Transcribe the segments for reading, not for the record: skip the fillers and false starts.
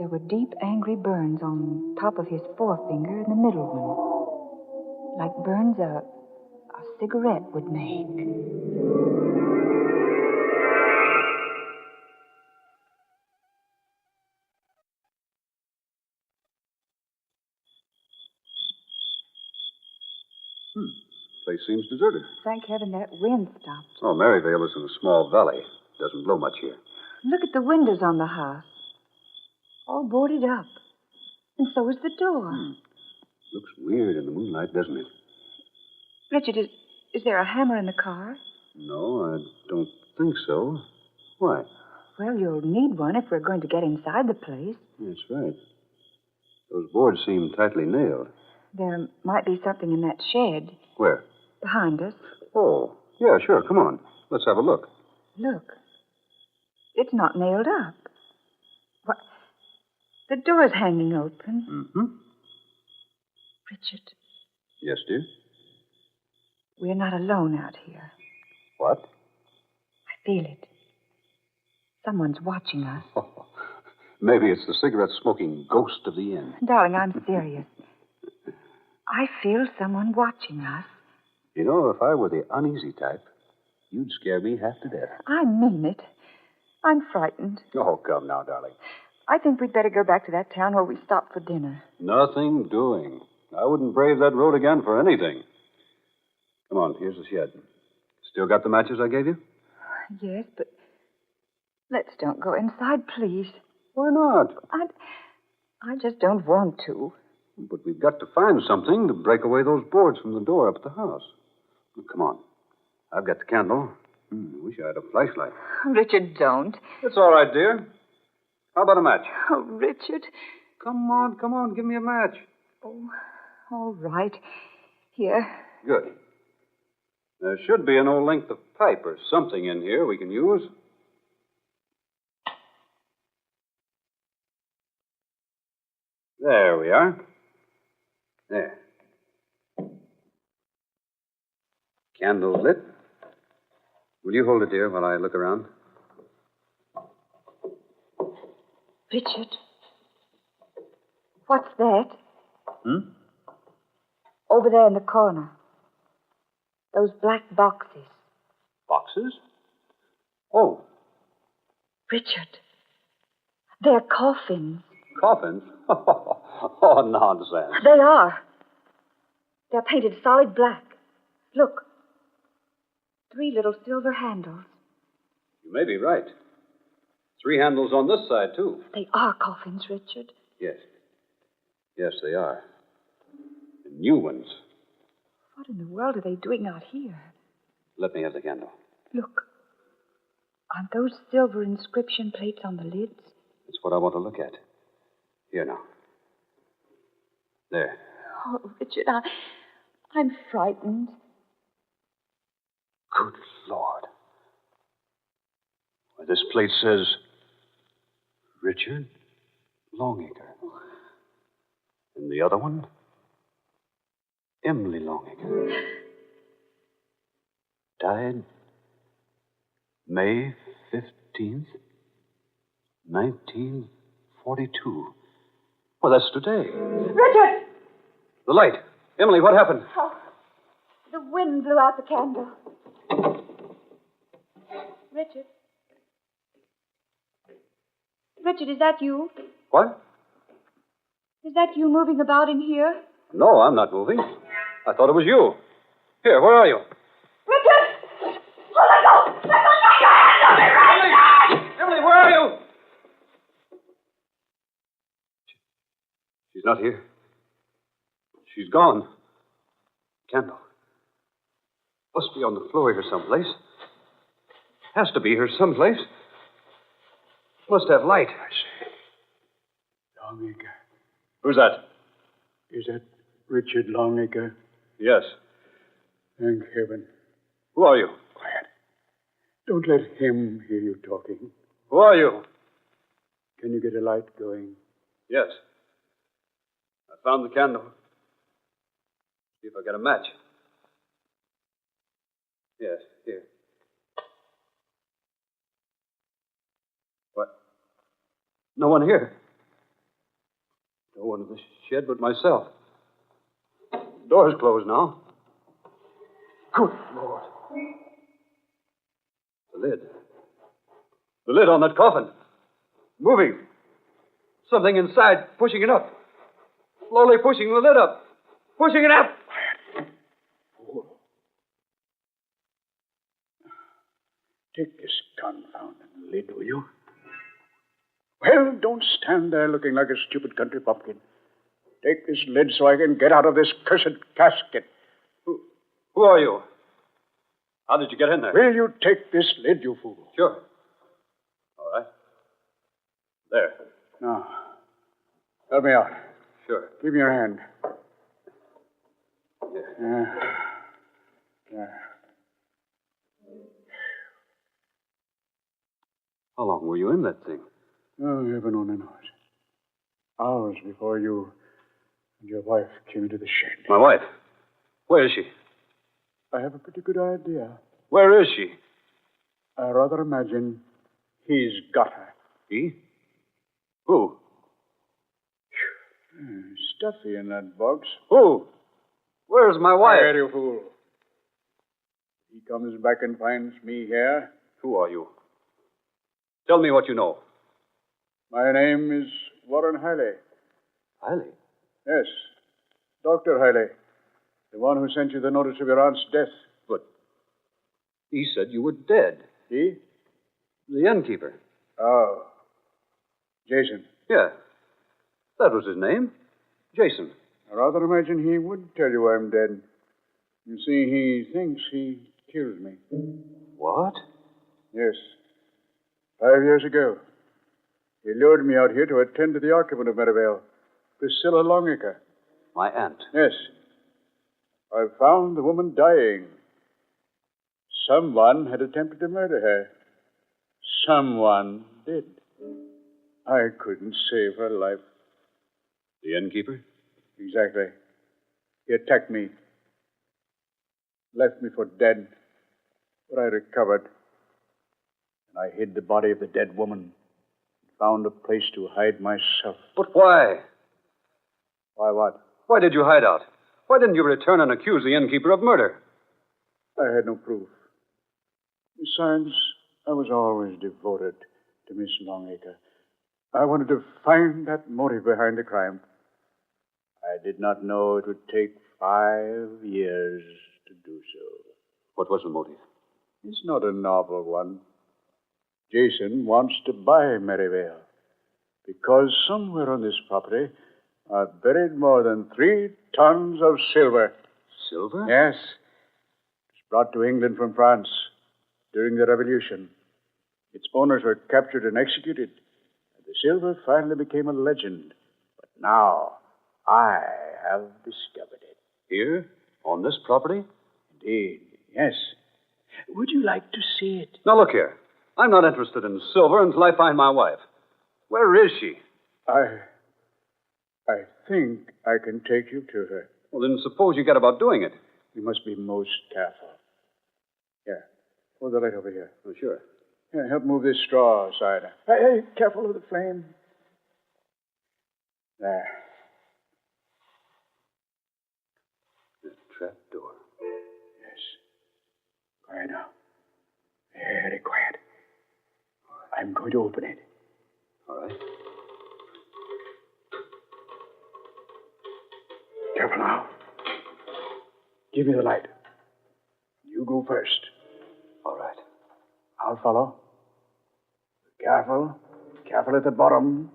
There were deep, angry burns on top of his forefinger and the middle one, like burns a cigarette would make. Place seems deserted. Thank heaven that wind stopped. Oh, Maryvale is in a small valley. Doesn't blow much here. Look at the windows on the house. All boarded up. And so is the door. Looks weird in the moonlight, doesn't it? Richard, is there a hammer in the car? No, I don't think so. Why? Well, you'll need one if we're going to get inside the place. That's right. Those boards seem tightly nailed. There might be something in that shed. Where? Behind us. Oh, yeah, sure. Come on. Let's have a look. Look. It's not nailed up. What? The door's hanging open. Mm-hmm. Richard. Yes, dear? We're not alone out here. What? I feel it. Someone's watching us. Oh, maybe it's the cigarette-smoking ghost of the inn. Darling, I'm serious. I feel someone watching us. You know, if I were the uneasy type, you'd scare me half to death. I mean it. I'm frightened. Oh, come now, darling. I think we'd better go back to that town where we stopped for dinner. Nothing doing. I wouldn't brave that road again for anything. Come on, here's the shed. Still got the matches I gave you? Yes, but let's don't go inside, please. Why not? I just don't want to. But we've got to find something to break away those boards from the door up at the house. Well, come on. I've got the candle. I wish I had a flashlight. Richard, don't. It's all right, dear. How about a match? Oh, Richard. Come on. Give me a match. Oh, all right. Here. Good. There should be an old length of pipe or something in here we can use. There we are. There. Candle lit. Will you hold it, dear, while I look around? Richard. What's that? Over there in the corner. Those black boxes. Boxes? Oh. Richard. They're coffins. Coffins? Oh, nonsense. They are. They're painted solid black. Look. 3 little silver handles. You may be right. 3 handles on this side, too. They are coffins, Richard. Yes. Yes, they are. And new ones. What in the world are they doing out here? Let me have the candle. Look. Aren't those silver inscription plates on the lids? That's what I want to look at. Here now. There. Oh, Richard, I'm frightened. Good Lord. Why, this plate says Richard Longacre. And the other one, Emily Longacre. Died May 15th, 1942. Well, that's today. Richard! The light. Emily, what happened? Oh, the wind blew out the candle. Richard? Richard, is that you? What? Is that you moving about in here? No, I'm not moving. I thought it was you. Here, where are you? Richard! Oh, let go! Let go! Get your hands off me right now! Emily, where are you? She's not here. She's gone. Candle. Must be on the floor here someplace. Has to be here someplace. Must have light. I say, Longacre. Who's that? Is that Richard Longacre? Yes. Thank heaven. Who are you? Quiet. Don't let him hear you talking. Who are you? Can you get a light going? Yes. I found the candle. See if I got a match. Yes, here. What? No one here. one in the shed but myself. Door's closed now. Good Lord. The lid. The lid on that coffin. Moving. Something inside pushing it up. Slowly pushing the lid up. Pushing it up. Take this confounded lid, will you? Well, don't stand there looking like a stupid country bumpkin. Take this lid so I can get out of this cursed casket. Who are you? How did you get in there? Will you take this lid, you fool? Sure. All right. There. Now, help me out. Sure. Give me your hand. Yeah. There. How long were you in that thing? Oh, heaven only knows. Hours before you and your wife came into the shed. My wife? Where is she? I have a pretty good idea. Where is she? I rather imagine he's got her. He? Who? Stuffy in that box. Who? Where's my wife? Quiet, you fool. He comes back and finds me here. Who are you? Tell me what you know. My name is Warren Hiley. Hiley? Yes, Dr. Hiley. The one who sent you the notice of your aunt's death. But he said you were dead. He? The innkeeper. Oh. Jason. Yeah. That was his name. Jason. I rather imagine he would tell you I'm dead. You see, he thinks he killed me. What? Yes. 5 years ago. He lured me out here to attend to the occupant of Merivale, Priscilla Longacre. My aunt. Yes. I found the woman dying. Someone had attempted to murder her. Someone did. I couldn't save her life. The innkeeper? Exactly. He attacked me. Left me for dead. But I recovered. And I hid the body of the dead woman. Found a place to hide myself. But why? Why what? Why did you hide out? Why didn't you return and accuse the innkeeper of murder? I had no proof. Besides, I was always devoted to Miss Longacre. I wanted to find that motive behind the crime. I did not know it would take 5 years to do so. What was the motive? It's not a novel one. Jason wants to buy Merivale because somewhere on this property are buried more than 3 tons of silver. Silver? Yes. It's brought to England from France during the Revolution. Its owners were captured and executed. And the silver finally became a legend. But now, I have discovered it. Here? On this property? Indeed, yes. Would you like to see it? Now, look here. I'm not interested in silver until I find my wife. Where is she? I think I can take you to her. Well, then suppose you get about doing it. You must be most careful. Here, hold the light over here. Oh, sure. Here, help move this straw aside. Hey, careful of the flame. There. The trap door. Yes. Quiet now. Very quiet. I'm going to open it. All right. Careful now. Give me the light. You go first. All right. I'll follow. Careful. Careful at the bottom.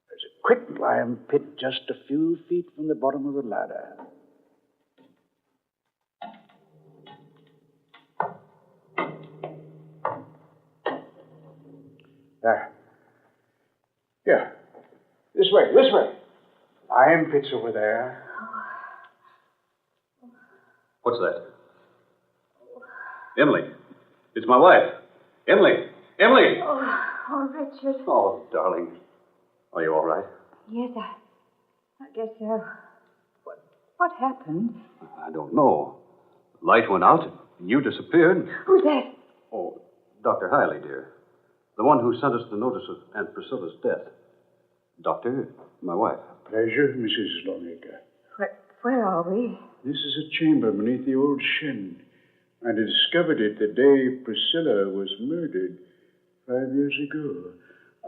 There's a quicklime pit just a few feet from the bottom of the ladder. There. Here. This way. Lime pit's over there. What's that? Emily. It's my wife. Emily. Emily! Oh, Richard. Oh, darling. Are you all right? Yes, I guess so. What happened? I don't know. The light went out and you disappeared. Who's that? Oh, Dr. Hiley, dear. The one who sent us the notice of Aunt Priscilla's death. Doctor, my wife. Pleasure, Mrs. Longacre. Where are we? This is a chamber beneath the old shed. I discovered it the day Priscilla was murdered 5 years ago.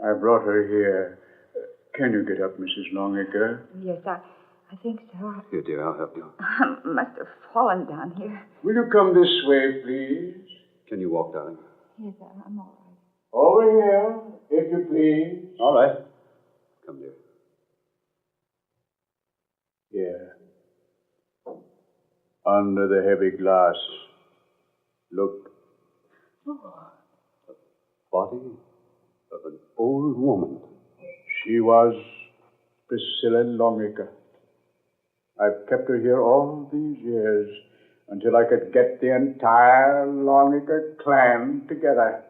I brought her here. Can you get up, Mrs. Longacre? Yes, I think so. Here, dear, I'll help you. I must have fallen down here. Will you come this way, please? Can you walk, darling? Yes, I'm all right. Over here, if you please. All right. Come, dear. Here. Under the heavy glass. Look. Oh. The body of an old woman. She was Priscilla Longacre. I've kept her here all these years until I could get the entire Longacre clan together.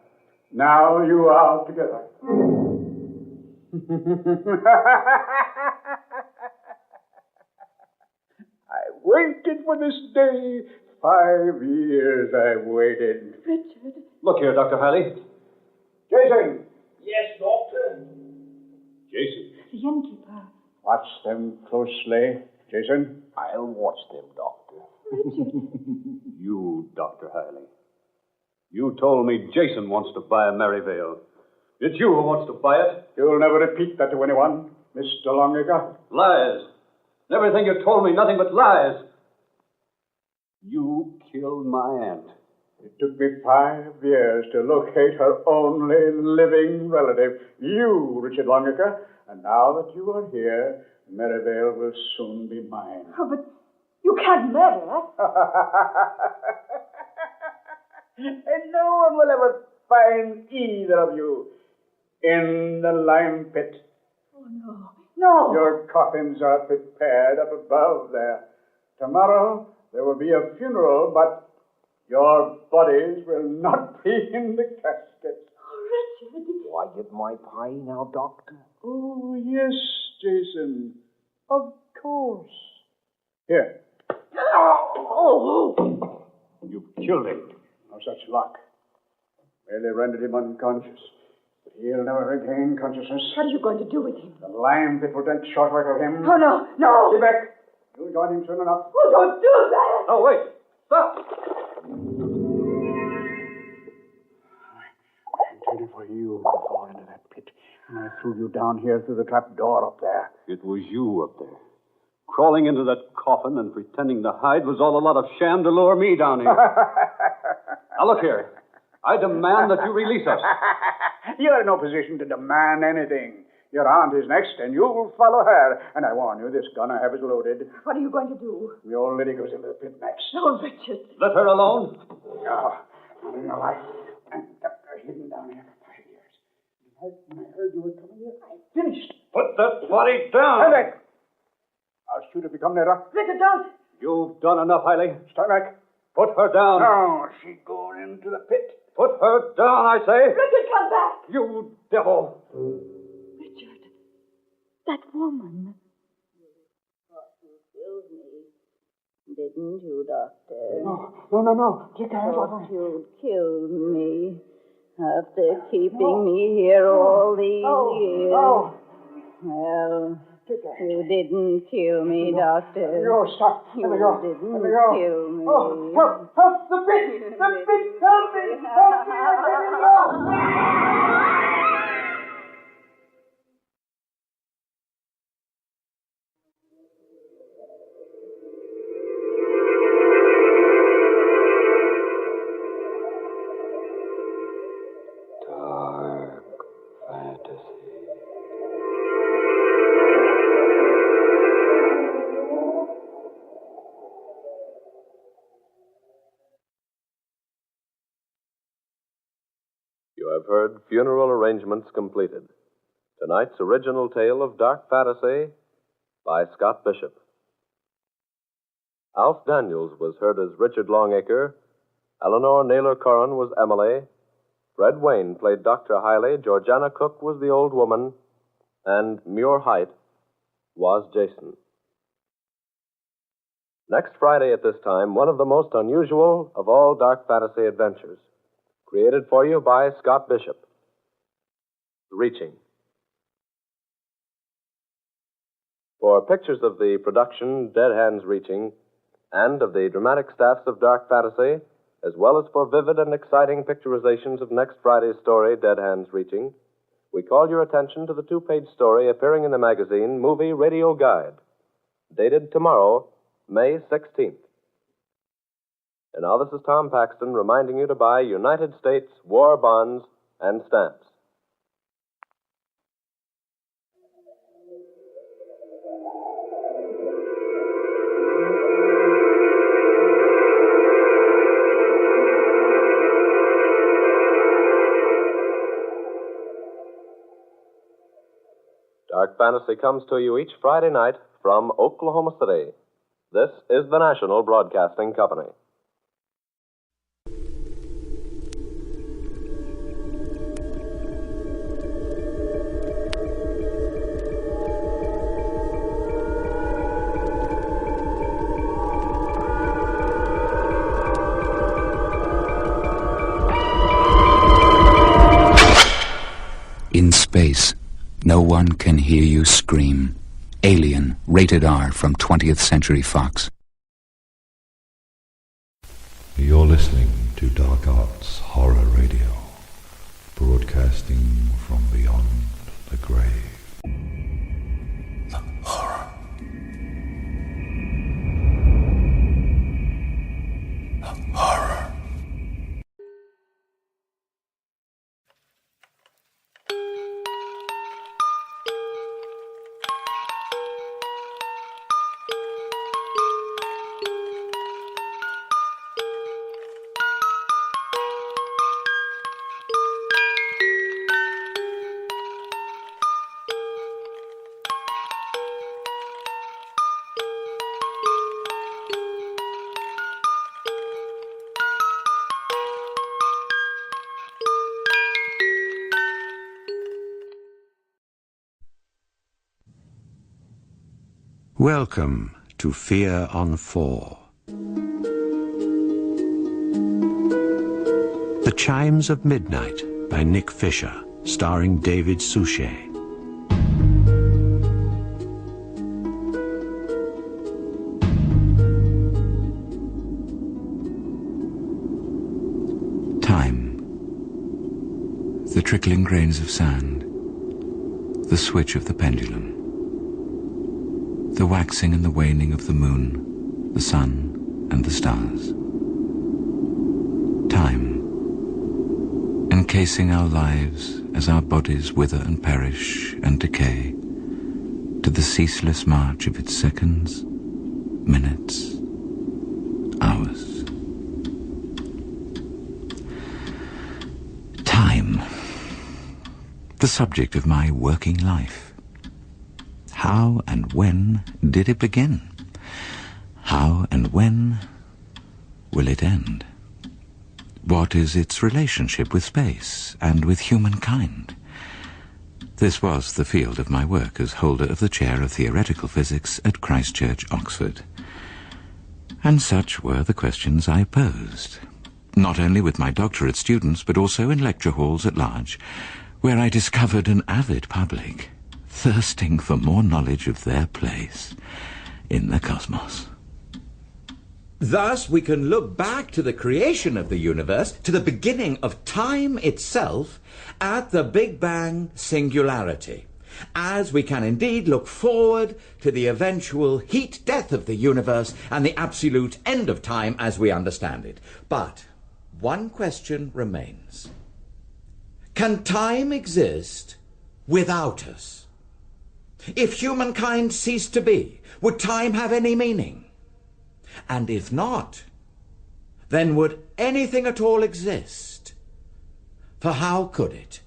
Now you are together. I waited for this day. 5 years I waited. Richard. Look here, Dr. Hiley. Jason! Yes, Doctor. Jason. The innkeeper. Watch them closely, Jason. I'll watch them, Doctor. Richard. You, Dr. Hiley. You told me Jason wants to buy a Maryvale. It's you who wants to buy it. You'll never repeat that to anyone, Mr. Longacre. Lies. Everything you told me, nothing but lies. You killed my aunt. It took me 5 years to locate her only living relative, you, Richard Longacre. And now that you are here, Maryvale will soon be mine. Oh, but you can't murder us. And no one will ever find either of you in the lime pit. Oh, no. No. Your coffins are prepared up above there. Tomorrow there will be a funeral, but your bodies will not be in the caskets. Oh, Richard. Do I get my pie now, Doctor? Oh, yes, Jason. Of course. Here. Oh. You killed him. No such luck. Merely rendered him unconscious. But he'll never regain consciousness. What are you going to do with him? The lime pit will take short work of him. Oh, no. No. Get back. You'll join him soon enough. Oh, don't do that. Oh, wait. Stop. I intended for you to fall into that pit. And I threw you down here through the trap door up there. It was you up there. Crawling into that coffin and pretending to hide was all a lot of sham to lure me down here. Now, look here. I demand that you release us. You're in no position to demand anything. Your aunt is next, and you'll follow her. And I warn you, this gun I have is loaded. What are you going to do? The old lady goes into the pit next. Oh, Richard. Let her alone. No, not in the life. I kept her hidden down here for 5 years. When I heard you were coming here, I finished. Put that body down. Stand back. I'll shoot if you come nearer. Richard, don't. You've done enough, Hiley. Stand back. Put her down. No, she's going into the pit. Put her down, I say. Richard, come back. You devil. Richard, that woman. Killed me, didn't you, Doctor? No. Take your hands off Thought her. you'd killed me after keeping me here all these years. No. Well, you didn't kill me, Doctor. No, stop. You Let me go. didn't Let me go. kill me. Oh, help the pit. The pit, help me. Help me. Let me go. Dark fantasy. You have heard Funeral Arrangements Completed. Tonight's original tale of dark fantasy by Scott Bishop. Alf Daniels was heard as Richard Longacre. Eleanor Naylor Corrin was Emily. Fred Wayne played Dr. Hiley. Georgiana Cook was the old woman. And Muir Height was Jason. Next Friday at this time, one of the most unusual of all dark fantasy adventures. Created for you by Scott Bishop. Reaching. For pictures of the production Dead Hands Reaching and of the dramatic staffs of Dark Fantasy, as well as for vivid and exciting picturizations of next Friday's story, Dead Hands Reaching, we call your attention to the 2-page story appearing in the magazine Movie Radio Guide, dated tomorrow, May 16th. And now this is Tom Paxton reminding you to buy United States war bonds and stamps. Dark Fantasy comes to you each Friday night from Oklahoma City. This is the National Broadcasting Company. In space, no one can hear you scream. Alien, rated R from 20th Century Fox. You're listening to Dark Arts Horror Radio, broadcasting from beyond the grave. The horror. The horror. Welcome to Fear on 4. The Chimes of Midnight by Nick Fisher, starring David Suchet. Time. The trickling grains of sand. The switch of the pendulum. The waxing and the waning of the moon, the sun, and the stars. Time, encasing our lives as our bodies wither and perish and decay, to the ceaseless march of its seconds, minutes, hours. Time, the subject of my working life. How and when did it begin? How and when will it end? What is its relationship with space and with humankind? This was the field of my work as holder of the chair of theoretical physics at Christ Church, Oxford. And such were the questions I posed, not only with my doctorate students, but also in lecture halls at large, where I discovered an avid public thirsting for more knowledge of their place in the cosmos. Thus, we can look back to the creation of the universe, to the beginning of time itself, at the Big Bang singularity, as we can indeed look forward to the eventual heat death of the universe and the absolute end of time as we understand it. But one question remains. Can time exist without us? If humankind ceased to be, would time have any meaning? And if not, then would anything at all exist? For how could it,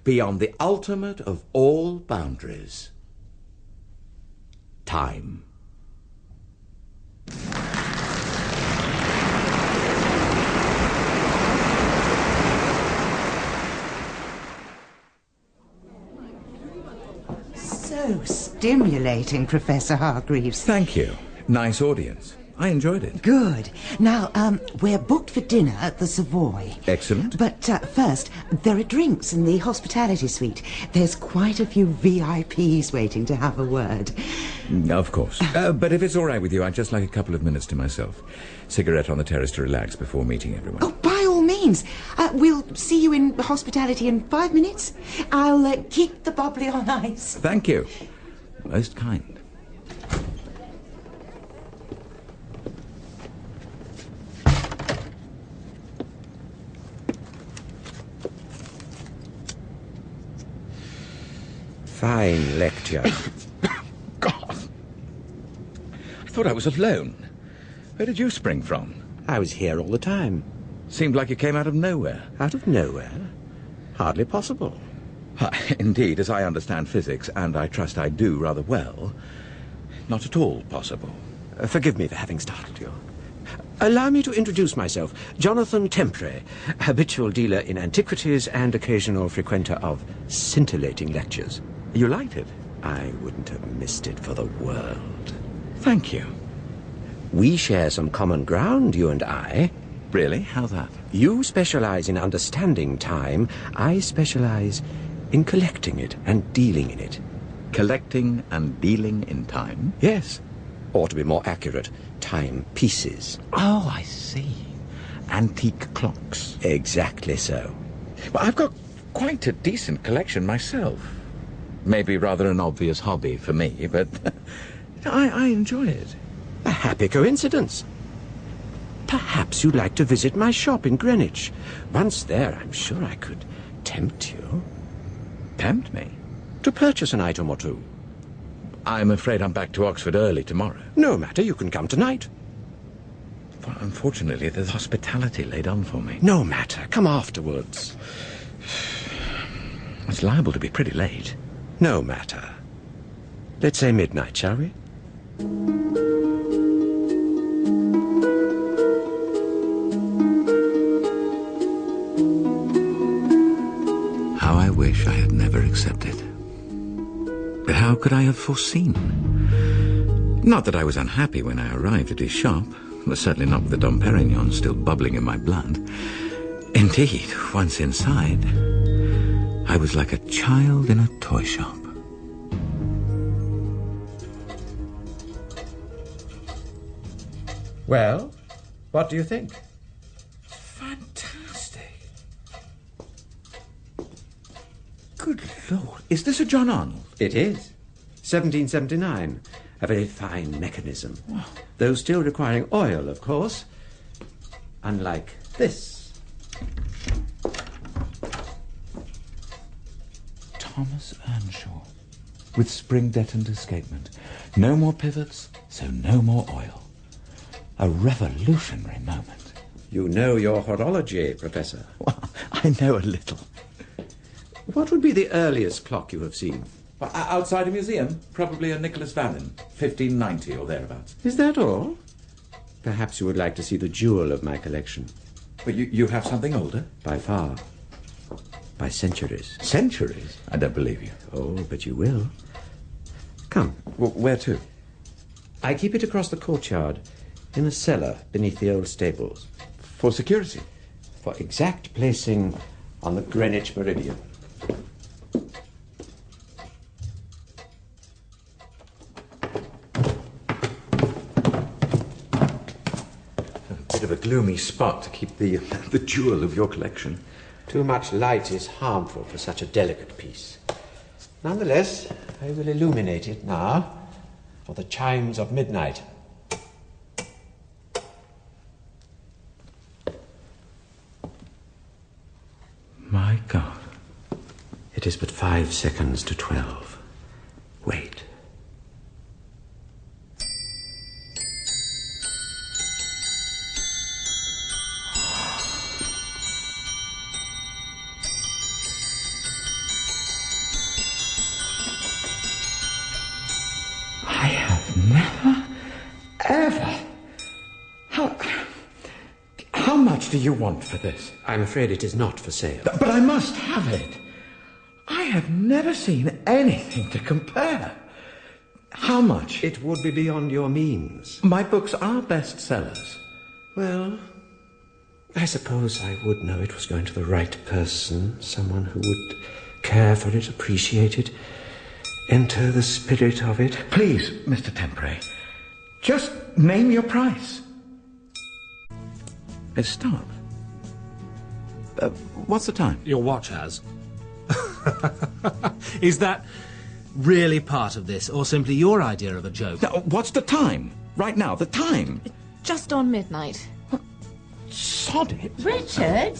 beyond the ultimate of all boundaries, time? So stimulating, Professor Hargreaves. Thank you. Nice audience. I enjoyed it. Good. Now, we're booked for dinner at the Savoy. Excellent. But first, there are drinks in the hospitality suite. There's quite a few VIPs waiting to have a word. Of course. But if it's all right with you, I'd just like a couple of minutes to myself. Cigarette on the terrace to relax before meeting everyone. Oh, by all means. We'll see you in hospitality in 5 minutes. I'll keep the bubbly on ice. Thank you. Most kind. Fine lecture. God. I thought I was alone. Where did you spring from? I was here all the time. Seemed like you came out of nowhere. Out of nowhere? Hardly possible. Indeed, as I understand physics, and I trust I do rather well, not at all possible. Forgive me for having startled you. Allow me to introduce myself. Jonathan Tempray, habitual dealer in antiquities and occasional frequenter of scintillating lectures. You liked it? I wouldn't have missed it for the world. Thank you. We share some common ground, you and I. Really? How's that? You specialize in understanding time. I specialize in collecting it and dealing in it. Collecting and dealing in time? Yes. Or to be more accurate, time pieces. Oh, I see. Antique clocks. Exactly so. Well, I've got quite a decent collection myself. Maybe rather an obvious hobby for me, but I enjoy it. A happy coincidence. Perhaps you'd like to visit my shop in Greenwich. Once there, I'm sure I could tempt you. Tempt me? To purchase an item or two. I'm afraid I'm back to Oxford early tomorrow. No matter, you can come tonight. Well, unfortunately, there's hospitality laid on for me. No matter, come afterwards. It's liable to be pretty late. No matter. Let's say midnight, shall we? How I wish I had never accepted. But how could I have foreseen? Not that I was unhappy when I arrived at his shop, but certainly not with the Dom Perignon still bubbling in my blood. Indeed, once inside, I was like a child in a toy shop. Well, what do you think? Fantastic. Good Lord. Is this a John Arnold? It is. 1779. A very fine mechanism. Though still requiring oil, of course. Unlike this. Thomas Earnshaw. With spring detoned escapement. No more pivots, so no more oil. A revolutionary moment. You know your horology, Professor. Well, I know a little. What would be the earliest clock you have seen? Well, outside a museum. Probably a Nicholas Vallon, 1590 or thereabouts. Is that all? Perhaps you would like to see the jewel of my collection. But you have something older? By far. By centuries. Centuries? I don't believe you. Oh, but you will. Come. Where to? I keep it across the courtyard, in a cellar beneath the old stables. For security? For exact placing on the Greenwich meridian. A bit of a gloomy spot to keep the jewel of your collection. Too much light is harmful for such a delicate piece. Nonetheless, I will illuminate it now for the chimes of midnight. My God. It is but 5 seconds to 12. Wait. I have never, ever... How much do you want for this? I'm afraid it is not for sale. But I must have it. I have never seen anything to compare. How much? It would be beyond your means. My books are bestsellers. Well, I suppose I would know it was going to the right person, someone who would care for it, appreciate it, enter the spirit of it. Please, Mr. Tempray, just name your price. Stop. What's the time? Your watch has. Is that really part of this, or simply your idea of a joke? Now, what's the time? Right now, the time. Just on midnight. Sod it. Richard?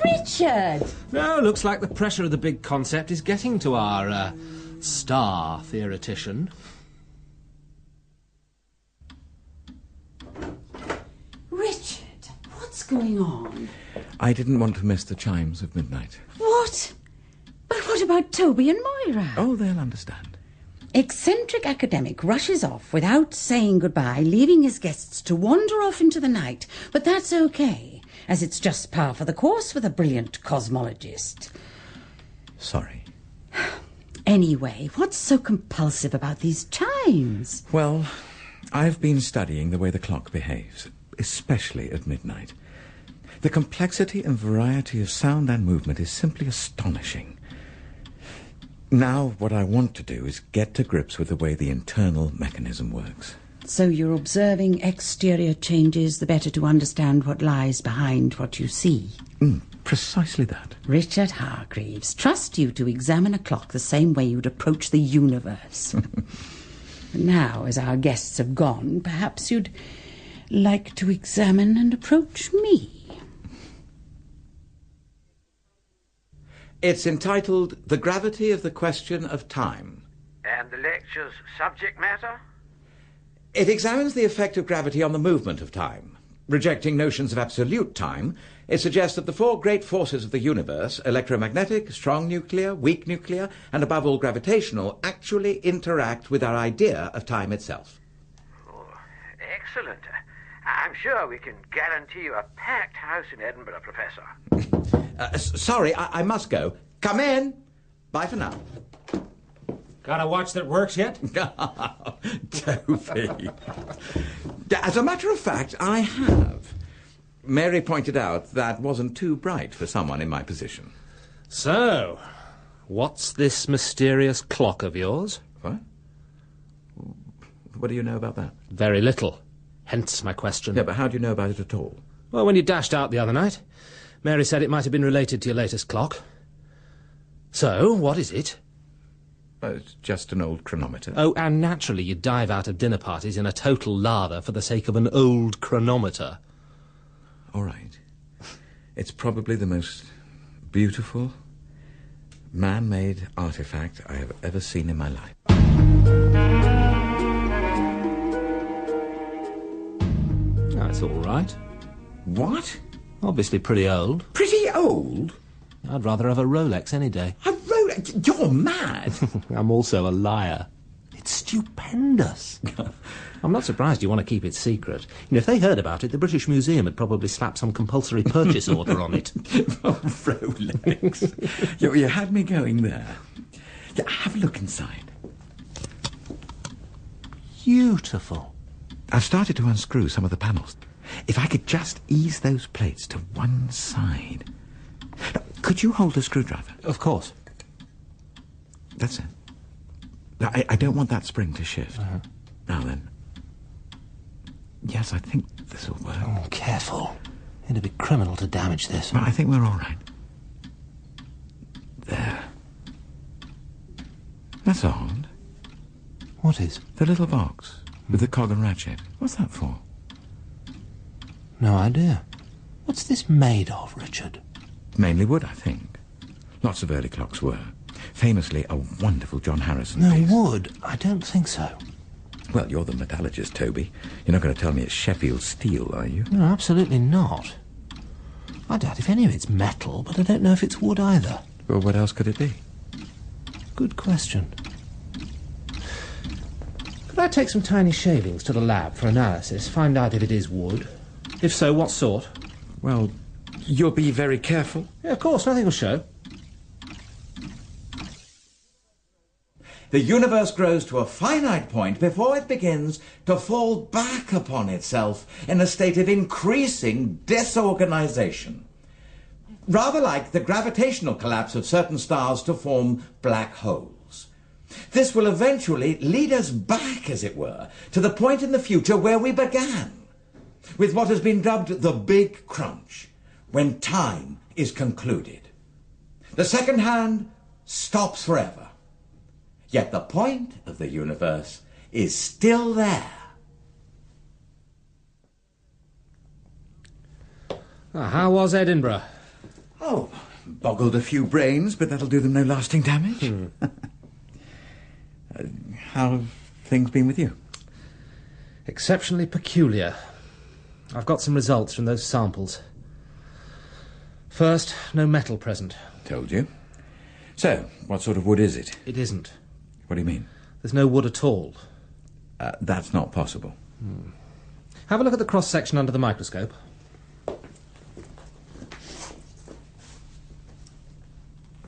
Richard! No, looks like the pressure of the big concept is getting to our, star theoretician. Richard, what's going on? I didn't want to miss the chimes of midnight. What? But what about Toby and Moira? Oh, they'll understand. Eccentric academic rushes off without saying goodbye, leaving his guests to wander off into the night. But that's okay, as it's just par for the course with a brilliant cosmologist. Sorry. Anyway, what's so compulsive about these chimes? Well, I've been studying the way the clock behaves, especially at midnight. The complexity and variety of sound and movement is simply astonishing. Now, what I want to do is get to grips with the way the internal mechanism works. So you're observing exterior changes the better to understand what lies behind what you see? Precisely that. Richard Hargreaves, trust you to examine a clock the same way you'd approach the universe. Now, as our guests have gone, perhaps you'd like to examine and approach me. It's entitled The Gravity of the Question of Time. And the lecture's subject matter? It examines the effect of gravity on the movement of time. Rejecting notions of absolute time, it suggests that the four great forces of the universe, electromagnetic, strong nuclear, weak nuclear, and above all gravitational, actually interact with our idea of time itself. Oh, excellent. I'm sure we can guarantee you a packed house in Edinburgh, Professor. Sorry, I must go. Come in. Bye for now. Got a watch that works yet? Toby. As a matter of fact, I have. Mary pointed out that wasn't too bright for someone in my position. So, what's this mysterious clock of yours? What? What do you know about that? Very little. Hence my question. Yeah, but how do you know about it at all? Well, when you dashed out the other night, Mary said it might have been related to your latest clock. So, what is it? It's just an old chronometer. Oh, and naturally you dive out of dinner parties in a total lather for the sake of an old chronometer. All right. It's probably the most beautiful, man-made artifact I have ever seen in my life. That's all right. What? Obviously pretty old. Pretty old? I'd rather have a Rolex any day. A Rolex? You're mad. I'm also a liar. It's stupendous. I'm not surprised you want to keep it secret. You know, if they heard about it, the British Museum would probably slap some compulsory purchase order on it. Oh, Rolex. You had me going there. Yeah, have a look inside. Beautiful. I've started to unscrew some of the panels. If I could just ease those plates to one side. Now, could you hold the screwdriver? Of course. That's it. Now, I don't want that spring to shift. Uh-huh. Now then. Yes, I think this will work. Oh, careful. It'd be criminal to damage this. Well, I think we're all right. There. That's odd. What is? The little box with the cog and ratchet. What's that for? No idea. What's this made of, Richard? Mainly wood, I think. Lots of early clocks were. Famously, a wonderful John Harrison No, piece. wood? I don't think so. Well, you're the metallurgist, Toby. You're not going to tell me it's Sheffield steel, are you? No, absolutely not. I doubt if any of it's metal, but I don't know if it's wood either. Well, what else could it be? Good question. Could I take some tiny shavings to the lab for analysis, find out if it is wood? If so, what sort? Well, you'll be very careful. Yeah, of course, nothing will show. the universe grows to a finite point before it begins to fall back upon itself in a state of increasing disorganization. Rather like the gravitational collapse of certain stars to form black holes. This will eventually lead us back, as it were, to the point in the future where we began, with what has been dubbed the Big Crunch, when time is concluded. The second hand stops forever. Yet the point of the universe is still there. How was Edinburgh? Oh, boggled a few brains, but that'll do them no lasting damage. How have things been with you? Exceptionally peculiar. I've got some results from those samples. First, no metal present. Told you. So, what sort of wood is it? It isn't. What do you mean? There's no wood at all. That's not possible. Have a look at the cross-section under the microscope.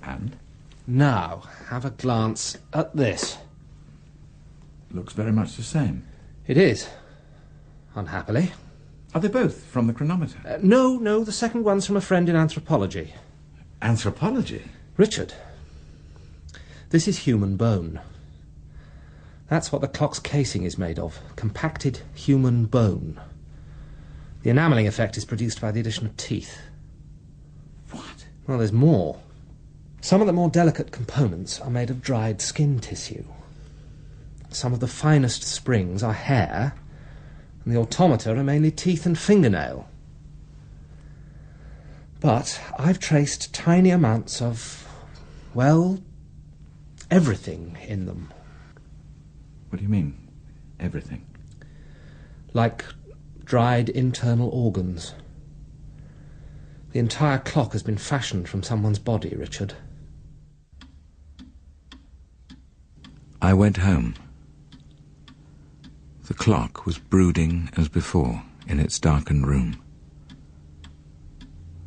And? Now, have a glance at this. Looks very much the same. It is. Unhappily. Are they both from the chronometer? No, the second one's from a friend in anthropology. Anthropology? Richard. This is human bone. That's what the clock's casing is made of. Compacted human bone. The enamelling effect is produced by the addition of teeth. What? Well, there's more. Some of the more delicate components are made of dried skin tissue. Some of the finest springs are hair, and the automata are mainly teeth and fingernail. But I've traced tiny amounts of, well, everything in them. What do you mean, everything? Like dried internal organs. The entire clock has been fashioned from someone's body, Richard. I went home. The clock was brooding as before in its darkened room.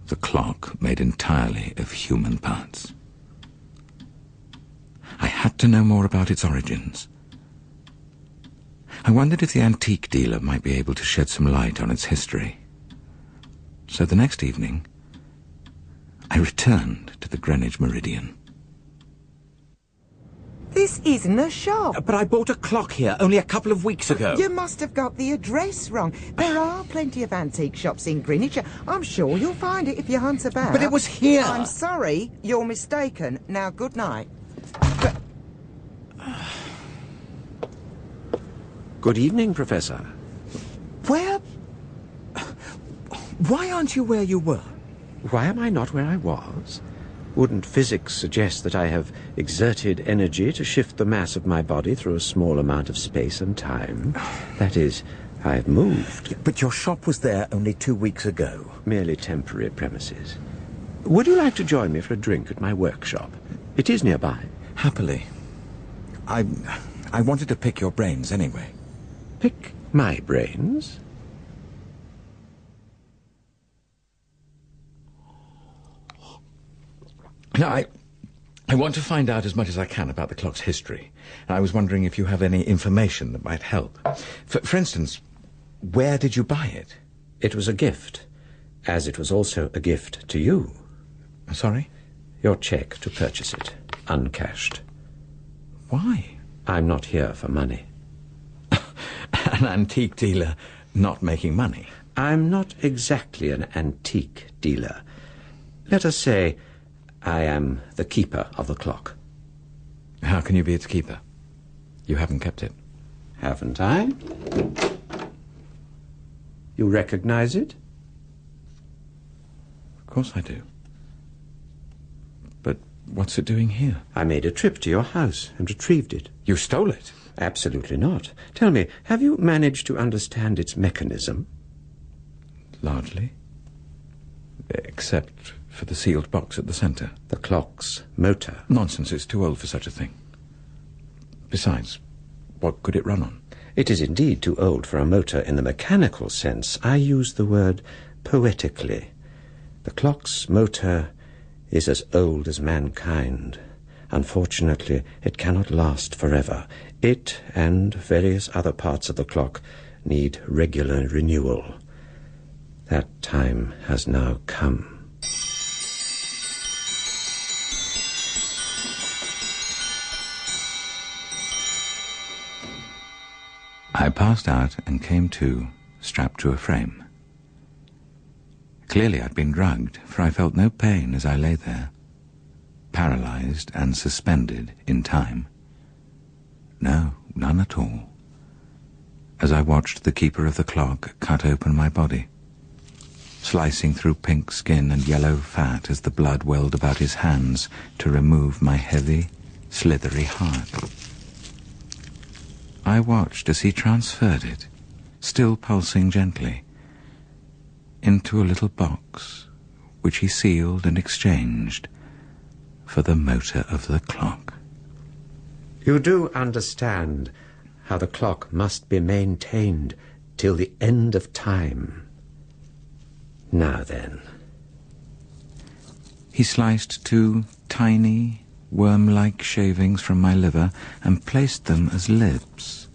The clock made entirely of human parts. I had to know more about its origins. I wondered if the antique dealer might be able to shed some light on its history. So the next evening, I returned to the Greenwich Meridian. This isn't a shop. But I bought a clock here only a couple of weeks ago. You must have got the address wrong. There are plenty of antique shops in Greenwich. I'm sure you'll find it if you hunt about. But it was here. I'm sorry, you're mistaken. Now, good night. Good evening, Professor. Why aren't you where you were? Why am I not where I was? Wouldn't physics suggest that I have exerted energy to shift the mass of my body through a small amount of space and time? That is, I have moved. But your shop was there only 2 weeks ago. Merely temporary premises. Would you like to join me for a drink at my workshop? It is nearby. Happily. I wanted to pick your brains anyway. Pick my brains? I want to find out as much as I can about the clock's history. I was wondering if you have any information that might help. For instance, where did you buy it? It was a gift, as it was also a gift to you. Sorry? Your cheque to purchase it, uncashed. Why? I'm not here for money. An antique dealer not making money? I'm not exactly an antique dealer. Let us say I am the keeper of the clock. How can you be its keeper? You haven't kept it. Haven't I? You recognize it? Of course I do. But what's it doing here? I made a trip to your house and retrieved it. You stole it? Absolutely not. Tell me, have you managed to understand its mechanism? Largely. Except for the sealed box at the centre. The clock's motor. Nonsense, it's too old for such a thing. Besides, what could it run on? It is indeed too old for a motor in the mechanical sense. I use the word poetically. The clock's motor is as old as mankind. Unfortunately, it cannot last forever. It and various other parts of the clock need regular renewal. That time has now come. I passed out and came to, strapped to a frame. Clearly I'd been drugged, for I felt no pain as I lay there, paralyzed and suspended in time. No, none at all, as I watched the keeper of the clock cut open my body, slicing through pink skin and yellow fat as the blood welled about his hands to remove my heavy, slithery heart. I watched as he transferred it, still pulsing gently, into a little box which he sealed and exchanged for the motor of the clock. You do understand how the clock must be maintained till the end of time. Now then. He sliced 2 tiny, worm-like shavings from my liver and placed them as lips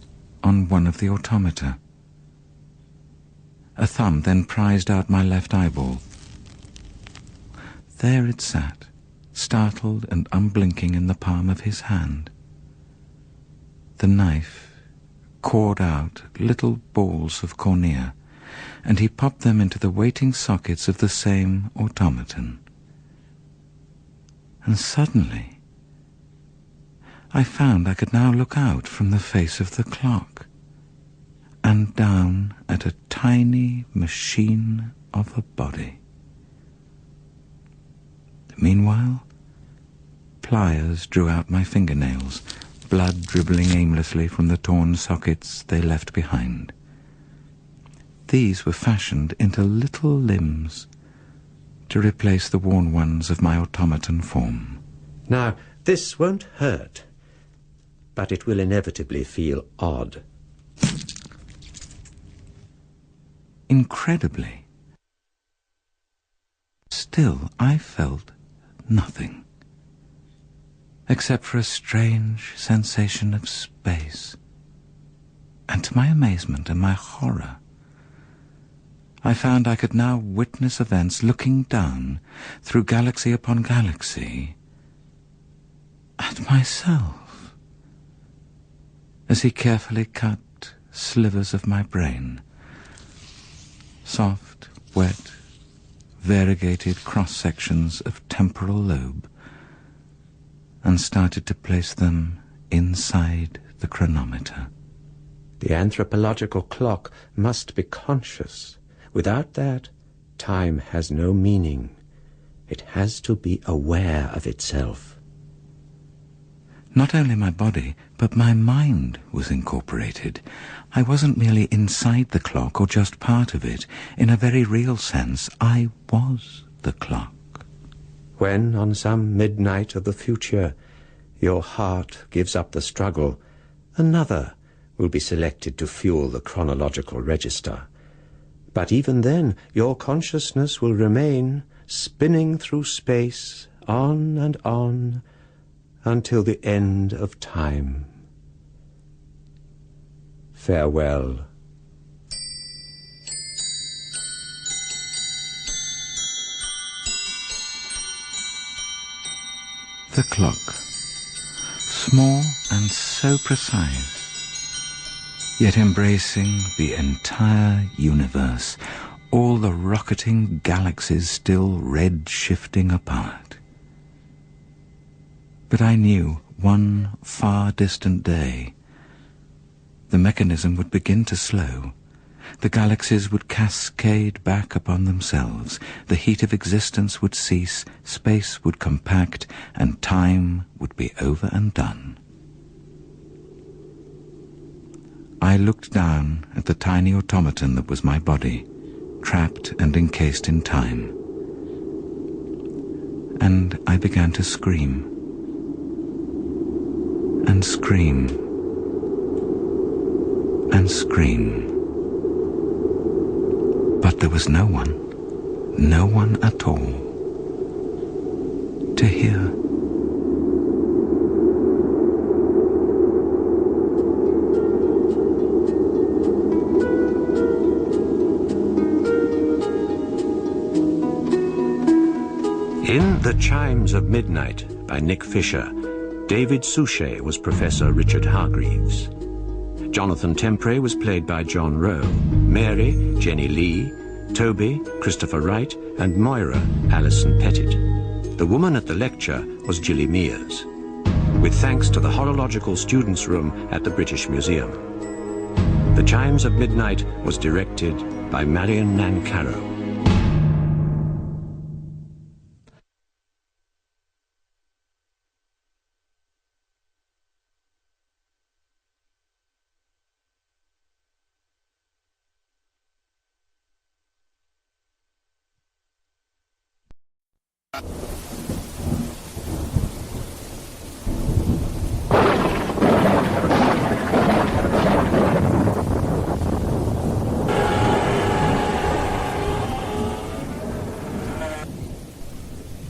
on one of the automata. A thumb then prized out my left eyeball. There it sat, startled and unblinking in the palm of his hand. The knife cored out little balls of cornea, and he popped them into the waiting sockets of the same automaton. And suddenly, I found I could now look out from the face of the clock and down at a tiny machine of a body. Meanwhile, pliers drew out my fingernails, blood dribbling aimlessly from the torn sockets they left behind. These were fashioned into little limbs to replace the worn ones of my automaton form. Now, this won't hurt, but it will inevitably feel odd. Incredibly, still I felt nothing, except for a strange sensation of space. And to my amazement and my horror, I found I could now witness events looking down through galaxy upon galaxy at myself, as he carefully cut slivers of my brain, soft, wet, variegated cross-sections of temporal lobe, and started to place them inside the chronometer. The anthropological clock must be conscious. Without that, time has no meaning. It has to be aware of itself. Not only my body, but my mind was incorporated. I wasn't merely inside the clock or just part of it. In a very real sense, I was the clock. When, on some midnight of the future, your heart gives up the struggle, another will be selected to fuel the chronological register. But even then, your consciousness will remain spinning through space, on and on, until the end of time. Farewell. The clock, small and so precise, yet embracing the entire universe, all the rocketing galaxies still red-shifting apart. But I knew one far distant day the mechanism would begin to slow. The galaxies would cascade back upon themselves. The heat of existence would cease, space would compact, and time would be over and done. I looked down at the tiny automaton that was my body, trapped and encased in time. And I began to scream. And scream. And scream. But there was no one at all, to hear. In The Chimes of Midnight by Nick Fisher, David Suchet was Professor Richard Hargreaves. Jonathan Tempray was played by John Rowe, Mary, Jenny Lee, Toby, Christopher Wright, and Moira, Alison Pettit. The woman at the lecture was Gilly Mears, with thanks to the Horological Students' Room at the British Museum. The Chimes of Midnight was directed by Marion Nancaro.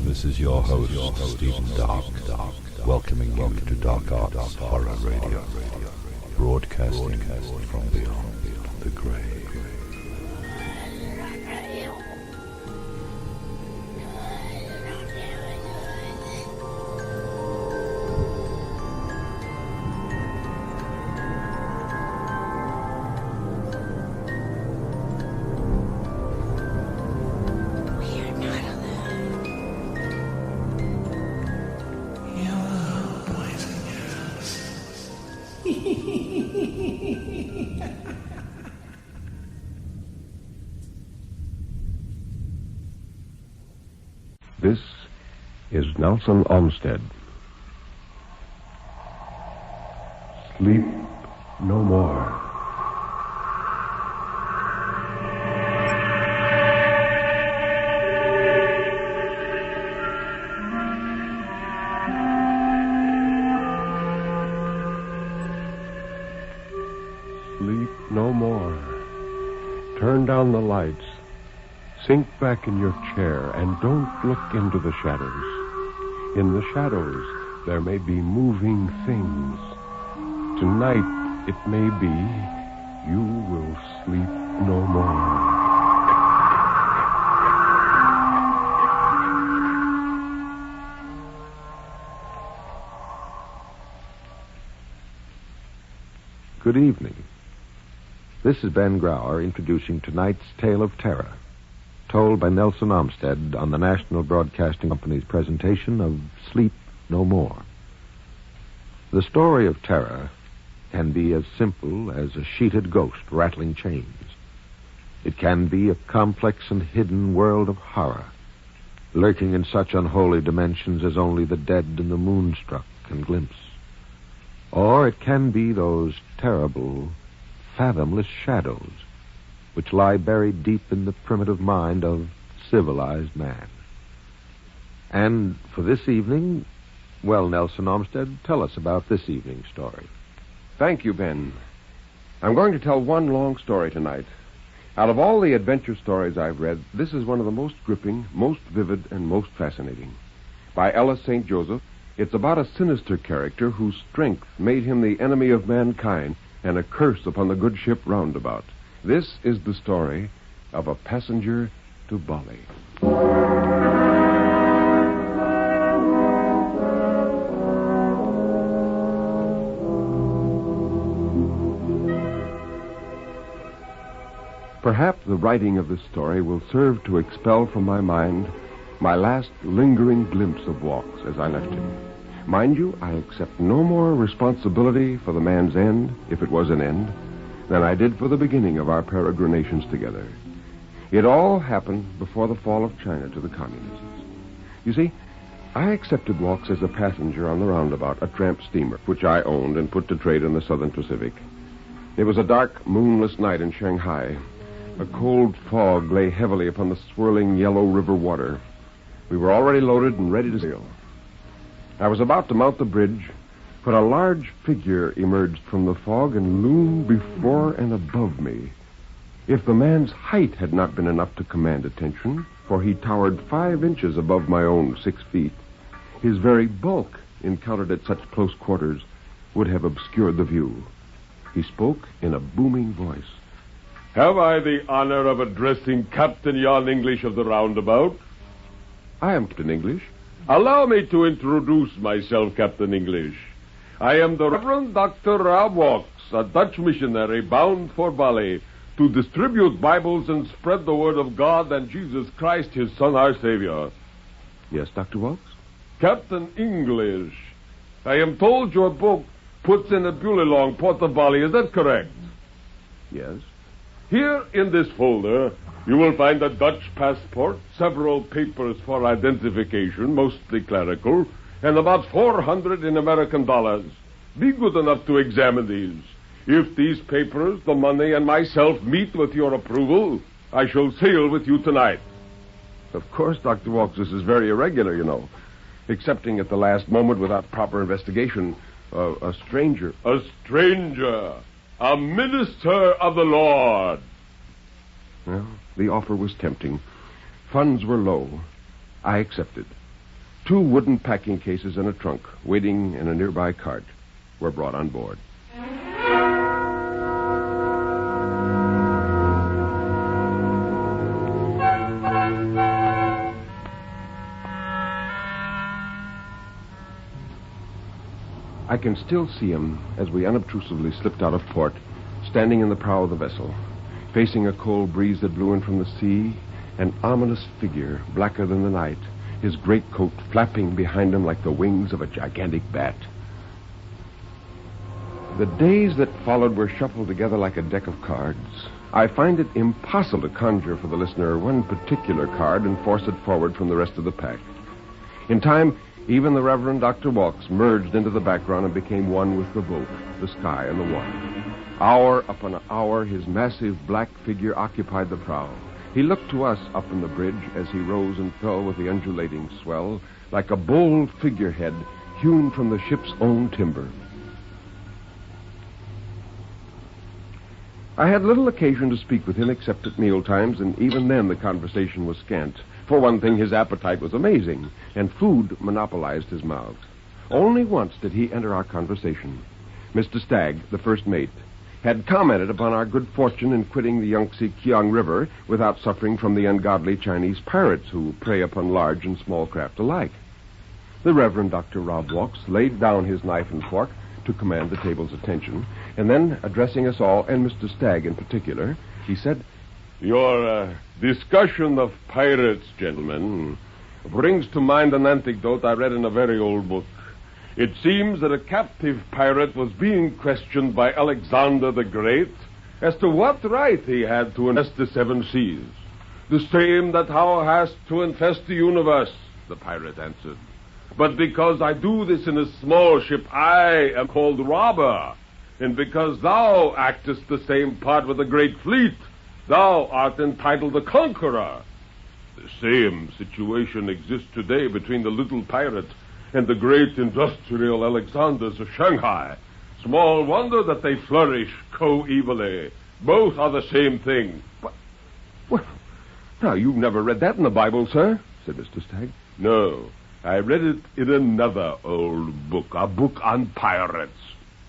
This is your host, Stephen Dark, welcoming you to Dark Arts Horror Radio, broadcasting from beyond the grave. This is Nelson Olmsted. Sleep no more. Sleep no more. Turn down the lights. Sink back in your chair and don't look into the shadows. In the shadows, there may be moving things. Tonight, it may be you will sleep no more. Good evening. This is Ben Grauer introducing tonight's Tale of Terror, told by Nelson Olmsted on the National Broadcasting Company's presentation of Sleep No More. The story of terror can be as simple as a sheeted ghost rattling chains. It can be a complex and hidden world of horror, lurking in such unholy dimensions as only the dead and the moonstruck can glimpse. Or it can be those terrible, fathomless shadows which lie buried deep in the primitive mind of civilized man. And for this evening, well, Nelson Olmsted, tell us about this evening's story. Thank you, Ben. I'm going to tell one long story tonight. Out of all the adventure stories I've read, this is one of the most gripping, most vivid, and most fascinating. By Ellis St. Joseph, it's about a sinister character whose strength made him the enemy of mankind and a curse upon the good ship Roundabout. This is the story of A Passenger to Bali. Perhaps the writing of this story will serve to expel from my mind my last lingering glimpse of Walks as I left him. Mind you, I accept no more responsibility for the man's end, if it was an end, than I did for the beginning of our peregrinations together. It all happened before the fall of China to the communists. You see, I accepted Walks as a passenger on the Roundabout, a tramp steamer, which I owned and put to trade in the Southern Pacific. It was a dark, moonless night in Shanghai. A cold fog lay heavily upon the swirling yellow river water. We were already loaded and ready to sail. I was about to mount the bridge when a large figure emerged from the fog and loomed before and above me. If the man's height had not been enough to command attention, for he towered 5 inches above my own 6 feet, his very bulk, encountered at such close quarters, would have obscured the view. He spoke in a booming voice. Have I the honor of addressing Captain Yon English of the Roundabout? I am Captain English. Allow me to introduce myself, Captain English. I am the Reverend Dr. Rob Walks, a Dutch missionary bound for Bali to distribute Bibles and spread the word of God and Jesus Christ, his Son, our Savior. Yes, Dr. Walks? Captain English, I am told your book puts in a Bulelong, Port of Bali. Is that correct? Yes. Here in this folder, you will find a Dutch passport, several papers for identification, mostly clerical, and about 400 in American dollars. Be good enough to examine these. If these papers, the money, and myself meet with your approval, I shall sail with you tonight. Of course, Dr. Walks, this is very irregular, you know. Accepting at the last moment without proper investigation, a stranger. A stranger. A minister of the Lord. Well, the offer was tempting. Funds were low. I accepted. 2 wooden packing cases and a trunk, waiting in a nearby cart, were brought on board. I can still see him as we unobtrusively slipped out of port, standing in the prow of the vessel, facing a cold breeze that blew in from the sea, an ominous figure, blacker than the night, his greatcoat flapping behind him like the wings of a gigantic bat. The days that followed were shuffled together like a deck of cards. I find it impossible to conjure for the listener one particular card and force it forward from the rest of the pack. In time, even the Reverend Dr. Walks merged into the background and became one with the boat, the sky, and the water. Hour upon hour, his massive black figure occupied the prow. He looked to us up in the bridge as he rose and fell with the undulating swell, like a bold figurehead hewn from the ship's own timber. I had little occasion to speak with him except at mealtimes, and even then the conversation was scant. For one thing, his appetite was amazing, and food monopolized his mouth. Only once did he enter our conversation. Mr. Stagg, the first mate, had commented upon our good fortune in quitting the Yangtze-Kiang River without suffering from the ungodly Chinese pirates who prey upon large and small craft alike. The Reverend Dr. Rob Walks laid down his knife and fork to command the table's attention, and then, addressing us all, and Mr. Stagg in particular, he said, Your discussion of pirates, gentlemen, brings to mind an anecdote I read in a very old book. It seems that a captive pirate was being questioned by Alexander the Great as to what right he had to infest the 7 seas. The same that thou hast to infest the universe, the pirate answered. But because I do this in a small ship, I am called robber. And because thou actest the same part with a great fleet, thou art entitled the conqueror. The same situation exists today between the little pirate and the great industrial Alexanders of Shanghai. Small wonder that they flourish coevally. Both are the same thing. But, well, now, you've never read that in the Bible, sir, said Mr. Stagg. No, I read it in another old book, a book on pirates.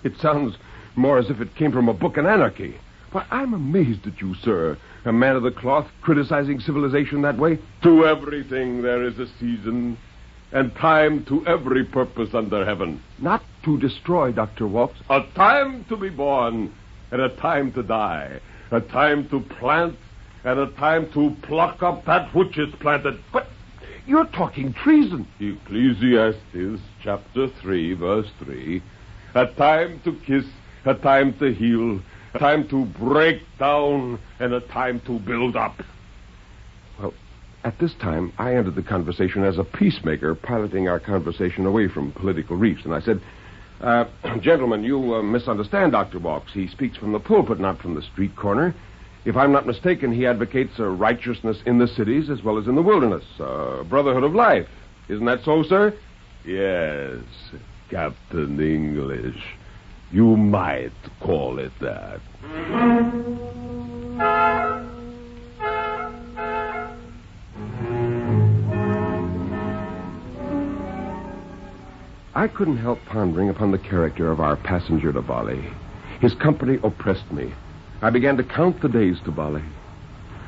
It sounds more as if it came from a book on anarchy. Why, I'm amazed at you, sir. A man of the cloth criticizing civilization that way. To everything there is a season, and time to every purpose under heaven. Not to destroy, Dr. Walks. A time to be born, and a time to die. A time to plant, and a time to pluck up that which is planted. But you're talking treason. Ecclesiastes chapter 3, verse 3. A time to kiss, a time to heal, a time to break down, and a time to build up. Well, at this time, I entered the conversation as a peacemaker, piloting our conversation away from political reefs. And I said, gentlemen, you misunderstand Dr. Walks. He speaks from the pulpit, not from the street corner. If I'm not mistaken, he advocates a righteousness in the cities as well as in the wilderness, a brotherhood of life. Isn't that so, sir? Yes, Captain English. You might call it that. I couldn't help pondering upon the character of our passenger to Bali. His company oppressed me. I began to count the days to Bali.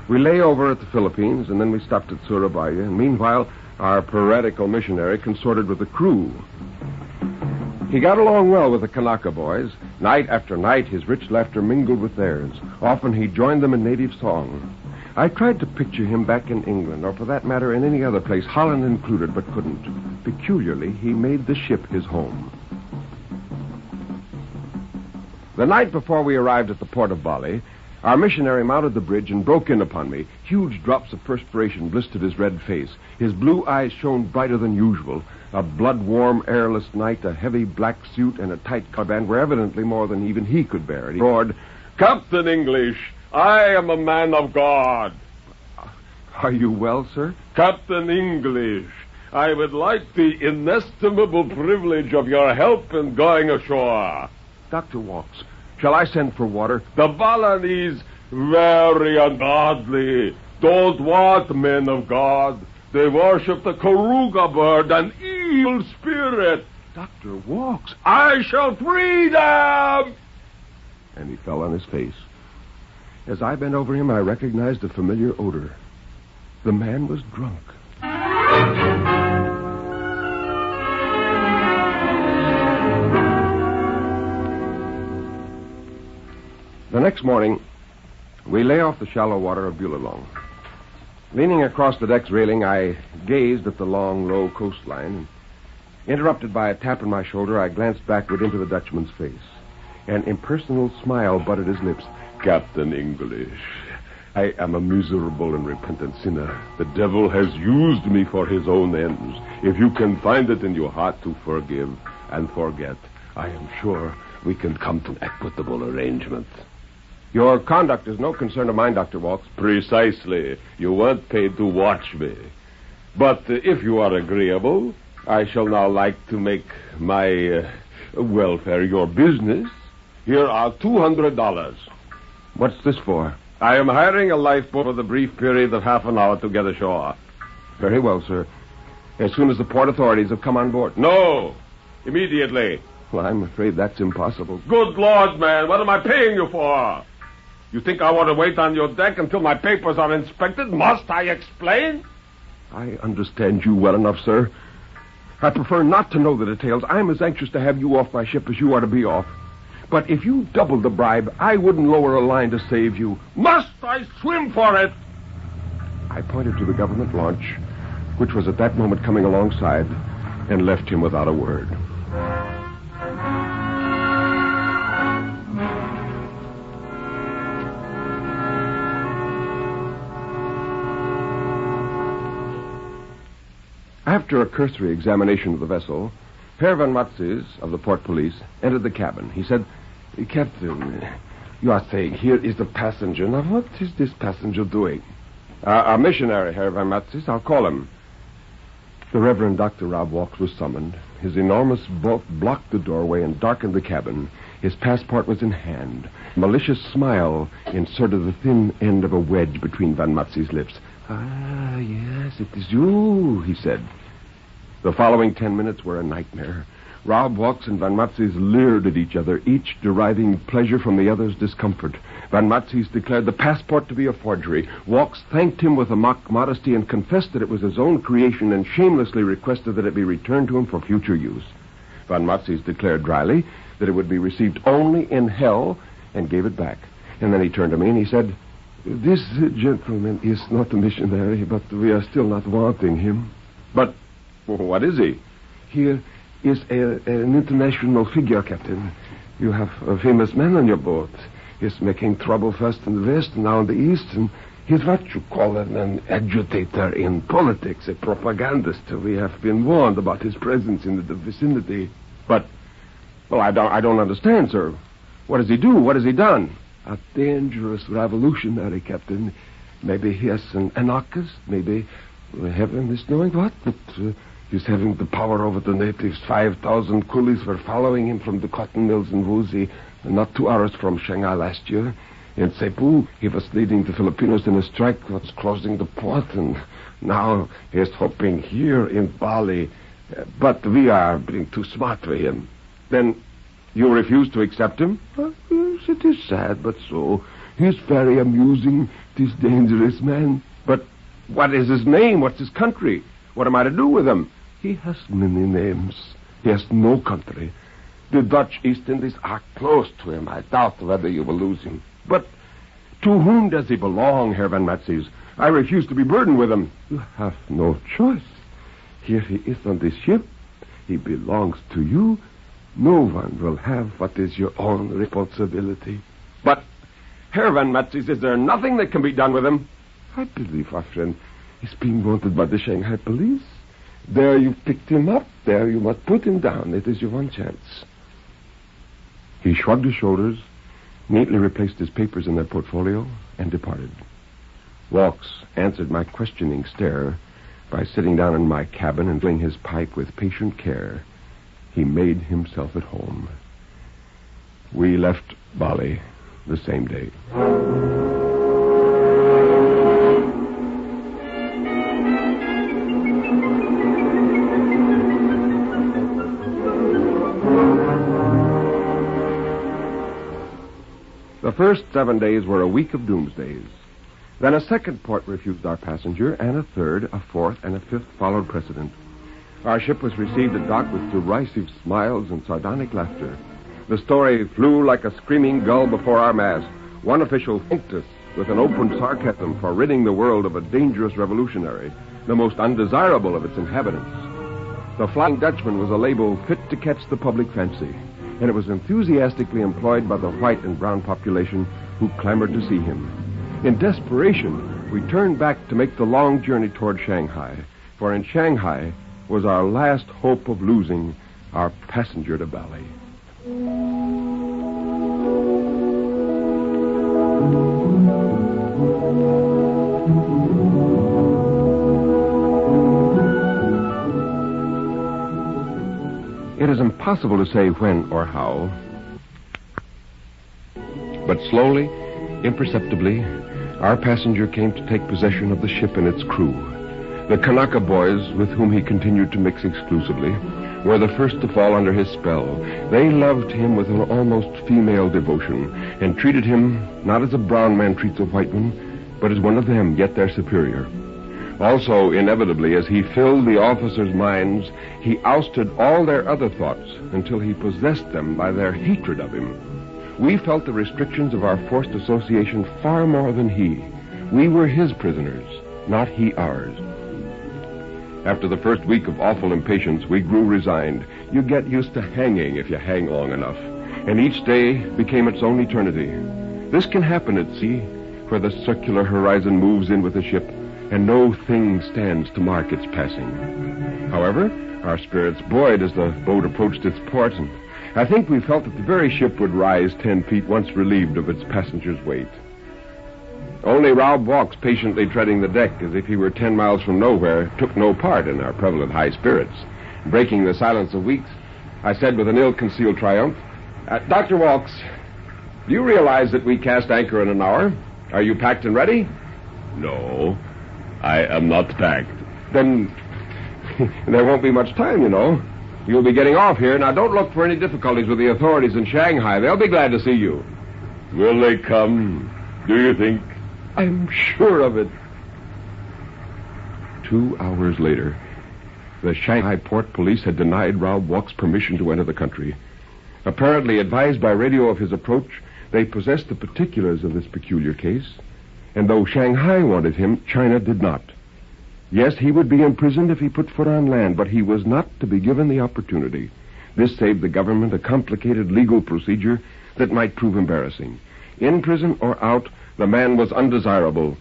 We lay over at the Philippines, and then we stopped at Surabaya, and meanwhile, Our piratical missionary consorted with the crew. He got along well with the Kanaka boys. Night after night, his rich laughter mingled with theirs. Often he joined them in native song. I tried to picture him back in England, or for that matter in any other place, Holland included, but couldn't. Peculiarly, he made the ship his home. The night before we arrived at the port of Bali, our missionary mounted the bridge and broke in upon me. Huge drops of perspiration blistered his red face. His blue eyes shone brighter than usual. A blood-warm, airless night, a heavy black suit, and a tight carband were evidently more than even he could bear. He roared, "Captain English, I am a man of God." "Are you well, sir?" "Captain English, I would like the inestimable privilege of your help in going ashore." "Dr. Walks, shall I send for water?" "The Balinese, very ungodly, don't want men of God. They worship the Karuga bird, an evil spirit." "Dr. Walks, I shall free them!" And he fell on his face. As I bent over him, I recognized a familiar odor. The man was drunk. The next morning, we lay off the shallow water of Bulalong. Leaning across the deck's railing, I gazed at the long, low coastline. Interrupted by a tap on my shoulder, I glanced backward into the Dutchman's face. An impersonal smile budded his lips. "Captain English, I am a miserable and repentant sinner. The devil has used me for his own ends. If you can find it in your heart to forgive and forget, I am sure we can come to an equitable arrangement." "Your conduct is no concern of mine, Dr. Walks." "Precisely. You weren't paid to watch me. But if you are agreeable, I shall now like to make my welfare your business. Here are $200. "What's this for?" "I am hiring a lifeboat for the brief period of half an hour to get ashore." "Very well, sir. As soon as the port authorities have come on board." "No. Immediately." "Well, I'm afraid that's impossible." "Good Lord, man, what am I paying you for? You think I want to wait on your deck until my papers are inspected? Must I explain?" "I understand you well enough, sir. I prefer not to know the details. I'm as anxious to have you off my ship as you are to be off. But if you doubled the bribe, I wouldn't lower a line to save you." "Must I swim for it?" I pointed to the government launch, which was at that moment coming alongside, and left him without a word. After a cursory examination of the vessel, Herr Van Matzes of the port police entered the cabin. He said, "Captain, you are saying here is the passenger. Now, what is this passenger doing?" "Our missionary, Herr Van Matzes. I'll call him." The Reverend Dr. Rob Walks was summoned. His enormous bulk blocked the doorway and darkened the cabin. His passport was in hand. A malicious smile inserted the thin end of a wedge between Van Matzes' lips. "Ah, yes, it is you," he said. The following 10 minutes were a nightmare. Rob Walks and Van Matzes leered at each other, each deriving pleasure from the other's discomfort. Van Matzes declared the passport to be a forgery. Walks thanked him with a mock modesty and confessed that it was his own creation and shamelessly requested that it be returned to him for future use. Van Matzes declared dryly that it would be received only in hell and gave it back. And then he turned to me and he said, "This gentleman is not a missionary, but we are still not wanting him." "But what is he?" "Here is an international figure, Captain. You have a famous man on your boat. He's making trouble first in the west and now in the east, and he's what you call an agitator in politics, a propagandist. We have been warned about his presence in the vicinity." "But, well, I don't understand, sir. What does he do? What has he done?" "A dangerous revolutionary, Captain. Maybe he is an anarchist, maybe heaven is knowing what, but he's having the power over the natives. 5,000 coolies were following him from the cotton mills in Wuxi, not 2 hours from Shanghai last year. In Cebu, he was leading the Filipinos in a strike that was closing the port, and now he's hoping here in Bali. But we are being too smart for him." "Then you refuse to accept him?" Yes, it is sad, but so. He's very amusing, this dangerous man. "But what is his name? What's his country? What am I to do with him? He has many names. He has no country. The Dutch East Indies are close to him. I doubt whether you will lose him. But to whom does he belong, Herr Van Matzes? I refuse to be burdened with him. You have no choice. Here he is on this ship. He belongs to you. No one will have what is your own responsibility. But, Herr Van Matzes, is there nothing that can be done with him? I believe our friend is being wanted by the Shanghai police. There you picked him up. There you must put him down. It is your one chance. He shrugged his shoulders, neatly replaced his papers in their portfolio, and departed. Walks answered my questioning stare by sitting down in my cabin and filling his pipe with patient care. He made himself at home. We left Bali the same day. The first 7 days were a week of doomsdays. Then a second port refused our passenger, and a third, a fourth, and a fifth followed precedent. Our ship was received at dock with derisive smiles and sardonic laughter. The story flew like a screaming gull before our mast. One official thanked us with an open sarcasm for ridding the world of a dangerous revolutionary, the most undesirable of its inhabitants. The Flying Dutchman was a label fit to catch the public fancy, and it was enthusiastically employed by the white and brown population who clamored to see him. In desperation, we turned back to make the long journey toward Shanghai, for in Shanghai was our last hope of losing our passenger to Bali. It is impossible to say when or how, but slowly, imperceptibly, our passenger came to take possession of the ship and its crew. The Kanaka boys, with whom he continued to mix exclusively, were the first to fall under his spell. They loved him with an almost female devotion and treated him not as a brown man treats a white one, but as one of them, yet their superior. Also, inevitably, as he filled the officers' minds, he ousted all their other thoughts until he possessed them by their hatred of him. We felt the restrictions of our forced association far more than he. We were his prisoners, not he ours. After the first week of awful impatience, we grew resigned. You get used to hanging if you hang long enough, and each day became its own eternity. This can happen at sea, where the circular horizon moves in with the ship, and no thing stands to mark its passing. However, our spirits buoyed as the boat approached its port, and I think we felt that the very ship would rise 10 feet once relieved of its passenger's weight. Only Raub Walks, patiently treading the deck as if he were 10 miles from nowhere, took no part in our prevalent high spirits. Breaking the silence of weeks, I said with an ill-concealed triumph, Dr. Walks, do you realize that we cast anchor in an hour? Are you packed and ready? No, I am not packed. Then there won't be much time, you know. You'll be getting off here. Now, don't look for any difficulties with the authorities in Shanghai. They'll be glad to see you. Will they come, do you think? I'm sure of it. 2 hours later, the Shanghai port police had denied Raub Walks permission to enter the country. Apparently advised by radio of his approach, they possessed the particulars of this peculiar case, and though Shanghai wanted him, China did not. Yes, he would be imprisoned if he put foot on land, but he was not to be given the opportunity. This saved the government a complicated legal procedure that might prove embarrassing. In prison or out, the man was undesirable.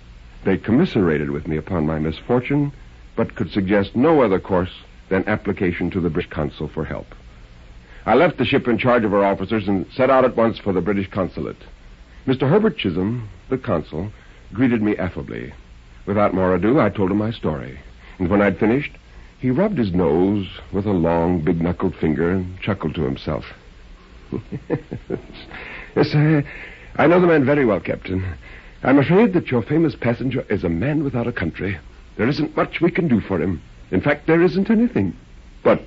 They commiserated with me upon my misfortune, but could suggest no other course than application to the British consul for help. I left the ship in charge of our officers and set out at once for the British consulate. Mr. Herbert Chisholm, the consul, greeted me affably. Without more ado, I told him my story. And when I'd finished, he rubbed his nose with a long, big-knuckled finger and chuckled to himself. Yes, I know the man very well, Captain. I'm afraid that your famous passenger is a man without a country. There isn't much we can do for him. In fact, there isn't anything. But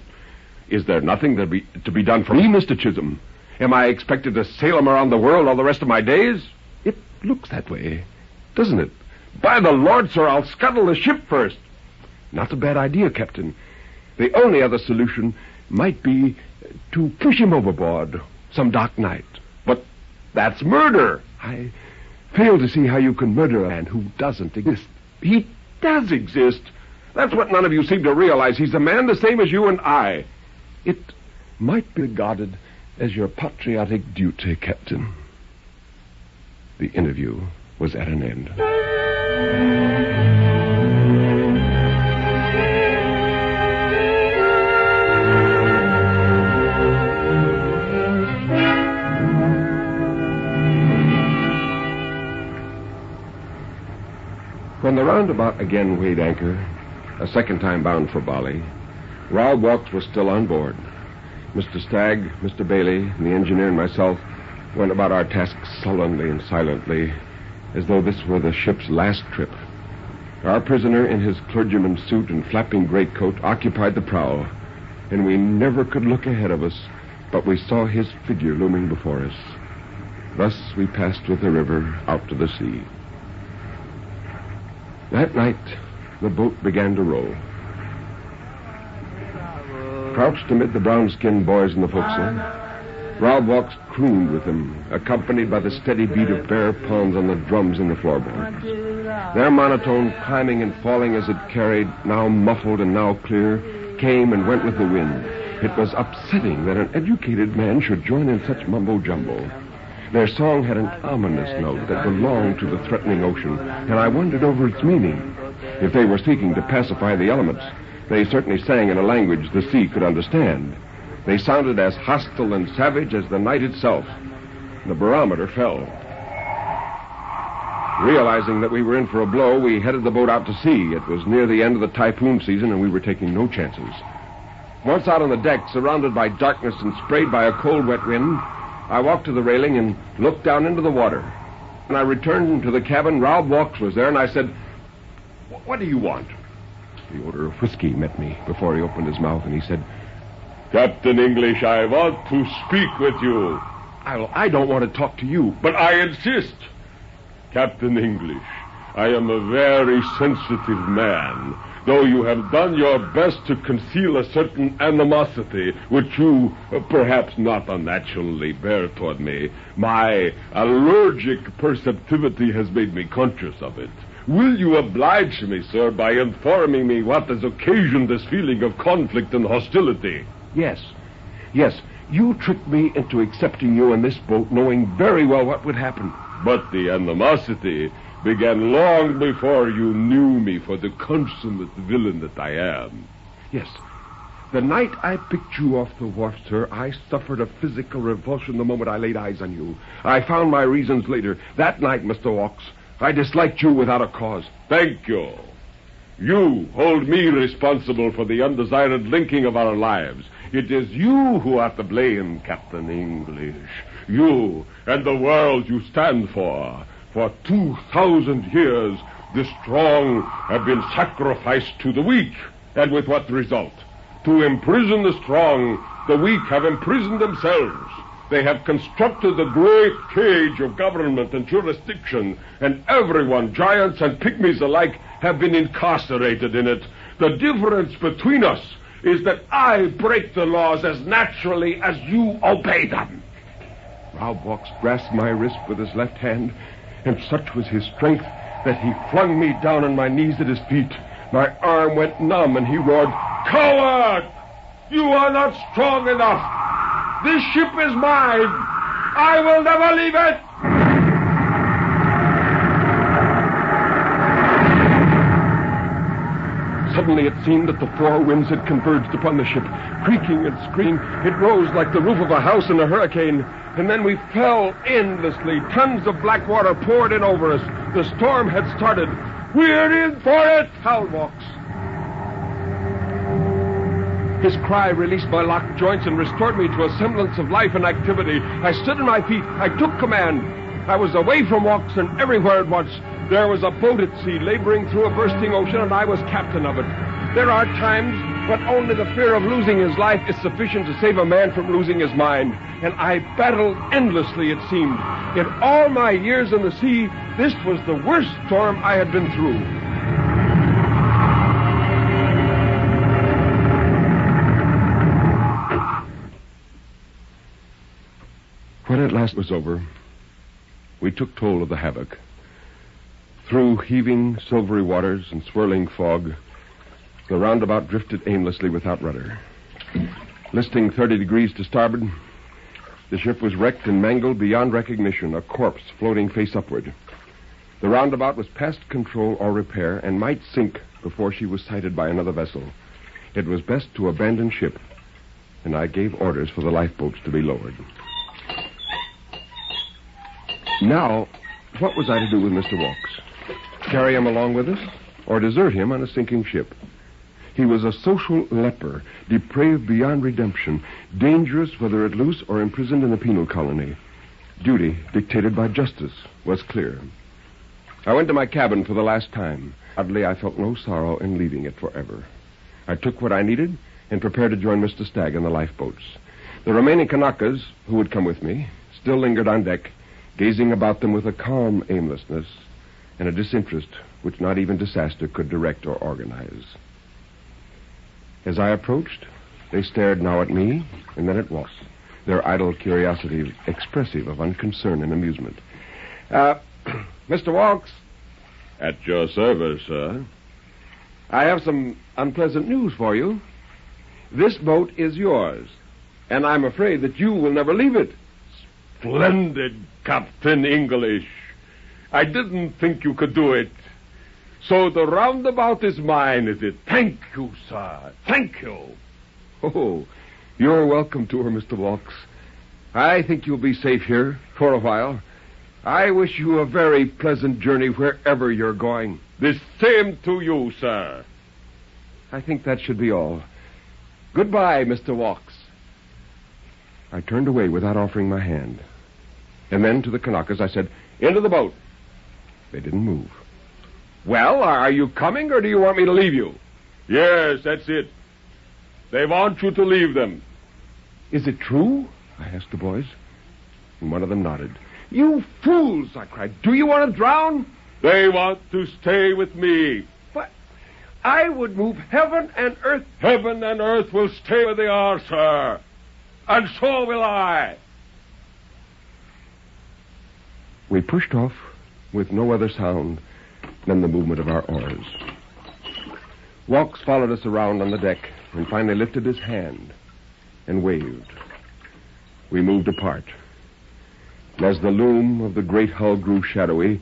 is there nothing to be done for me, Mr. Chisholm? Am I expected to sail him around the world all the rest of my days? It looks that way, doesn't it? By the Lord, sir, I'll scuttle the ship first. Not a bad idea, Captain. The only other solution might be to push him overboard some dark night. But that's murder. I fail to see how you can murder a man who doesn't exist. He does exist. That's what none of you seem to realize. He's a man the same as you and I. It might be regarded as your patriotic duty, Captain. The interview was at an end. When the roundabout again weighed anchor, a second time bound for Bali, Raoul Walks was still on board. Mr. Stagg, Mr. Bailey, and the engineer and myself went about our tasks sullenly and silently, as though this were the ship's last trip. Our prisoner, in his clergyman's suit and flapping greatcoat, occupied the prow, and we never could look ahead of us, but we saw his figure looming before us. Thus we passed with the river out to the sea. That night, the boat began to roll. Crouched amid the brown-skinned boys in the forecastle, Raoul Walks crooned with them, accompanied by the steady beat of bare palms on the drums in the floorboards. Their monotone, climbing and falling as it carried, now muffled and now clear, came and went with the wind. It was upsetting that an educated man should join in such mumbo-jumbo. Their song had an ominous note that belonged to the threatening ocean, and I wondered over its meaning. If they were seeking to pacify the elements, they certainly sang in a language the sea could understand. They sounded as hostile and savage as the night itself. The barometer fell. Realizing that we were in for a blow, we headed the boat out to sea. It was near the end of the typhoon season, and we were taking no chances. Once out on the deck, surrounded by darkness and sprayed by a cold, wet wind, I walked to the railing and looked down into the water. When I returned to the cabin, Raoul Walks was there, and I said, "What do you want?" The odor of whiskey met me before he opened his mouth, and he said, "Captain English, I want to speak with you." I don't want to talk to you. But I insist. Captain English, I am a very sensitive man. Though you have done your best to conceal a certain animosity, which you, perhaps not unnaturally, bear toward me, my allergic perceptivity has made me conscious of it. Will you oblige me, sir, by informing me what has occasioned this feeling of conflict and hostility? Yes. You tricked me into accepting you in this boat, knowing very well what would happen. But the animosity began long before you knew me for the consummate villain that I am. Yes. The night I picked you off the wharf, sir, I suffered a physical revulsion the moment I laid eyes on you. I found my reasons later. That night, Mr. Walks, I disliked you without a cause. Thank you. You hold me responsible for the undesired linking of our lives. It is you who are to blame, Captain English. You and the world you stand for. For 2,000 years, the strong have been sacrificed to the weak. And with what result? To imprison the strong, the weak have imprisoned themselves. They have constructed the great cage of government and jurisdiction, and everyone, giants and pygmies alike, have been incarcerated in it. The difference between us is that I break the laws as naturally as you obey them. Raoul Walks grasped my wrist with his left hand, and such was his strength that he flung me down on my knees at his feet. My arm went numb, and he roared, "Coward! You are not strong enough! This ship is mine! I will never leave it!" Suddenly it seemed that the four winds had converged upon the ship. Creaking and screaming, it rose like the roof of a house in a hurricane. And then we fell endlessly. Tons of black water poured in over us. The storm had started. "We're in for it!" howled Walks. His cry released my locked joints and restored me to a semblance of life and activity. I stood on my feet. I took command. I was away from Walks and everywhere at once. There was a boat at sea laboring through a bursting ocean, and I was captain of it. There are times when only the fear of losing his life is sufficient to save a man from losing his mind. And I battled endlessly, it seemed. In all my years in the sea, this was the worst storm I had been through. at last was over, we took toll of the havoc. Through heaving, silvery waters and swirling fog, the roundabout drifted aimlessly without rudder. Listing 30 degrees to starboard, the ship was wrecked and mangled beyond recognition, a corpse floating face upward. The roundabout was past control or repair and might sink before she was sighted by another vessel. It was best to abandon ship, and I gave orders for the lifeboats to be lowered. Now, what was I to do with Mr. Walks? Carry him along with us, or desert him on a sinking ship? He was a social leper, depraved beyond redemption, dangerous whether at loose or imprisoned in a penal colony. Duty, dictated by justice, was clear. I went to my cabin for the last time. Oddly, I felt no sorrow in leaving it forever. I took what I needed and prepared to join Mr. Stagg in the lifeboats. The remaining Kanakas, who would come with me, still lingered on deck, gazing about them with a calm aimlessness and a disinterest which not even disaster could direct or organize. As I approached, they stared now at me and then at Walks, their idle curiosity expressive of unconcern and amusement. Mr. Walks. At your service, sir. I have some unpleasant news for you. This boat is yours, and I'm afraid that you will never leave it. Splendid, Captain English. I didn't think you could do it. So the roundabout is mine, is it? Thank you, sir. Thank you. Oh, you're welcome to her, Mr. Walks. I think you'll be safe here for a while. I wish you a very pleasant journey wherever you're going. The same to you, sir. I think that should be all. Goodbye, Mr. Walks. I turned away without offering my hand. And then to the Kanakas I said, into the boat. They didn't move. Well, are you coming or do you want me to leave you? Yes, that's it. They want you to leave them. Is it true? I asked the boys. And one of them nodded. You fools, I cried. Do you want to drown? They want to stay with me. But I would move heaven and earth. Heaven and earth will stay where they are, sir. And so will I. We pushed off with no other sound than the movement of our oars. Walks followed us around on the deck and finally lifted his hand and waved. We moved apart. And as the loom of the great hull grew shadowy,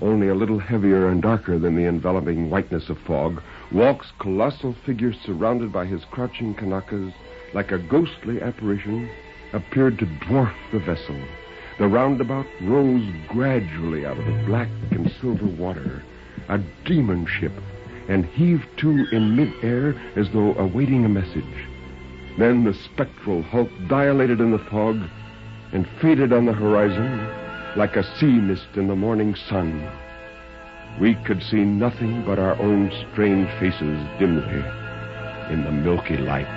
only a little heavier and darker than the enveloping whiteness of fog, Walk's colossal figure, surrounded by his crouching Kanakas, like a ghostly apparition, appeared to dwarf the vessel. The roundabout rose gradually out of the black and silver water, a demon ship, and heaved to in midair as though awaiting a message. Then the spectral hulk dilated in the fog and faded on the horizon like a sea mist in the morning sun. We could see nothing but our own strange faces dimly in the milky light.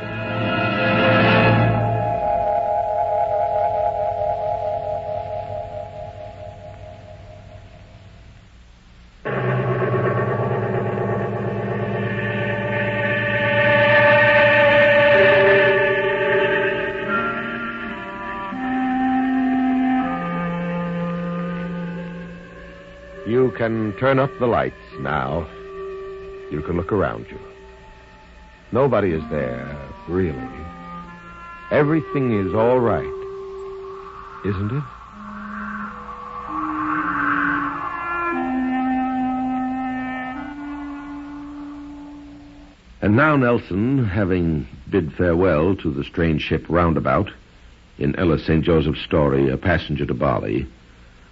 You can turn up the lights now. You can look around you. Nobody is there, really. Everything is all right, isn't it? And now Nelson, having bid farewell to the strange ship Roundabout, in Ella St. Joseph's story, A Passenger to Bali,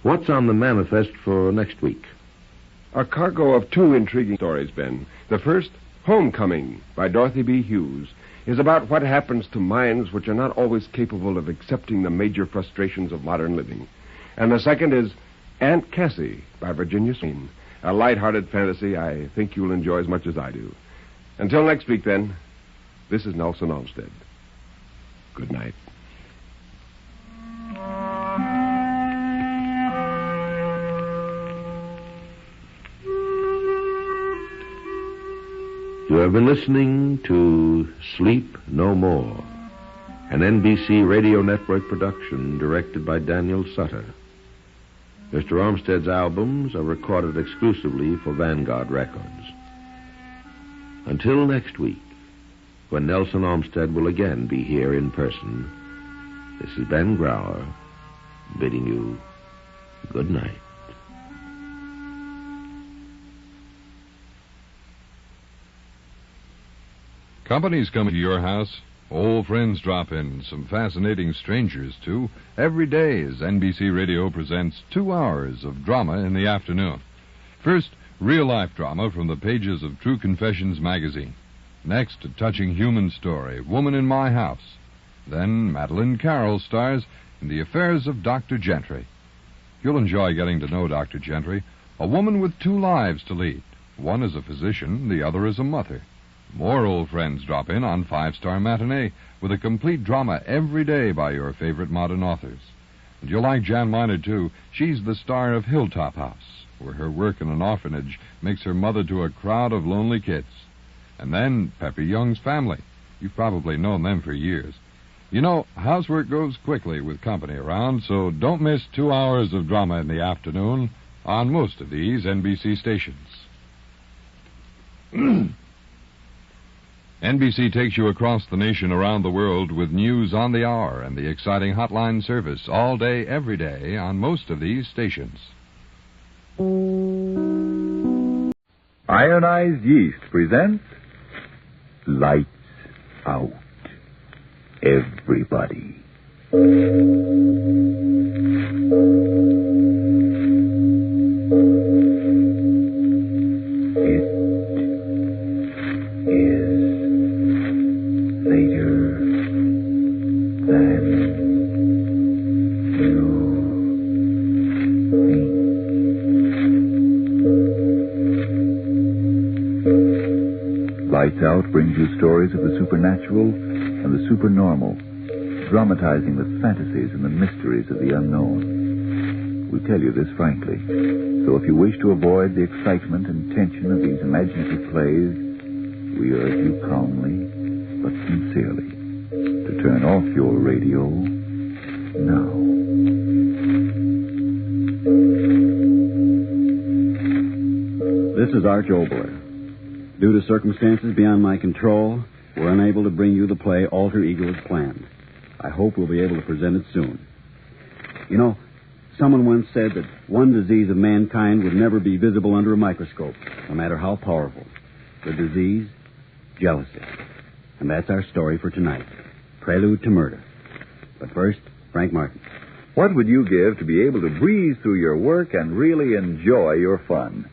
what's on the manifest for next week? A cargo of two intriguing stories, Ben. The first, Homecoming, by Dorothy B. Hughes, is about what happens to minds which are not always capable of accepting the major frustrations of modern living. And the second is Aunt Cassie, by Virginia Swain, a light-hearted fantasy I think you'll enjoy as much as I do. Until next week, then, this is Nelson Olmsted. Good night. You have been listening to Sleep No More, an NBC Radio Network production directed by Daniel Sutter. Mr. Armstead's albums are recorded exclusively for Vanguard Records. Until next week, when Nelson Armstead will again be here in person, this is Ben Grauer bidding you good night. Companies come to your house. Old friends drop in. Some fascinating strangers, too. Every day as NBC Radio presents 2 hours of drama in the afternoon. First, real-life drama from the pages of True Confessions magazine. Next, a touching human story, Woman in My House. Then, Madeline Carroll stars in The Affairs of Dr. Gentry. You'll enjoy getting to know Dr. Gentry, a woman with 2 lives to lead. One as a physician, the other as a mother. More old friends drop in on 5-Star Matinee with a complete drama every day by your favorite modern authors. And you'll like Jan Miner, too. She's the star of Hilltop House, where her work in an orphanage makes her mother to a crowd of lonely kids. And then Peppy Young's Family. You've probably known them for years. You know, housework goes quickly with company around, so don't miss 2 hours of drama in the afternoon on most of these NBC stations. NBC takes you across the nation, around the world, with news on the hour and the exciting hotline service all day, every day, on most of these stations. Ironized Yeast presents Lights Out. Everybody. Lights Out brings you stories of the supernatural and the supernormal, dramatizing the fantasies and the mysteries of the unknown. We tell you this frankly, so if you wish to avoid the excitement and tension of these imaginative plays, we urge you calmly but sincerely to turn off your radio now. This is Arch Obler. Due to circumstances beyond my control, we're unable to bring you the play Alter Ego as planned. I hope we'll be able to present it soon. You know, someone once said that one disease of mankind would never be visible under a microscope, no matter how powerful. The disease, jealousy. And that's our story for tonight. Prelude to Murder. But first, Frank Martin. What would you give to be able to breeze through your work and really enjoy your fun?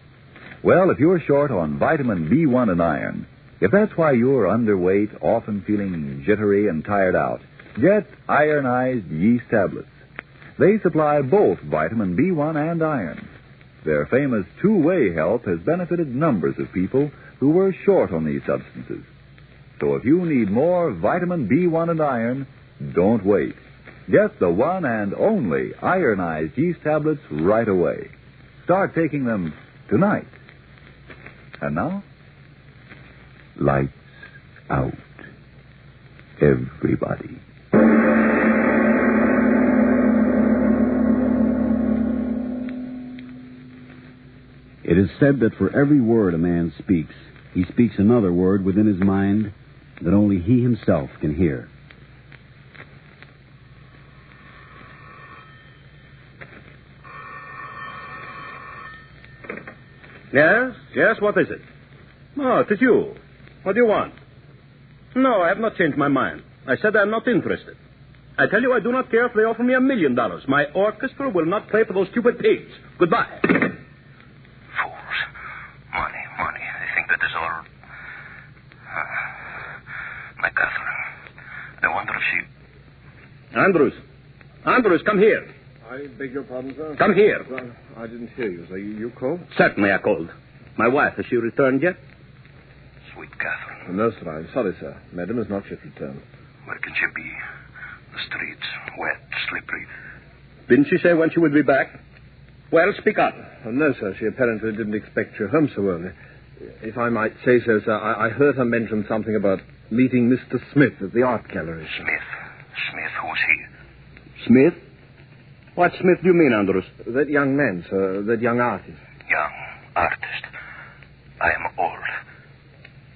Well, if you're short on vitamin B1 and iron, if that's why you're underweight, often feeling jittery and tired out, get ironized yeast tablets. They supply both vitamin B1 and iron. Their famous two-way help has benefited numbers of people who were short on these substances. So if you need more vitamin B1 and iron, don't wait. Get the one and only ironized yeast tablets right away. Start taking them tonight. And now, lights out. Everybody. It is said that for every word a man speaks, he speaks another word within his mind that only he himself can hear. Yes, what is it? Oh, it is you. What do you want? No, I have not changed my mind. I said I am not interested. I tell you, I do not care if they offer me $1 million. My orchestra will not play for those stupid pigs. Goodbye. Fools. Money. They think that is all... my Catherine. I wonder if she... Andrews, come here. I beg your pardon, sir? Come here. Well, I didn't hear you. So you called? Certainly I called. My wife, has she returned yet? Sweet Catherine. No, sir. I'm sorry, sir. Madam has not yet returned. Where can she be? The streets, wet, slippery. Didn't she say when she would be back? Well, speak up. No, sir. She apparently didn't expect you home so early. If I might say so, sir, I heard her mention something about meeting Mr. Smith at the art gallery. Smith? Smith, who's he? Smith? What Smith do you mean, Andrews? That young man, sir. That young artist. Young artist. I am old.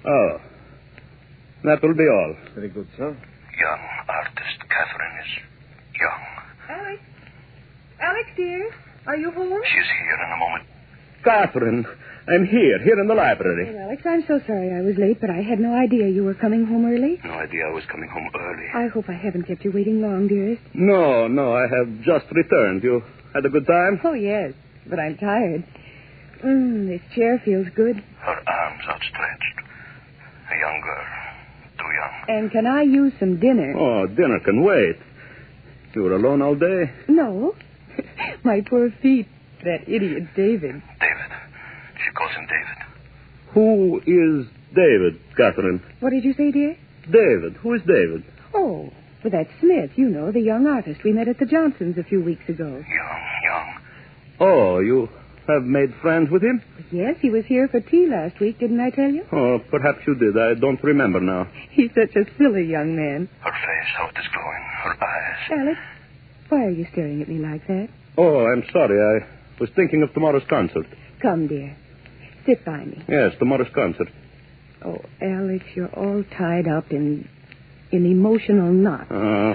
Oh. That will be all. Very good, sir. Young artist. Catherine is young. Alex? Alex, dear? Are you home? She's here in a moment. Catherine, I'm here in the library. Oh, Alex, I'm so sorry I was late, but I had no idea you were coming home early. No idea I was coming home early. I hope I haven't kept you waiting long, dearest. No, I have just returned. You had a good time? Oh, yes, but I'm tired. This chair feels good. Her arms outstretched. A young girl. Too young. And can I use some dinner? Oh, dinner can wait. You were alone all day? No. My poor feet. That idiot David. David. She calls him David. Who is David, Catherine? What did you say, dear? David. Who is David? Oh, well, that's Smith, you know, the young artist we met at the Johnsons a few weeks ago. Young. Oh, you have made friends with him? Yes, he was here for tea last week, didn't I tell you? Oh, perhaps you did. I don't remember now. He's such a silly young man. Her face, how it is glowing. Her eyes. Alex, why are you staring at me like that? Oh, I'm sorry. I was thinking of tomorrow's concert. Come, dear. Sit by me. Yes, tomorrow's concert. Oh, Alex, you're all tied up in emotional knots.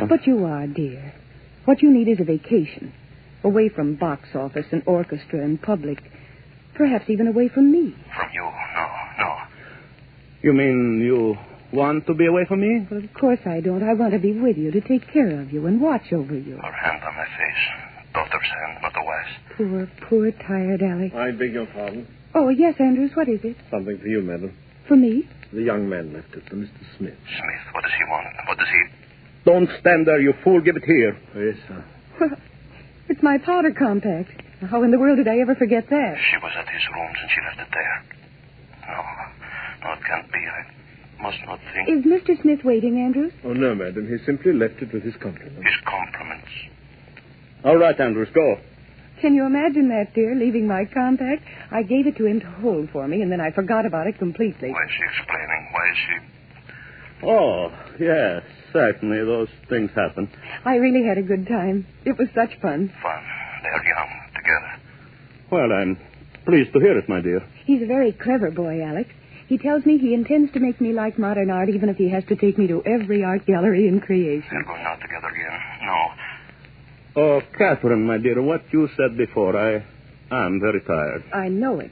But you are, dear. What you need is a vacation. Away from box office and orchestra and public. Perhaps even away from me. From you? No. You mean you want to be away from me? Well, of course I don't. I want to be with you, to take care of you and watch over you. Her hand on my face. Daughter's hand, not the wife's. Poor, tired Alex. I beg your pardon. Oh, yes, Andrews, what is it? Something for you, madam. For me? The young man left it, for Mr. Smith. Smith, what does he want? What does he... Don't stand there, you fool. Give it here. Yes, sir. Well, it's my powder compact. How in the world did I ever forget that? She was at his rooms and she left it there. No, it can't be. I must not think... Is Mr. Smith waiting, Andrews? Oh, no, madam. He simply left it with his compliments. His compliments. All right, Andrews, go. Can you imagine that, dear, leaving my compact? I gave it to him to hold for me, and then I forgot about it completely. Why is she explaining? Why is she... Oh, yes, certainly. Those things happen. I really had a good time. It was such fun. Fun. They're young, together. Well, I'm pleased to hear it, my dear. He's a very clever boy, Alex. He tells me he intends to make me like modern art, even if he has to take me to every art gallery in creation. They're going out together again. No. Oh, Catherine, my dear, what you said before, I'm very tired. I know it.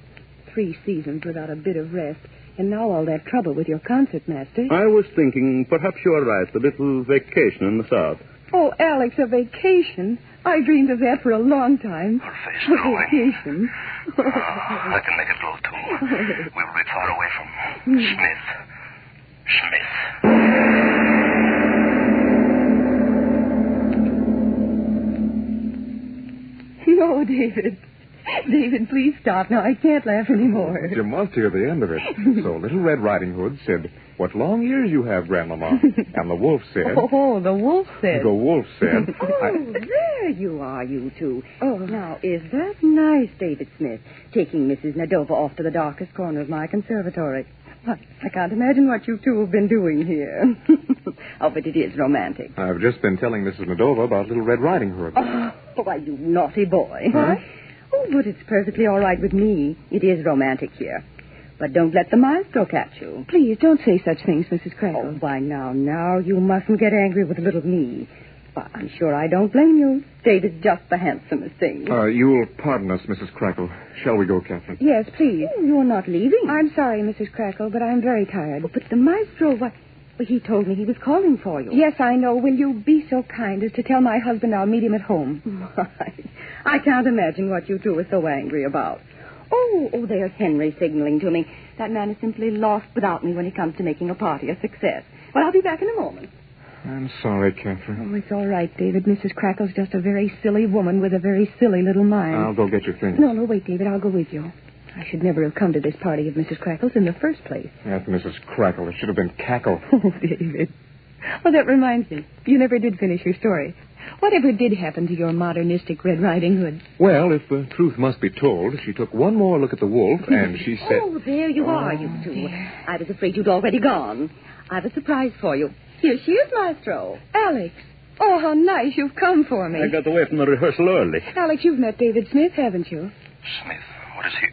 3 seasons without a bit of rest. And now all that trouble with your concertmaster. I was thinking perhaps you are right. A little vacation in the South. Oh, Alex, a vacation? I dreamed of that for a long time. Her face A glowing. vacation. I can make it glow, too. We'll be far away from Smith. No, David. David, please stop. Now, I can't laugh anymore. You must hear the end of it. So Little Red Riding Hood said, "What long ears you have, Grandmama." And the wolf said... Oh, the wolf said... The wolf said... Oh, there you are, you two. Oh, now, is that nice, David Smith, taking Mrs. Nadova off to the darkest corner of my conservatory? I can't imagine what you two have been doing here. Oh, but it is romantic. I've just been telling Mrs. Nadova about Little Red Riding Hood. Oh, why, you naughty boy. Huh? Oh, but it's perfectly all right with me. It is romantic here. But don't let the maestro catch you. Please, don't say such things, Mrs. Crackle. Oh, why, now, you mustn't get angry with little me. But I'm sure I don't blame you. David's just the handsomest thing. You'll pardon us, Mrs. Crackle. Shall we go, Catherine? Yes, please. Oh, you're not leaving. I'm sorry, Mrs. Crackle, but I'm very tired. Oh, but the maestro, what? Well, he told me he was calling for you. Yes, I know. Will you be so kind as to tell my husband I'll meet him at home? I can't imagine what you two are so angry about. Oh, there's Henry signaling to me. That man is simply lost without me when it comes to making a party a success. Well, I'll be back in a moment. I'm sorry, Catherine. Oh, it's all right, David. Mrs. Crackle's just a very silly woman with a very silly little mind. I'll go get your things. No, wait, David. I'll go with you. I should never have come to this party of Mrs. Crackle's in the first place. That's Mrs. Crackle. It should have been Cackle. Oh, David. Oh, that reminds me. You never did finish your story. Whatever did happen to your modernistic Red Riding Hood? Well, if the truth must be told, she took one more look at the wolf, and she said... Oh, there you are, you two. Dear. I was afraid you'd already gone. I have a surprise for you. Here she is, Maestro. Alex. Oh, how nice you've come for me. I got away from the rehearsal early. Alex, you've met David Smith, haven't you? Smith, what is he?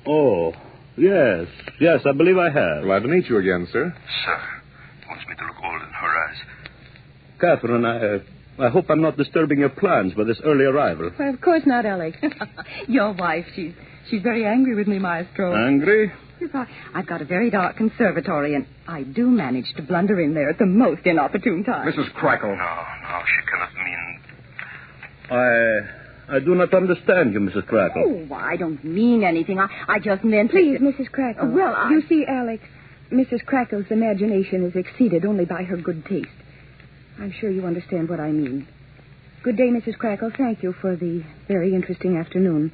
Oh, yes. Yes, I believe I have. Glad to meet you again, sir. Sir, he wants me to look old in her eyes. Catherine, I hope I'm not disturbing your plans by this early arrival. Well, of course not, Alex. Your wife, she's very angry with me, Maestro. Angry? Yes, I've got a very dark conservatory, and I do manage to blunder in there at the most inopportune time. Mrs. Crackle. No, she cannot mean... I do not understand you, Mrs. Crackle. Oh, I don't mean anything. I just meant... Please, Mrs. Crackle. Well, You see, Alex, Mrs. Crackle's imagination is exceeded only by her good taste. I'm sure you understand what I mean. Good day, Mrs. Crackle. Thank you for the very interesting afternoon.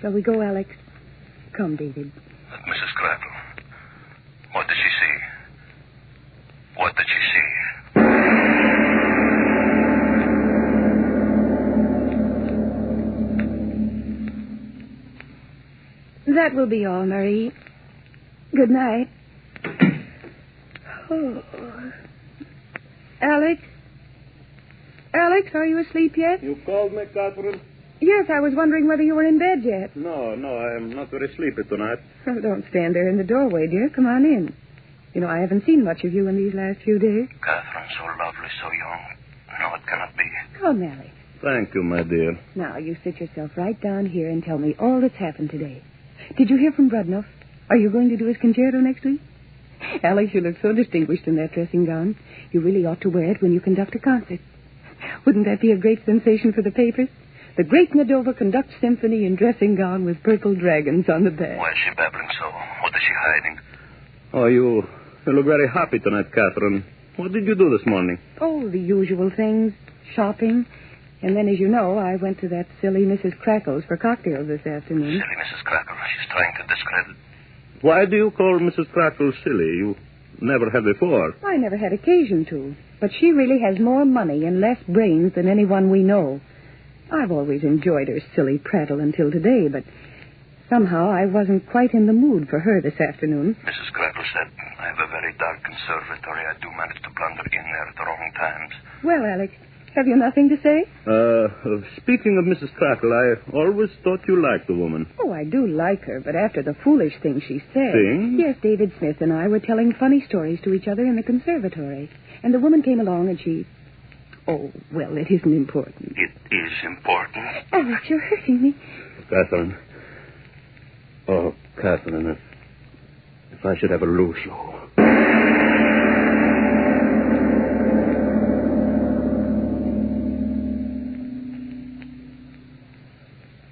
Shall we go, Alex? Come, David. Mrs. Crackle, what did she see? What did she see? That will be all, Marie. Good night. Oh. Alex? Alex, are you asleep yet? You called me, Catherine? Yes, I was wondering whether you were in bed yet. No, I am not very sleepy tonight. Well, don't stand there in the doorway, dear. Come on in. You know, I haven't seen much of you in these last few days. Catherine, so lovely, so young. No, it cannot be. Come, Alex. Thank you, my dear. Now, you sit yourself right down here and tell me all that's happened today. Did you hear from Brudnoff? Are you going to do his concerto next week? Alex, you look so distinguished in that dressing gown. You really ought to wear it when you conduct a concert. Wouldn't that be a great sensation for the papers? The great Nadova conducts symphony in dressing gown with purple dragons on the back. Why is she babbling so? What is she hiding? Oh, you look very happy tonight, Catherine. What did you do this morning? Oh, the usual things. Shopping. And then, as you know, I went to that silly Mrs. Crackle's for cocktails this afternoon. Silly Mrs. Crackle. She's trying to discredit. Why do you call Mrs. Crackle silly? You never had before. I never had occasion to. But she really has more money and less brains than anyone we know. I've always enjoyed her silly prattle until today, but somehow I wasn't quite in the mood for her this afternoon. Mrs. Crackle said, I have a very dark conservatory. I do manage to blunder in there at the wrong times. Well, Alex, have you nothing to say? Speaking of Mrs. Crackle, I always thought you liked the woman. Oh, I do like her, but after the foolish thing she said... Thing? Yes, David Smith and I were telling funny stories to each other in the conservatory. And the woman came along and she... Oh, well, it isn't important. It is important. Alex, you're hurting me. Catherine. Oh, Catherine, if I should ever lose you...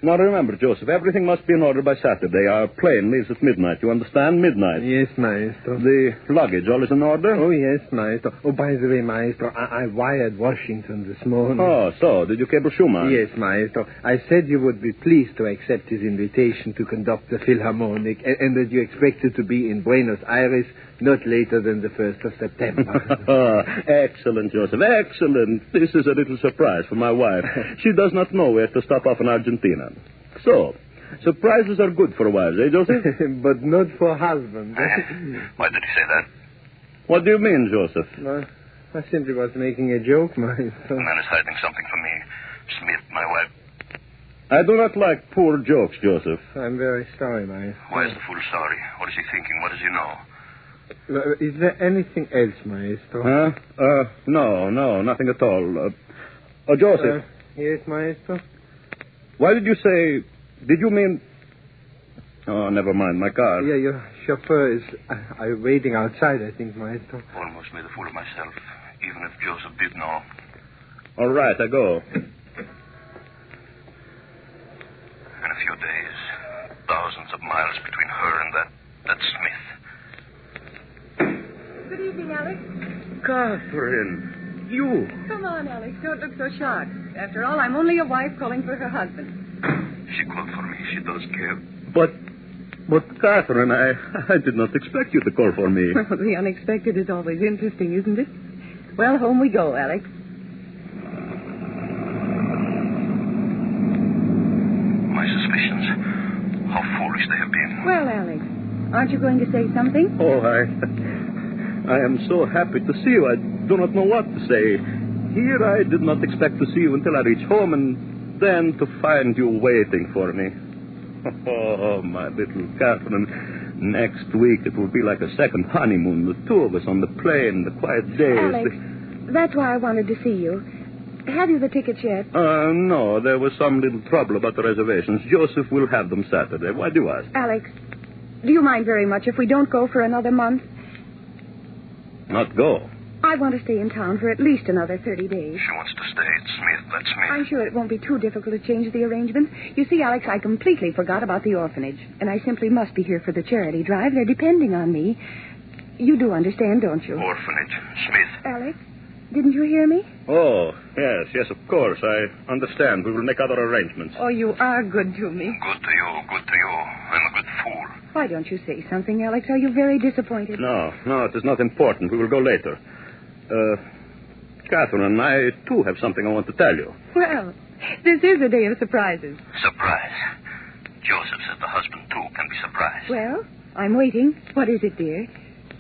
Now, remember, Joseph, everything must be in order by Saturday. Our plane leaves at midnight. You understand? Midnight. Yes, Maestro. The luggage, all is in order? Oh, yes, Maestro. Oh, by the way, Maestro, I wired Washington this morning. Oh, so? Did you cable Schumann? Yes, Maestro. I said you would be pleased to accept his invitation to conduct the Philharmonic, and that you expected to be in Buenos Aires not later than the 1st of September. Excellent, Joseph, excellent. This is a little surprise for my wife. She does not know where to stop off in Argentina. So, surprises are good for wives, eh, Joseph? But not for husbands. Why did he say that? What do you mean, Joseph? No, I simply was making a joke, Maestro. The man is hiding something from me. Smith, my wife. I do not like poor jokes, Joseph. I'm very sorry, Maestro. Why is the fool sorry? What is he thinking? What does he know? Is there anything else, Maestro? No, nothing at all. Joseph. Yes, Maestro? Why did you say... Did you mean... Oh, never mind, my car. Yeah, your chauffeur is waiting outside, I think, Maestro. Almost made a fool of myself, even if Joseph did know. All right, I go. In a few days, thousands of miles between her and that Smith. Good evening, Alex. Catherine, you. Come on, Alex. Don't look so shocked. After all, I'm only a wife calling for her husband. She called for me. She does care. But Catherine, I did not expect you to call for me. Well, the unexpected is always interesting, isn't it? Well, home we go, Alex. My suspicions. How foolish they have been. Well, Alex, aren't you going to say something? Oh, I am so happy to see you. I do not know what to say. Here I did not expect to see you until I reached home, and then to find you waiting for me. Oh, my little Catherine. Next week it will be like a second honeymoon. The two of us on the plane, the quiet days. Alex, that's why I wanted to see you. Have you the tickets yet? No, there was some little trouble about the reservations. Joseph will have them Saturday. Why do you ask? Alex, do you mind very much if we don't go for another month? Not go. I want to stay in town for at least another 30 days. She wants to stay. Smith, that's me. I'm sure it won't be too difficult to change the arrangements. You see, Alex, I completely forgot about the orphanage, and I simply must be here for the charity drive. They're depending on me. You do understand, don't you? Orphanage. Smith. Alex, didn't you hear me? Oh, yes, of course. I understand. We will make other arrangements. Oh, you are good to me. Good to you, good to you. I'm a good fool. Why don't you say something, Alex? Are you very disappointed? No, it is not important. We will go later. Catherine, I, too, have something I want to tell you. Well, this is a day of surprises. Surprise. Joseph said the husband, too, can be surprised. Well, I'm waiting. What is it, dear?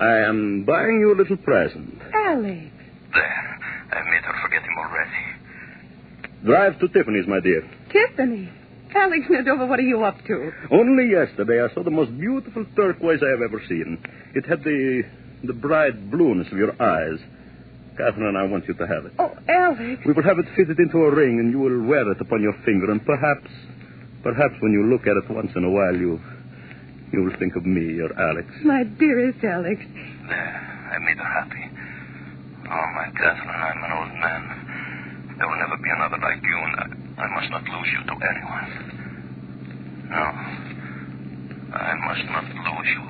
I am buying you a little present. Alex. There. I made her forget him already. Drive to Tiffany's, my dear. Tiffany. Alex Nadova, what are you up to? Only yesterday I saw the most beautiful turquoise I have ever seen. It had the bright blueness of your eyes. Catherine and I want you to have it. Oh, Alex. We will have it fitted into a ring, and you will wear it upon your finger, and perhaps when you look at it once in a while, you will think of me, your Alex. My dearest Alex. There. I made her happy. Oh, my Catherine, I'm an old man. There will never be another like you, and I must not lose you to anyone. No. I must not lose you.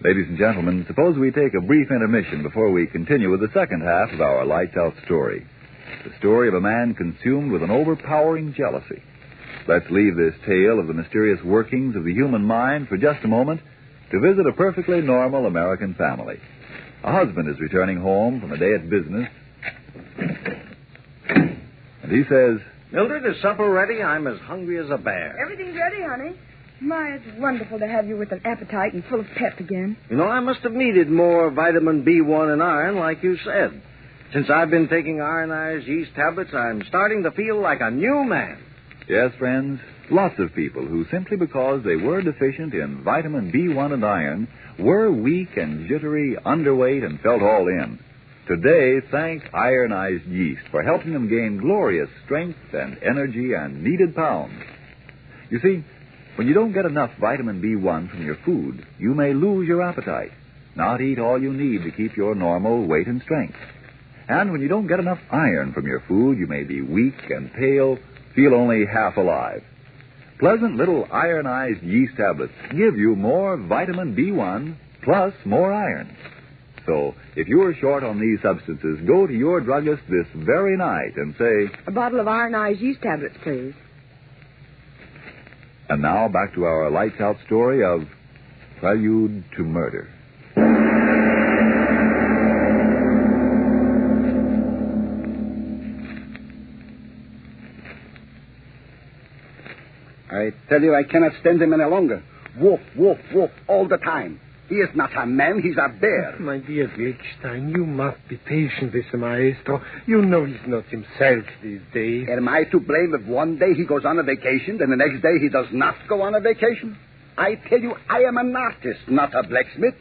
Ladies and gentlemen, suppose we take a brief intermission before we continue with the second half of our Lights Out story. The story of a man consumed with an overpowering jealousy. Let's leave this tale of the mysterious workings of the human mind for just a moment to visit a perfectly normal American family. A husband is returning home from a day at business, and he says, Mildred, is supper ready? I'm as hungry as a bear. Everything's ready, honey. My, it's wonderful to have you with an appetite and full of pep again. You know, I must have needed more vitamin B1 and iron, like you said. Since I've been taking ironized yeast tablets, I'm starting to feel like a new man. Yes, friends, lots of people who simply because they were deficient in vitamin B1 and iron were weak and jittery, underweight, and felt all in. Today, thank ironized yeast for helping them gain glorious strength and energy and needed pounds. You see, when you don't get enough vitamin B1 from your food, you may lose your appetite, not eat all you need to keep your normal weight and strength. And when you don't get enough iron from your food, you may be weak and pale, feel only half alive. Pleasant little ironized yeast tablets give you more vitamin B1 plus more iron. So, if you're short on these substances, go to your druggist this very night and say, a bottle of ironized yeast tablets, please. And now back to our Lights Out story of Prelude to Murder. I tell you, I cannot stand him any longer. Wolf, wolf, wolf, all the time. He is not a man, he's a bear. My dear Glickstein, you must be patient with the maestro. You know he's not himself these days. Am I to blame if one day he goes on a vacation, and the next day he does not go on a vacation? I tell you, I am an artist, not a blacksmith.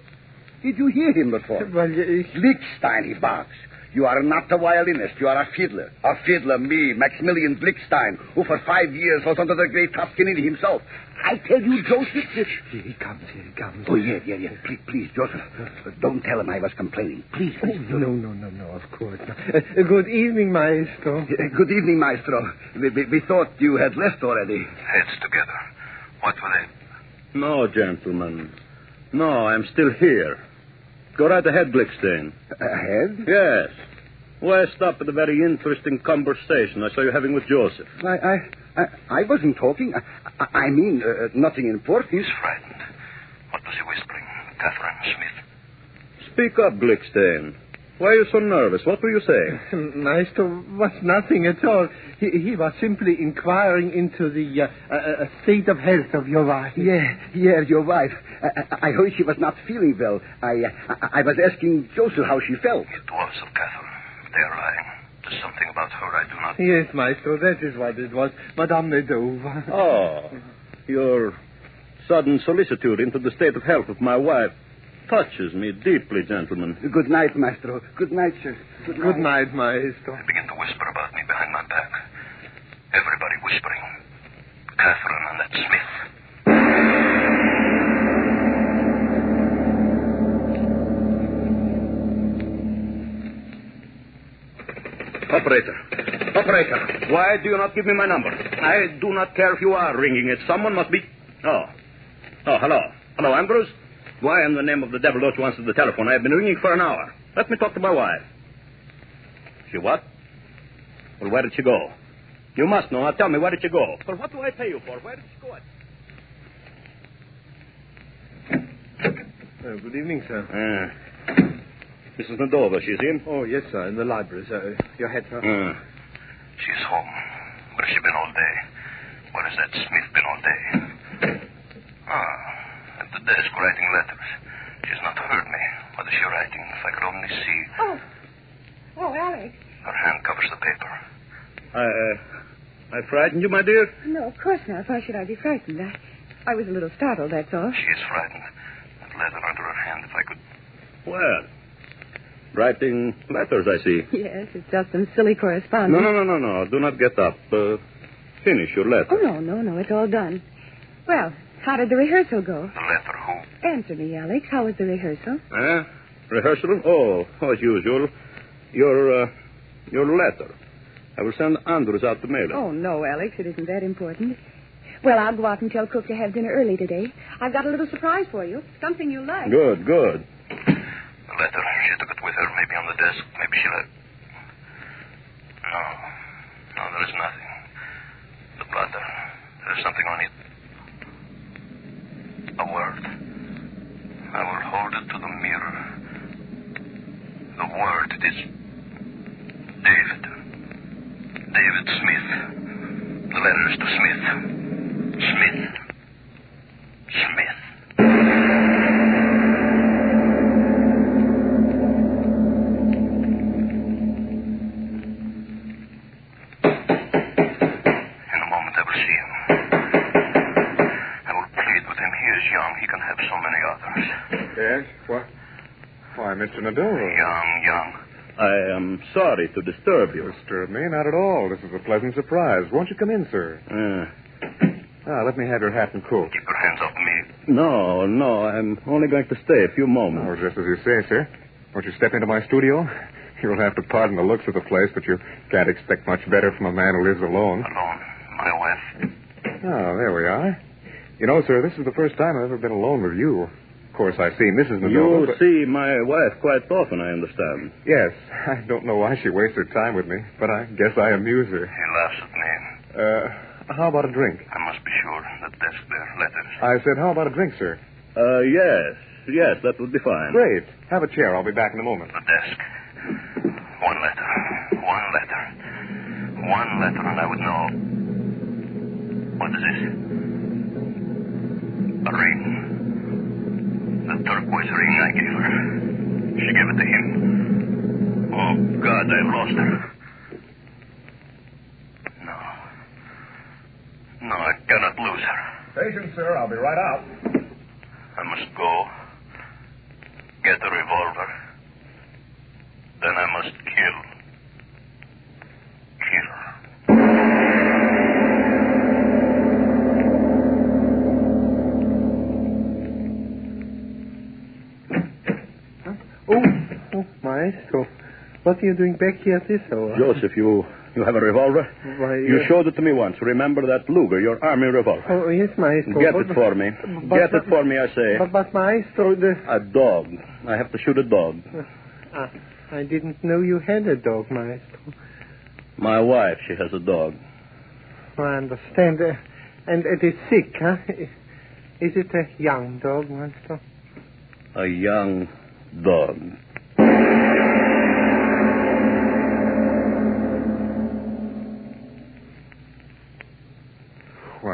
Did you hear him before? Well, Glickstein, he barks. You are not a violinist, you are a fiddler. A fiddler, me, Maximilian Glickstein, who for 5 years was under the great Toscanini himself. I tell you, Joseph... Here he comes. Oh, yeah. Please, Joseph, don't tell him I was complaining. Please. Oh, no, of course not. Good evening, maestro. Good evening, maestro. We thought you had left already. Heads together. What were they? No, gentlemen. No, I'm still here. Go right ahead, Glickstein. Ahead? Yes. Why stop at a very interesting conversation I saw you having with Joseph? I wasn't talking. I mean, nothing important. He's frightened. What was he whispering? Catherine Smith. Speak up, Glickstein. Why are you so nervous? What were you saying? Maestro was nothing at all. He was simply inquiring into the state of health of your wife. Yeah, your wife. I heard she was not feeling well. I was asking Joseph how she felt. It was of Catherine. They are lying. There's something about her I do not... Yes, Maestro, that is what it was. Madame Nedova. Oh, your sudden solicitude into the state of health of my wife touches me deeply, gentlemen. Good night, Maestro. Good night, sir. Good night, Maestro. They begin to whisper about me behind my back. Everybody whispering. Catherine and that Smith. Operator, why do you not give me my number? I do not care if you are ringing it. Someone must be... Oh, hello. Hello, Ambrose. Why in the name of the devil don't you answer the telephone? I have been ringing for an hour. Let me talk to my wife. She what? Well, where did she go? You must know. Now tell me, where did she go? Well, what do I pay you for? Where did she go? Good evening, sir. Mrs. Nadova, she's in? Oh, yes, sir, in the library, sir. You had her? She's home. Where's she been all day? Where has that Smith been all day? At the desk writing letters. She's not heard me. What is she writing? If I could only see. Oh, Alex. Her hand covers the paper. I frightened you, my dear? No, of course not. Why should I be frightened? I was a little startled, that's all. She is frightened. That letter under her hand, if I could... Well, writing letters, I see. Yes, it's just some silly correspondence. No. Do not get up. Finish your letter. Oh, no. It's all done. Well, how did the rehearsal go? The letter, who? Answer me, Alex. How was the rehearsal? Rehearsal? Oh, as usual. Your letter. I will send Andrews out to mail it. Oh, no, Alex. It isn't that important. Well, I'll go out and tell Cook to have dinner early today. I've got a little surprise for you. Something you like. Good. The letter, she took it with her, maybe on the desk. Maybe she left... No, there is nothing. The blotter, there's something on it. A word. I will hold it to the mirror. The word, it is... David. David Smith. The letter is to Smith. Smith. Yes? What? Why, Mr. Nadova. Young. I am sorry to disturb you. Disturb me? Not at all. This is a pleasant surprise. Won't you come in, sir? Let me have your hat and coat. Keep your hands off me. No, I'm only going to stay a few moments. Oh, just as you say, sir. Won't you step into my studio? You'll have to pardon the looks of the place, but you can't expect much better from a man who lives alone. Alone? My wife? Oh, there we are. You know, sir, this is the first time I've ever been alone with you. Of course, I see Mrs. Nadova. You see my wife quite often, I understand. Yes. I don't know why she wastes her time with me, but I guess I amuse her. He laughs at me. How about a drink? I must be sure. The desk there, letters. I said, how about a drink, sir? Yes, that would be fine. Great. Have a chair. I'll be back in a moment. The desk. One letter, and I would know. What is this? A ring. The turquoise ring I gave her. She gave it to him. Oh, God, I've lost her. No, I cannot lose her. Patience, sir. I'll be right out. I must go. Get a revolver. Then I must kill. Oh, Maestro. What are you doing back here at this hour? Joseph, you have a revolver? Why, You showed it to me once. Remember that Luger, your army revolver? Oh, yes, Maestro. Get it for me. Get it for me, I say. But Maestro, A dog. I have to shoot a dog. I didn't know you had a dog, Maestro. My wife, she has a dog. I understand. And it is sick, huh? Is it a young dog, Maestro? A young dog.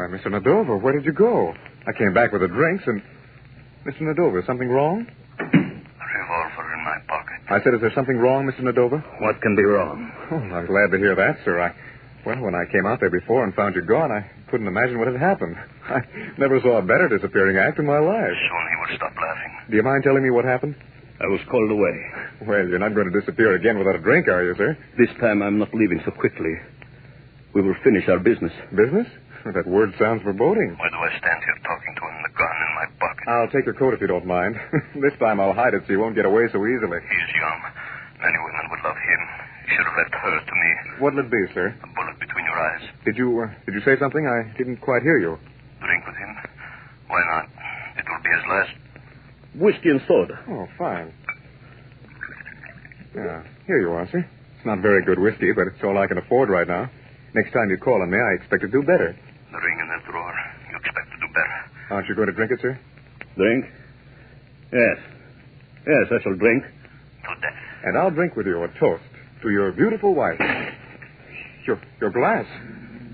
Mr. Nadova, where did you go? I came back with the drinks and... Mr. Nadova, is something wrong? Revolver in my pocket. I said, is there something wrong, Mr. Nadova? What can be wrong? Oh, I'm glad to hear that, sir. Well, when I came out there before and found you gone, I couldn't imagine what had happened. I never saw a better disappearing act in my life. Soon he will stop laughing. Do you mind telling me what happened? I was called away. Well, you're not going to disappear again without a drink, are you, sir? This time I'm not leaving so quickly. We will finish our business. Business? That word sounds foreboding. Why do I stand here talking to him, the gun in my pocket? I'll take your coat if you don't mind. This time I'll hide it so you won't get away so easily. He's young. Many women would love him. You should have left her to me. What'll it be, sir? A bullet between your eyes. Did you say something? I didn't quite hear you. Drink with him? Why not? It will be his last. Whiskey and soda. Oh, fine. Yeah, here you are, sir. It's not very good whiskey, but it's all I can afford right now. Next time you call on me, I expect to do better. The ring in that drawer. You expect to do better. Aren't you going to drink it, sir? Drink? Yes. Yes, I shall drink. To death. And I'll drink with you a toast to your beautiful wife. Your glass.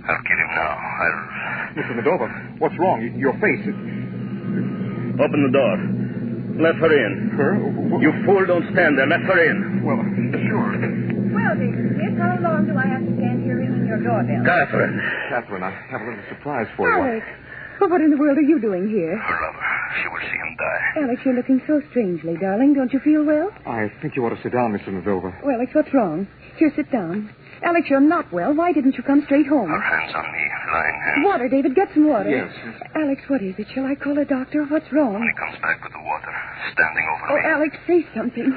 I'll kill him now. Mr. Nadova, what's wrong? Your face. Open the door. Let her in. Her? You fool, don't stand there. Let her in. Well, sure. Well, David Smith, how long do I have to stand here ringing your doorbell? Catherine, I have a little surprise for you. Alex, well, what in the world are you doing here? Her lover. She will see him die. Alex, you're looking so strangely, darling. Don't you feel well? I think you ought to sit down, Mr. Nadova. Well, Alex, what's wrong? Here, sit down. Alex, you're not well. Why didn't you come straight home? Her hands on me, lying hands. Water, David. Get some water. Yes. Alex, what is it? Shall I call a doctor? What's wrong? When he comes back with the water, standing over Oh, me. Alex, say something.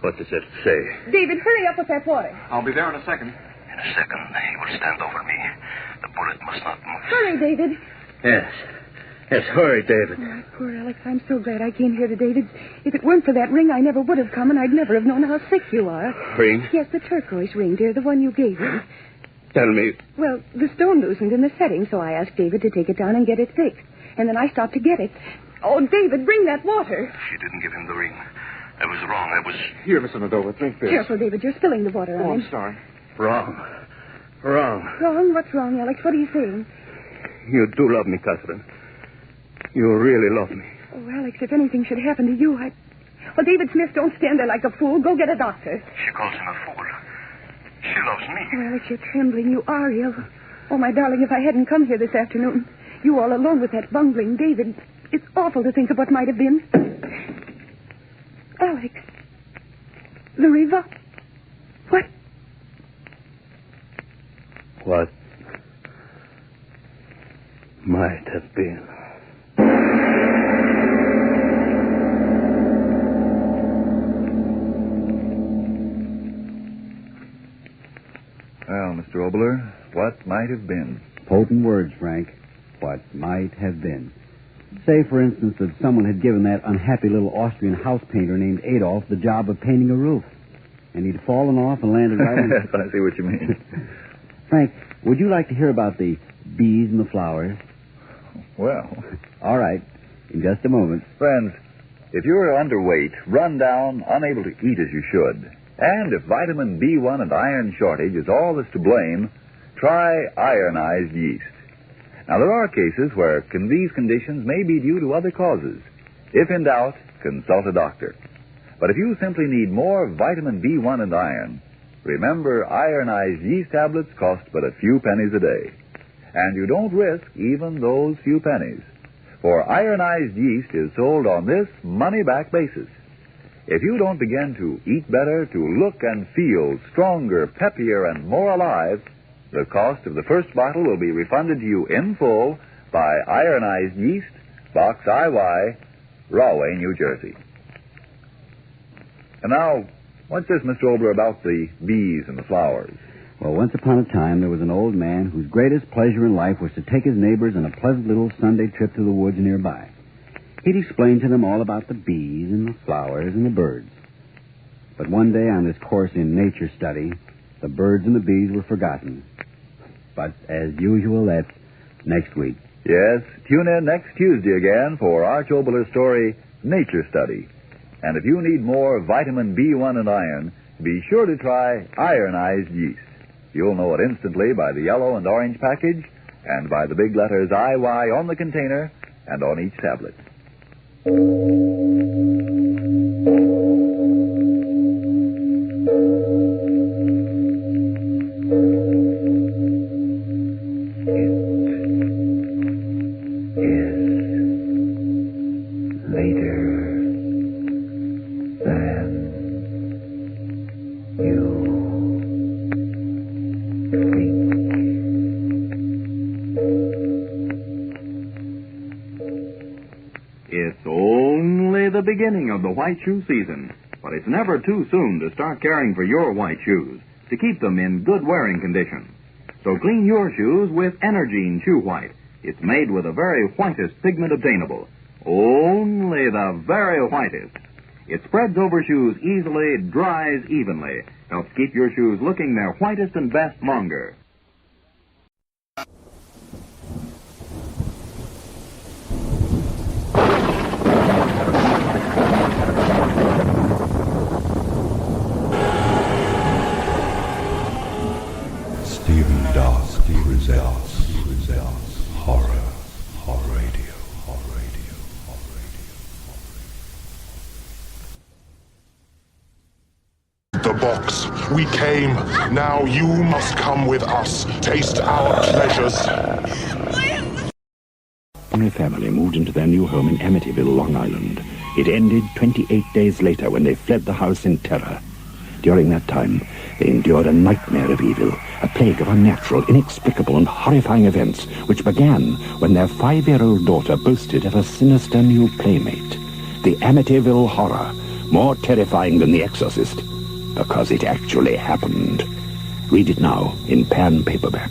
What does it say? David, hurry up with that water. I'll be there in a second. In a second, he will stand over me. The bullet must not move. Hurry, David. Yes. Yes, hurry, David. Oh, poor Alex, I'm so glad I came here today. If it weren't for that ring, I never would have come, and I'd never have known how sick you are. Ring? Yes, the turquoise ring, dear, the one you gave me. Tell me. Well, the stone loosened in the setting, so I asked David to take it down and get it fixed. And then I stopped to get it. Oh, David, bring that water. She didn't give him the ring. I was wrong. I was... Here, Mr. Nadova, drink this. Careful, David, you're spilling the water on him. I'm sorry. Wrong. Wrong? What's wrong, Alex? What are you saying? You do love me, Catherine. You really love me. Oh, Alex, if anything should happen to you, Well, David Smith, don't stand there like a fool. Go get a doctor. She calls him a fool. She loves me. Oh, Alex, you're trembling. You are ill. Oh, my darling, if I hadn't come here this afternoon, you all alone with that bungling David, it's awful to think of what might have been. Alex. The revolver. What? What might have been. Well, Mr. Obler, what might have been? Potent words, Frank. What might have been. Say, for instance, that someone had given that unhappy little Austrian house painter named Adolf the job of painting a roof. And he'd fallen off and landed right on... Yes, I see what you mean. Frank, would you like to hear about the bees and the flowers? Well. All right. In just a moment. Friends, if you're underweight, run down, unable to eat as you should, and if vitamin B1 and iron shortage is all that's to blame, try ironized yeast. Now, there are cases where these conditions may be due to other causes. If in doubt, consult a doctor. But if you simply need more vitamin B1 and iron, remember ironized yeast tablets cost but a few pennies a day. And you don't risk even those few pennies. For ironized yeast is sold on this money-back basis. If you don't begin to eat better, to look and feel stronger, peppier, and more alive, the cost of the first bottle will be refunded to you in full by ironized yeast, Box IY, Rahway, New Jersey. And now, what's this, Mr. Obler, about the bees and the flowers? Well, once upon a time, there was an old man whose greatest pleasure in life was to take his neighbors on a pleasant little Sunday trip to the woods nearby. He'd explain to them all about the bees and the flowers and the birds. But one day on this course in nature study, the birds and the bees were forgotten. But as usual, that's next week. Yes, tune in next Tuesday again for Arch Obler's story, Nature Study. And if you need more vitamin B1 and iron, be sure to try ironized yeast. You'll know it instantly by the yellow and orange package and by the big letters IY on the container and on each tablet. It's only the beginning of the white shoe season, but it's never too soon to start caring for your white shoes to keep them in good wearing condition. So clean your shoes with Energine Shoe White. It's made with the very whitest pigment obtainable. Only the very whitest. It spreads over shoes easily, dries evenly, helps keep your shoes looking their whitest and best longer. Stephen Dark presents Horror Radio. The box. We came. Now you must come with us. Taste our pleasures. My family moved into their new home in Amityville, Long Island. It ended 28 days later when they fled the house in terror. During that time, they endured a nightmare of evil, a plague of unnatural, inexplicable, and horrifying events, which began when their 5-year-old daughter boasted of a sinister new playmate. The Amityville Horror, more terrifying than The Exorcist, because it actually happened. Read it now in Pan paperback.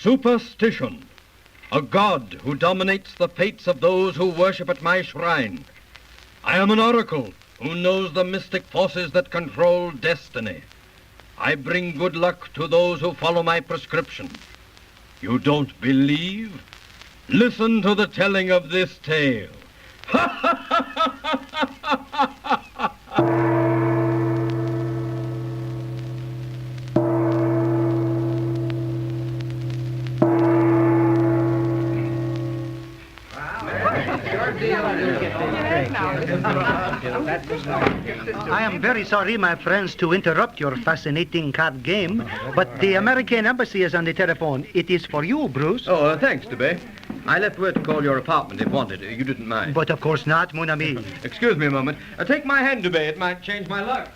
Superstition. A god who dominates the fates of those who worship at my shrine. I am an oracle who knows the mystic forces that control destiny. I bring good luck to those who follow my prescription. You don't believe? Listen to the telling of this tale. I am very sorry, my friends, to interrupt your fascinating card game, but the American embassy is on the telephone. It is for you, Bruce. Oh, thanks, DeBay. I left word to call your apartment if wanted. You didn't mind. But of course not, mon ami. Excuse me a moment. Take my hand, DeBay. It might change my luck.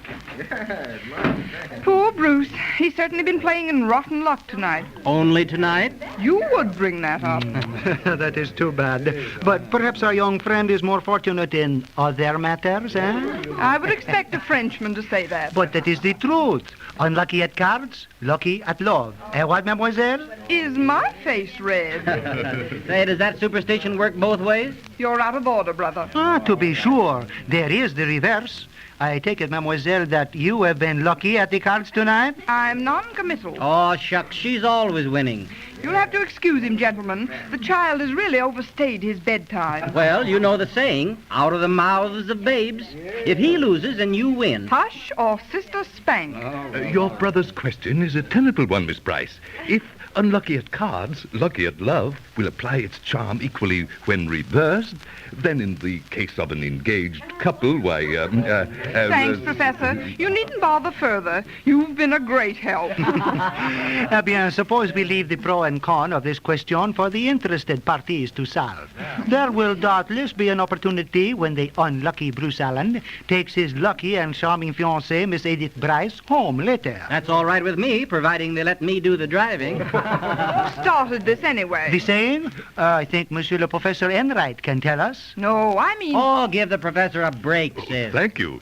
Poor Bruce. He's certainly been playing in rotten luck tonight. Only tonight? You would bring that up. That is too bad. But perhaps our young friend is more fortunate in other matters, eh? I would expect a Frenchman to say that. But that is the truth. Unlucky at cards, lucky at love. Eh, what, mademoiselle? Is my face red? Say, does that superstition work both ways? You're out of order, brother. Ah, to be sure. There is the reverse. I take it, mademoiselle, that you have been lucky at the cards tonight? I'm non-committal. Oh, shucks, she's always winning. You'll have to excuse him, gentlemen. The child has really overstayed his bedtime. Well, you know the saying, out of the mouths of babes. If he loses and you win. Hush or sister spank. Your brother's question is a tenable one, Miss Bryce. If unlucky at cards, lucky at love will apply its charm equally when reversed, then in the case of an engaged couple, why, Thanks, Professor. You needn't bother further. You've been a great help. Eh bien, suppose we leave the pro and con of this question for the interested parties to solve. There will doubtless be an opportunity when the unlucky Bruce Allen takes his lucky and charming fiancée, Miss Edith Bryce, home later. That's all right with me, providing they let me do the driving. Who started this anyway? The saying? I think Monsieur le Professor Enright can tell us. No, I mean... Oh, give the professor a break, sis. Thank you.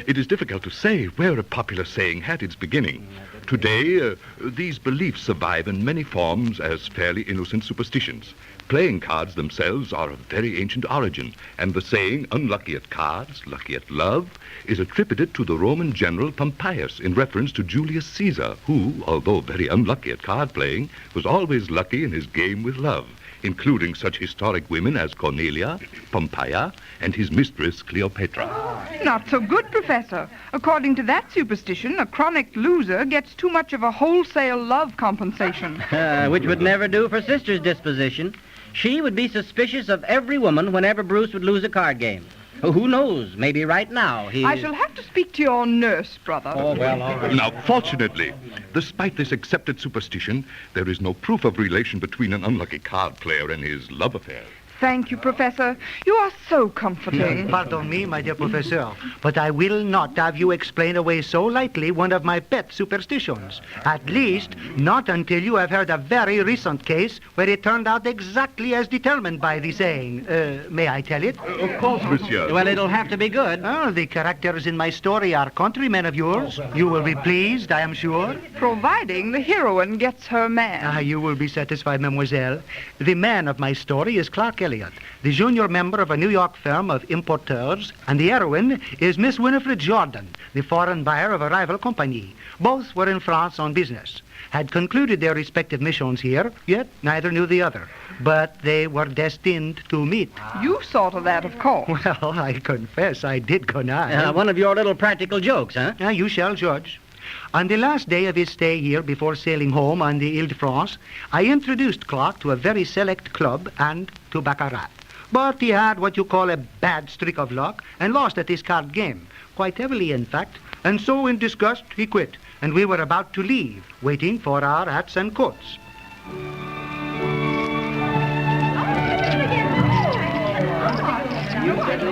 It is difficult to say where a popular saying had its beginning. Today, these beliefs survive in many forms as fairly innocent superstitions. Playing cards themselves are of very ancient origin, and the saying, unlucky at cards, lucky at love, is attributed to the Roman general Pompeius in reference to Julius Caesar, who, although very unlucky at card playing, was always lucky in his game with love, including such historic women as Cornelia, Pompeia, and his mistress, Cleopatra. Not so good, Professor. According to that superstition, a chronic loser gets too much of a wholesale love compensation. Which would never do for Sister's disposition. She would be suspicious of every woman whenever Bruce would lose a card game. Who knows? Maybe right now he... I shall have to speak to your nurse, brother. Oh, well, all right. Now, fortunately, despite this accepted superstition, there is no proof of relation between an unlucky card player and his love affair. Thank you, Professor. You are so comforting. Pardon me, my dear Professor, but I will not have you explain away so lightly one of my pet superstitions. At least, not until you have heard a very recent case where it turned out exactly as determined by the saying. May I tell it? Of course, monsieur. Well, it'll have to be good. Oh, the characters in my story are countrymen of yours. You will be pleased, I am sure. Providing the heroine gets her man. You will be satisfied, mademoiselle. The man of my story is Clark Elliott, the junior member of a New York firm of importeurs, and the heroine is Miss Winifred Jordan, the foreign buyer of a rival company. Both were in France on business, had concluded their respective missions here, yet neither knew the other. But they were destined to meet. You thought of that, of course. Well, I confess I did connive. One of your little practical jokes, huh? You shall judge. On the last day of his stay here before sailing home on the Ile-de-France, I introduced Clark to a very select club and to baccarat. But he had what you call a bad streak of luck and lost at his card game, quite heavily in fact, and so in disgust he quit, and we were about to leave, waiting for our hats and coats.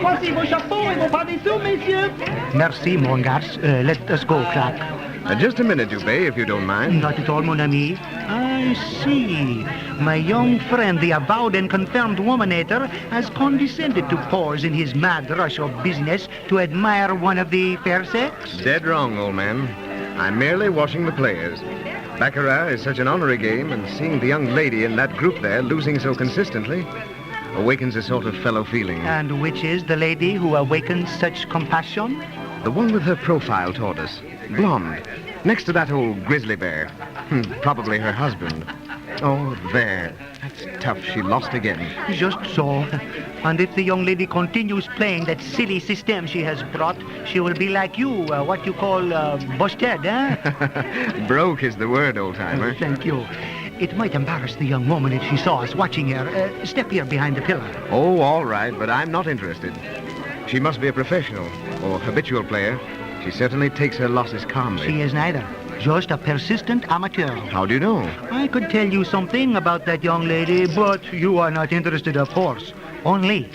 Voici vos chapeaux et vos pas-dessous, messieurs. Merci, mon garce. Let us go, Clark. Just a minute, Dubé, if you don't mind. Not at all, mon ami. I see. My young friend, the avowed and confirmed womanator, has condescended to pause in his mad rush of business to admire one of the fair sex? Dead wrong, old man. I'm merely washing the players. Baccarat is such an honorary game, and seeing the young lady in that group there losing so consistently awakens a sort of fellow feeling. And which is the lady who awakens such compassion? The one with her profile toward us. Blonde. Next to that old grizzly bear. Probably her husband. Oh, there. That's tough. She lost again. Just so. And if the young lady continues playing that silly system she has brought, she will be like you, what you call busted, eh? Broke is the word, old-timer. Thank you. It might embarrass the young woman if she saw us watching her. Step here behind the pillar. Oh, all right, but I'm not interested. She must be a professional or habitual player. She certainly takes her losses calmly. She is neither. Just a persistent amateur. How do you know? I could tell you something about that young lady, but you are not interested, of course. Only,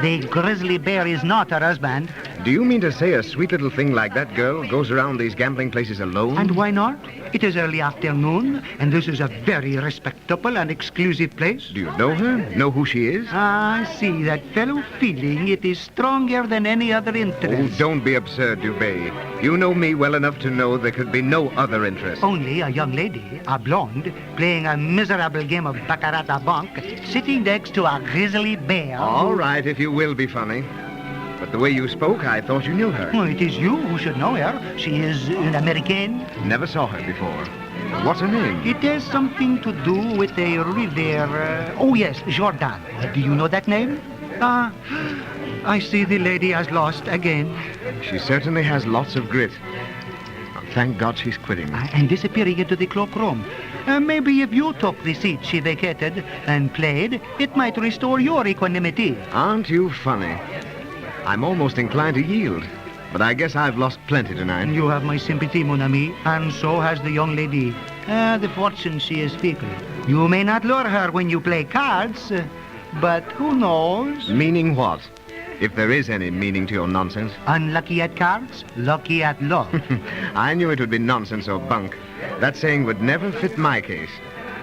the grizzly bear is not her husband. Do you mean to say a sweet little thing like that girl goes around these gambling places alone? And why not? It is early afternoon, and this is a very respectable and exclusive place. Do you know her? Know who she is? I see. That fellow feeling, it is stronger than any other interest. Oh, don't be absurd, Dubé. You know me well enough to know there could be no other interest. Only a young lady, a blonde, playing a miserable game of baccarat à banque, sitting next to a grizzly bear. All right, if you will be funny. But the way you spoke, I thought you knew her. Well, it is you who should know her. She is an American. Never saw her before. What's her name? It has something to do with a river. Oh, yes, Jordan. Do you know that name? I see the lady has lost again. She certainly has lots of grit. Thank God she's quitting. And disappearing into the cloakroom. Maybe if you took the seat she vacated and played, it might restore your equanimity. Aren't you funny? I'm almost inclined to yield, but I guess I've lost plenty tonight. You have my sympathy, mon ami, and so has the young lady. The fortune, she is fickle. You may not lure her when you play cards, but who knows? Meaning what? If there is any meaning to your nonsense. Unlucky at cards, lucky at love. I knew it would be nonsense or bunk. That saying would never fit my case.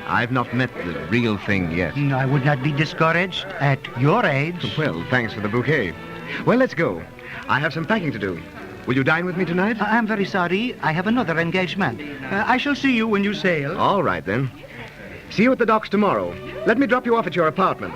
I've not met the real thing yet. I would not be discouraged at your age. Well, thanks for the bouquet. Well, let's go. I have some packing to do. Will you dine with me tonight? I'm very sorry. I have another engagement. I shall see you when you sail. All right, then. See you at the docks tomorrow. Let me drop you off at your apartment.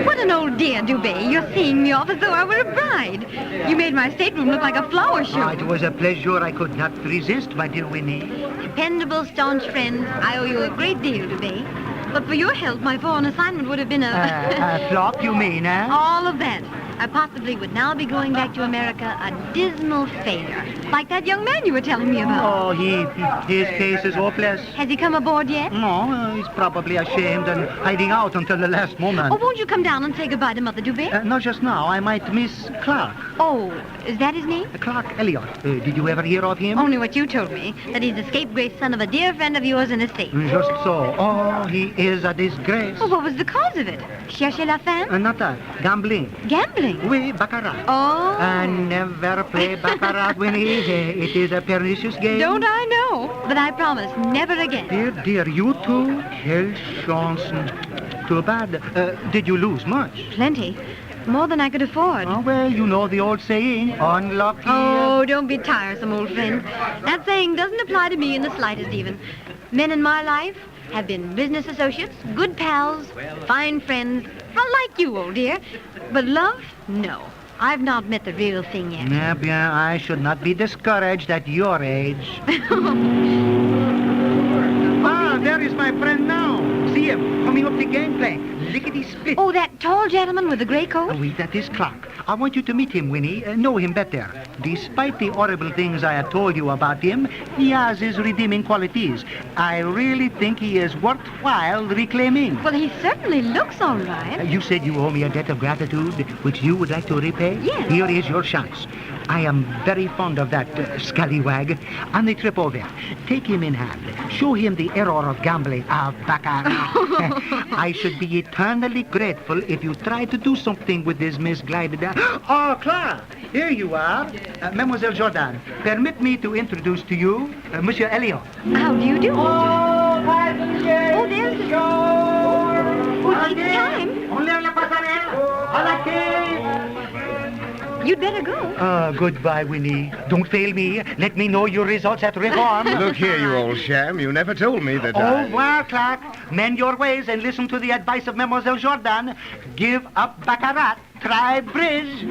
What an old dear, Dubé. You're seeing me off as though I were a bride. You made my stateroom look like a flower show. It was a pleasure I could not resist, my dear Winnie. Dependable, staunch friend, I owe you a great deal, Dubé. But for your help, my foreign assignment would have been a flop, you mean, eh? All of that. I possibly would now be going back to America a dismal failure. Like that young man you were telling me about. Oh, his case is hopeless. Has he come aboard yet? No, he's probably ashamed and hiding out until the last moment. Oh, won't you come down and say goodbye to Mother Dubé? Not just now. I might miss Clark. Oh, is that his name? Clark Elliott. Did you ever hear of him? Only what you told me, that he's the scapegrace son of a dear friend of yours in the States. Just so. Oh, he is a disgrace. Well, what was the cause of it? Cherchez la femme? Not that. Gambling. Gambling? Oui, baccarat. Oh. I never play baccarat, Winnie. It is a pernicious game. Don't I know? But I promise, never again. Dear, you too? Quelle chance. Too bad. Did you lose much? Plenty. More than I could afford. Oh, well, you know the old saying, unlucky. Oh, don't be tiresome, old friend. That saying doesn't apply to me in the slightest, even. Men in my life have been business associates, good pals, fine friends, well, like you, old dear. But love? No. I've not met the real thing yet. Eh bien, I should not be discouraged at your age. There is my friend now. See him, coming up the gangplank. Lickety-split. Oh, that tall gentleman with the gray coat? Oh, wait, that is Clark. I want you to meet him, Winnie. Know him better. Despite the horrible things I have told you about him, he has his redeeming qualities. I really think he is worthwhile reclaiming. Well, he certainly looks all right. You said you owe me a debt of gratitude, which you would like to repay? Yes. Here is your chance. I am very fond of that scallywag. On the trip over, take him in hand. Show him the error of gambling, of baccarat. I should be eternally grateful if you try to do something with this misguided... Oh, Clark, here you are. Mademoiselle Jordan, permit me to introduce to you Monsieur Elliott. How do you do? Oh, there's the... Oh, take time. You'd better go. Goodbye, Winnie. Don't fail me. Let me know your results at reform. Look here, you old sham. You never told me that Au revoir, Clark. Mend your ways and listen to the advice of Mademoiselle Jordan. Give up baccarat. Try bridge.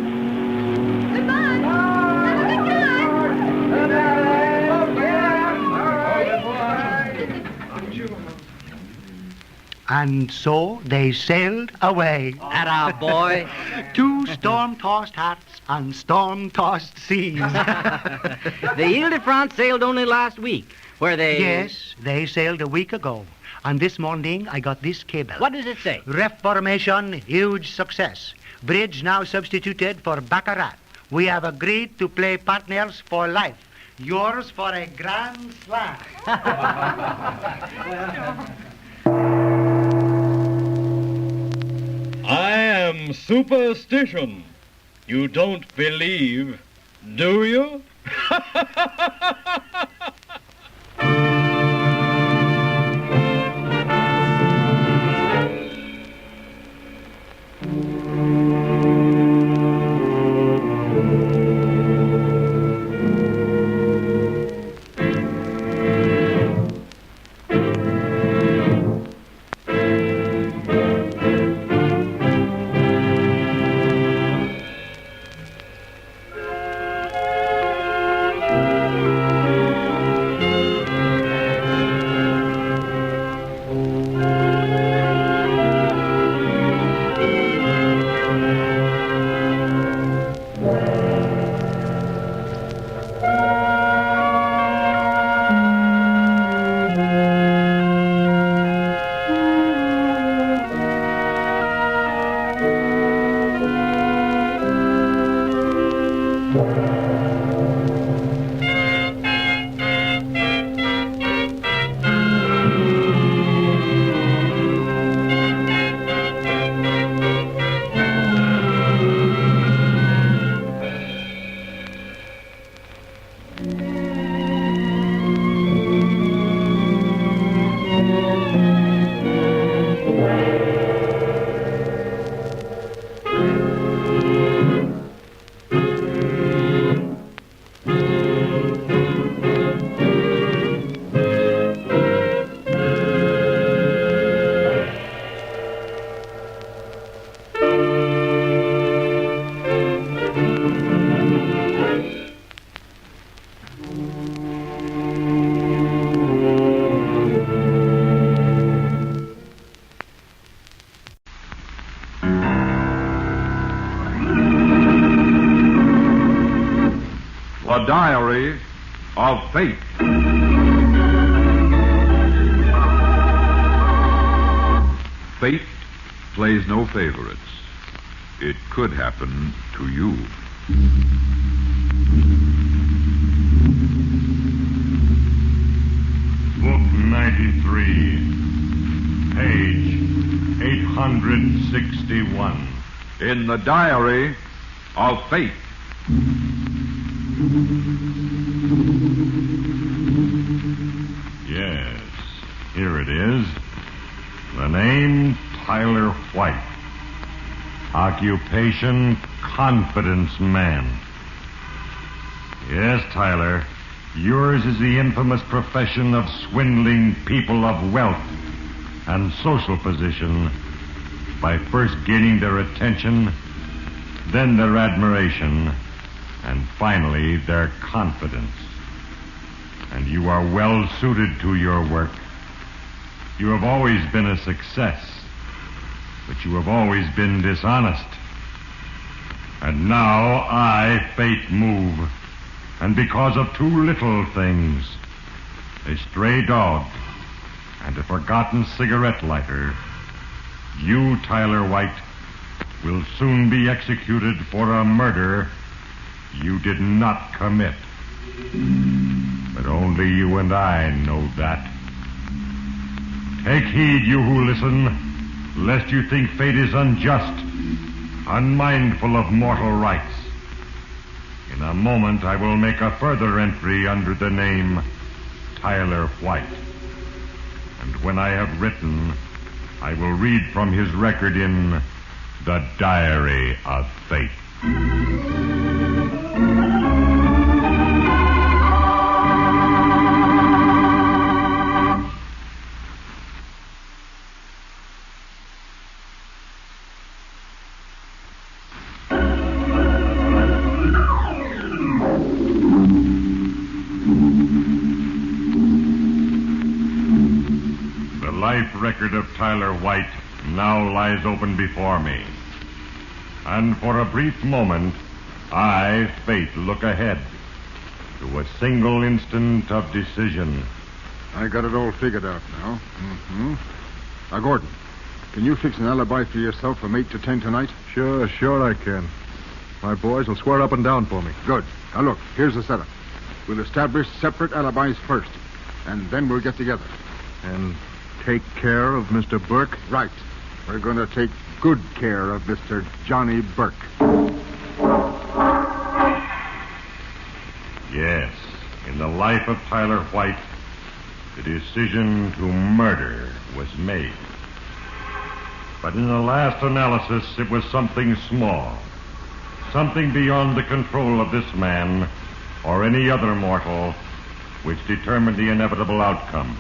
And so they sailed away. Atta boy. To storm-tossed hearts on storm-tossed seas. The Ile-de-France sailed only last week, where they... Yes, they sailed a week ago. And this morning, I got this cable. What does it say? Reformation, huge success. Bridge now substituted for baccarat. We have agreed to play partners for life. Yours for a grand slam. I am superstition. You don't believe, do you? The Diary of Fate. Fate plays no favorites. It could happen to you. Book 93, page 861. In the Diary of Fate. Yes, here it is. The name, Tyler White. Occupation, confidence man. Yes, Tyler, yours is the infamous profession of swindling people of wealth and social position by first gaining their attention, then their admiration, and finally their confidence. And you are well suited to your work. You have always been a success, but you have always been dishonest. And now I, Fate, move, and because of two little things, a stray dog and a forgotten cigarette lighter, you, Tyler White, will soon be executed for a murder you did not commit. But only you and I know that. Take heed, you who listen, lest you think fate is unjust, unmindful of mortal rights. In a moment, I will make a further entry under the name Tyler White. And when I have written, I will read from his record in the Diary of Fate. record of Tyler White now lies open before me. And for a brief moment, I, Fate, look ahead to a single instant of decision. I got it all figured out now. Now, Gordon, can you fix an alibi for yourself from 8 to 10 tonight? Sure I can. My boys will swear up and down for me. Good. Now, look, here's the setup. We'll establish separate alibis first, and then we'll get together. And take care of Mr. Burke? Right. We're going to take good care of Mr. Johnny Burke. Yes, in the life of Tyler White, the decision to murder was made. But in the last analysis, it was something small. Something beyond the control of this man or any other mortal which determined the inevitable outcome.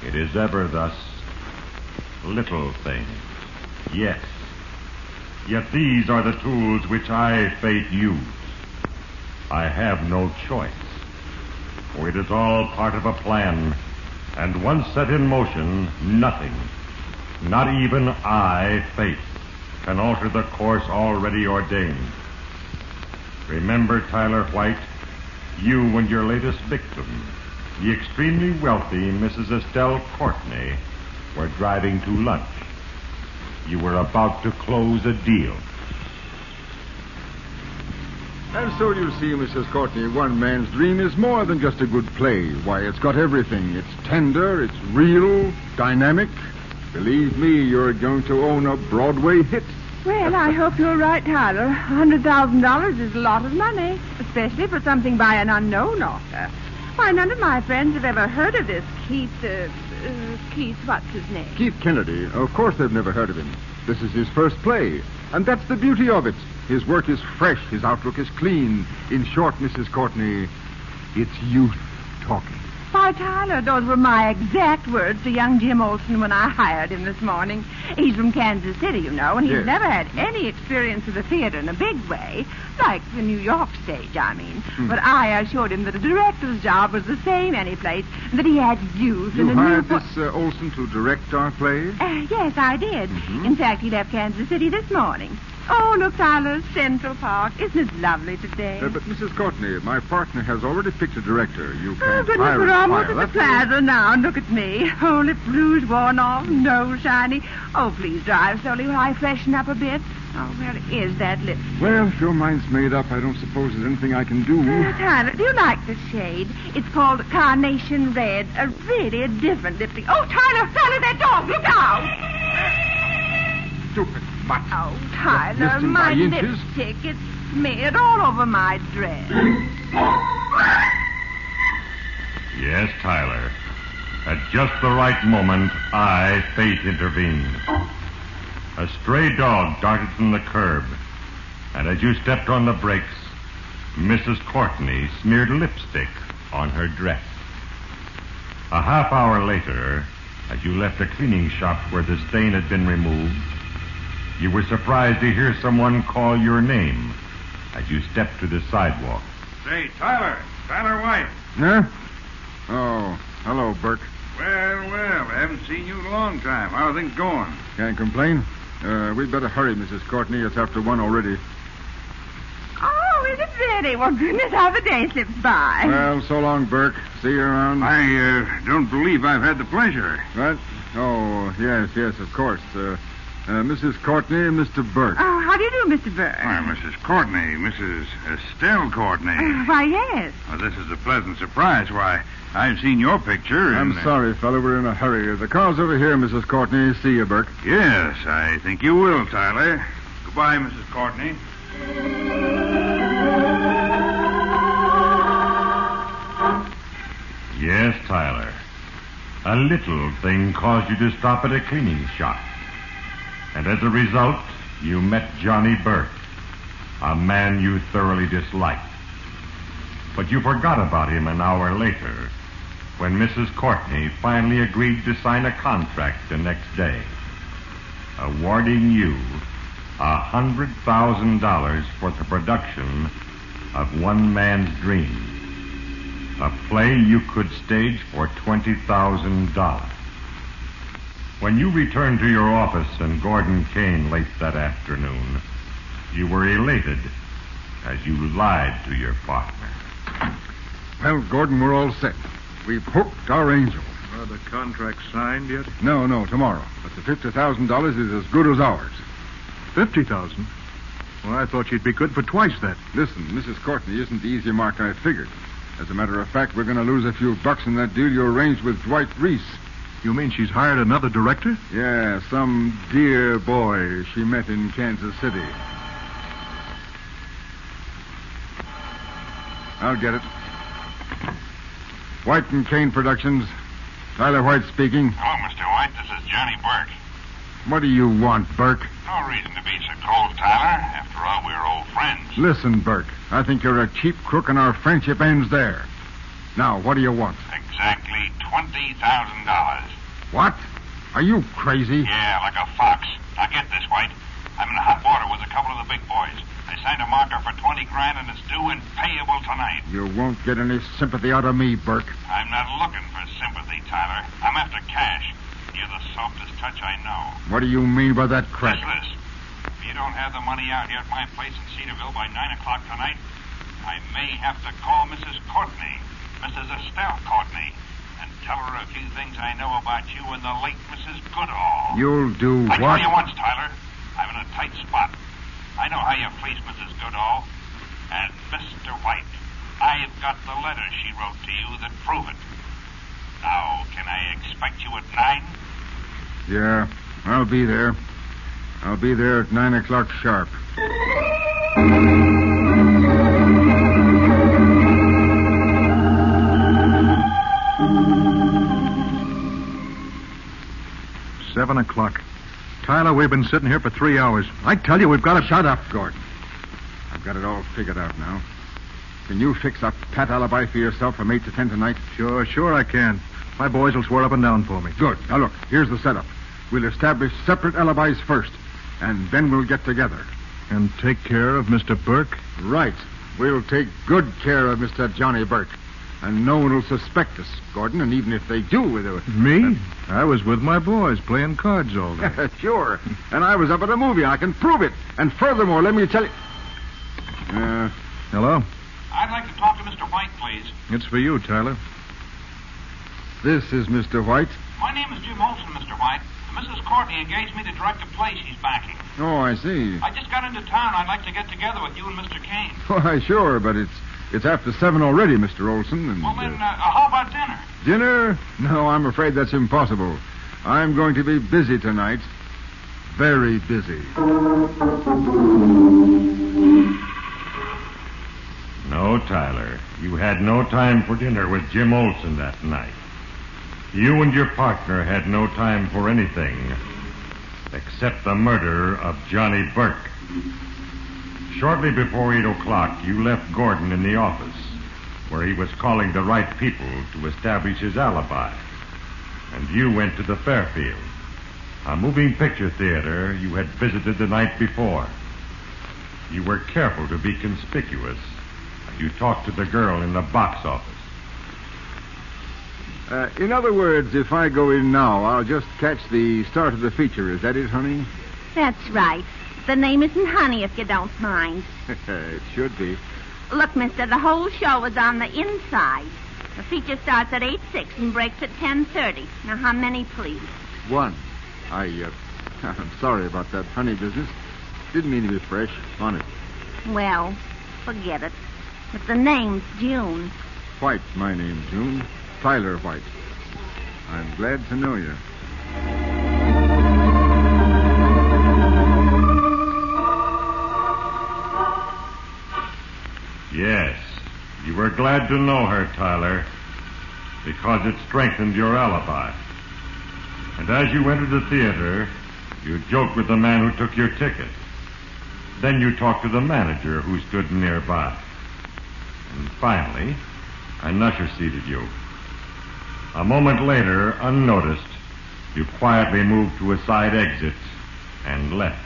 It is ever thus. Little things. Yes. Yet these are the tools which I, Fate, use. I have no choice. For it is all part of a plan, and once set in motion, nothing, not even I, Fate, can alter the course already ordained. Remember, Tyler White, you and your latest victim, the extremely wealthy Mrs. Estelle Courtney, were driving to lunch. You were about to close a deal. And so you see, Mrs. Courtney, one man's dream is more than just a good play. Why, it's got everything. It's tender, it's real, dynamic. Believe me, you're going to own a Broadway hit. Well, I hope you're right, Tyler. $100,000 is a lot of money, especially for something by an unknown author. Why, none of my friends have ever heard of this Keith, what's his name? Keith Kennedy. Of course they've never heard of him. This is his first play, and that's the beauty of it. His work is fresh, his outlook is clean. In short, Mrs. Courtney, it's youth talking. Why, Tyler, those were my exact words to young Jim Olson when I hired him this morning. He's from Kansas City, you know, and he's Yes. never had any experience of the theater in a big way, like the New York stage, I mean. But I assured him that a director's job was the same any place, and that he had youth You and a hired new... this Olson to direct our play? Yes, I did. In fact, he left Kansas City this morning. Oh, look, Tyler, Central Park. Isn't it lovely today? But, Mrs. Courtney, my partner has already picked a director. You Oh, can't goodness, hire we're a almost fire. at the plaza now. And look at me. Oh, lip rouge worn off, nose shiny. Oh, please drive slowly while I freshen up a bit. Oh, where is that lip? Well, if your mind's made up, I don't suppose there's anything I can do. Tyler, do you like this shade? It's called Carnation Red. A really different lipstick. Oh, Tyler, that dog. Look out. Stupid mutt. Oh, Tyler, Missed him my by inches. lipstick. It's smeared all over my dress. Yes, Tyler. At just the right moment, I, Fate, intervened. A stray dog darted from the curb, and as you stepped on the brakes, Mrs. Courtney smeared lipstick on her dress. A half hour later, as you left a cleaning shop where the stain had been removed, you were surprised to hear someone call your name as you stepped to the sidewalk. Say, Tyler. Tyler White. Huh? Oh, hello, Burke. Well, I haven't seen you in a long time. How are things going? Can't complain. We'd better hurry, Mrs. Courtney. It's after 1 already. Oh, is it really? Well, goodness, how the day slips by. Well, so long, Burke. See you around. I don't believe I've had the pleasure. What? Oh, yes, of course. Mrs. Courtney and Mr. Burke. Oh, how do you do, Mr. Burke? Why, Mrs. Courtney, Mrs. Estelle Courtney. Why, yes. Well, this is a pleasant surprise. Why, I've seen your picture. I'm sorry, fella. We're in a hurry. The car's over here, Mrs. Courtney. See you, Burke. Yes, I think you will, Tyler. Goodbye, Mrs. Courtney. Yes, Tyler. A little thing caused you to stop at a cleaning shop. And as a result, you met Johnny Burke, a man you thoroughly disliked. But you forgot about him an hour later, when Mrs. Courtney finally agreed to sign a contract the next day, awarding you $100,000 for the production of One Man's Dream, a play you could stage for $20,000. When you returned to your office and Gordon came late that afternoon, you were elated as you lied to your partner. Well, Gordon, we're all set. We've hooked our angel. The contract signed yet? No, tomorrow. But the $50,000 is as good as ours. 50,000? Well, I thought you'd be good for twice that. Listen, Mrs. Courtney isn't the easy mark I figured. As a matter of fact, we're going to lose a few bucks in that deal you arranged with Dwight Reese. You mean she's hired another director? Yeah, some dear boy she met in Kansas City. I'll get it. White and Kane Productions. Tyler White speaking. Hello, Mr. White. This is Johnny Burke. What do you want, Burke? No reason to be so cold, Tyler. After all, we're old friends. Listen, Burke. I think you're a cheap crook and our friendship ends there. Now, what do you want? Exactly $20,000. What? Are you crazy? Yeah, like a fox. Now get this, White. I'm in hot water with a couple of the big boys. They signed a marker for $20,000 and it's due and payable tonight. You won't get any sympathy out of me, Burke. I'm not looking for sympathy, Tyler. I'm after cash. You're the softest touch I know. What do you mean by that crap? This. If you don't have the money out here at my place in Cedarville by 9 o'clock tonight, I may have to call Mrs. Courtney, Mrs. Estelle Courtney, and tell her a few things I know about you and the late Mrs. Goodall. You'll do I what? told you once, Tyler. I'm in a tight spot. I know how you fleeced Mrs. Goodall. And Mr. White, I've got the letters she wrote to you that prove it. Now, can I expect you at 9? Yeah, I'll be there. I'll be there at 9 o'clock sharp. Seven o'clock. Tyler, we've been sitting here for 3 hours. I tell you, we've got to... Shut up, Gordon. I've got it all figured out now. Can you fix a pat alibi for yourself from 8 to 10 tonight? Sure I can. My boys will swear up and down for me. Good. Now, look, here's the setup. We'll establish separate alibis first, and then we'll get together. And take care of Mr. Burke? Right. We'll take good care of Mr. Johnny Burke. And no one will suspect us, Gordon, and even if they do... Me? I was with my boys playing cards all day. Sure. And I was up at a movie. I can prove it. And furthermore, let me tell you... Hello? I'd like to talk to Mr. White, please. It's for you, Tyler. This is Mr. White. My name is Jim Olson, Mr. White. Mrs. Courtney engaged me to direct a play she's backing. Oh, I see. I just got into town. I'd like to get together with you and Mr. Kane. Why, sure, but it's after 7 already, Mr. Olson. And, well, then, how about dinner? Dinner? No, I'm afraid that's impossible. I'm going to be busy tonight. Very busy. No, Tyler. You had no time for dinner with Jim Olson that night. You and your partner had no time for anything except the murder of Johnny Burke. Shortly before 8 o'clock, you left Gordon in the office, where he was calling the right people to establish his alibi. And you went to the Fairfield, a moving picture theater you had visited the night before. You were careful to be conspicuous. You talked to the girl in the box office. In other words, if I go in now, I'll just catch the start of the feature. Is that it, honey? That's right. The name isn't Honey, if you don't mind. It should be. Look, mister, the whole show is on the inside. The feature starts at 8:06 and breaks at 10:30. Now, how many, please? 1. I'm sorry about that honey business. Didn't mean to be fresh. On it. Well, forget it. But the name's June. White, my name, June. Tyler White. I'm glad to know you. Yes, you were glad to know her, Tyler, because it strengthened your alibi. And as you entered the theater, you joked with the man who took your ticket. Then you talked to the manager who stood nearby. And finally, an usher seated you. A moment later, unnoticed, you quietly moved to a side exit and left.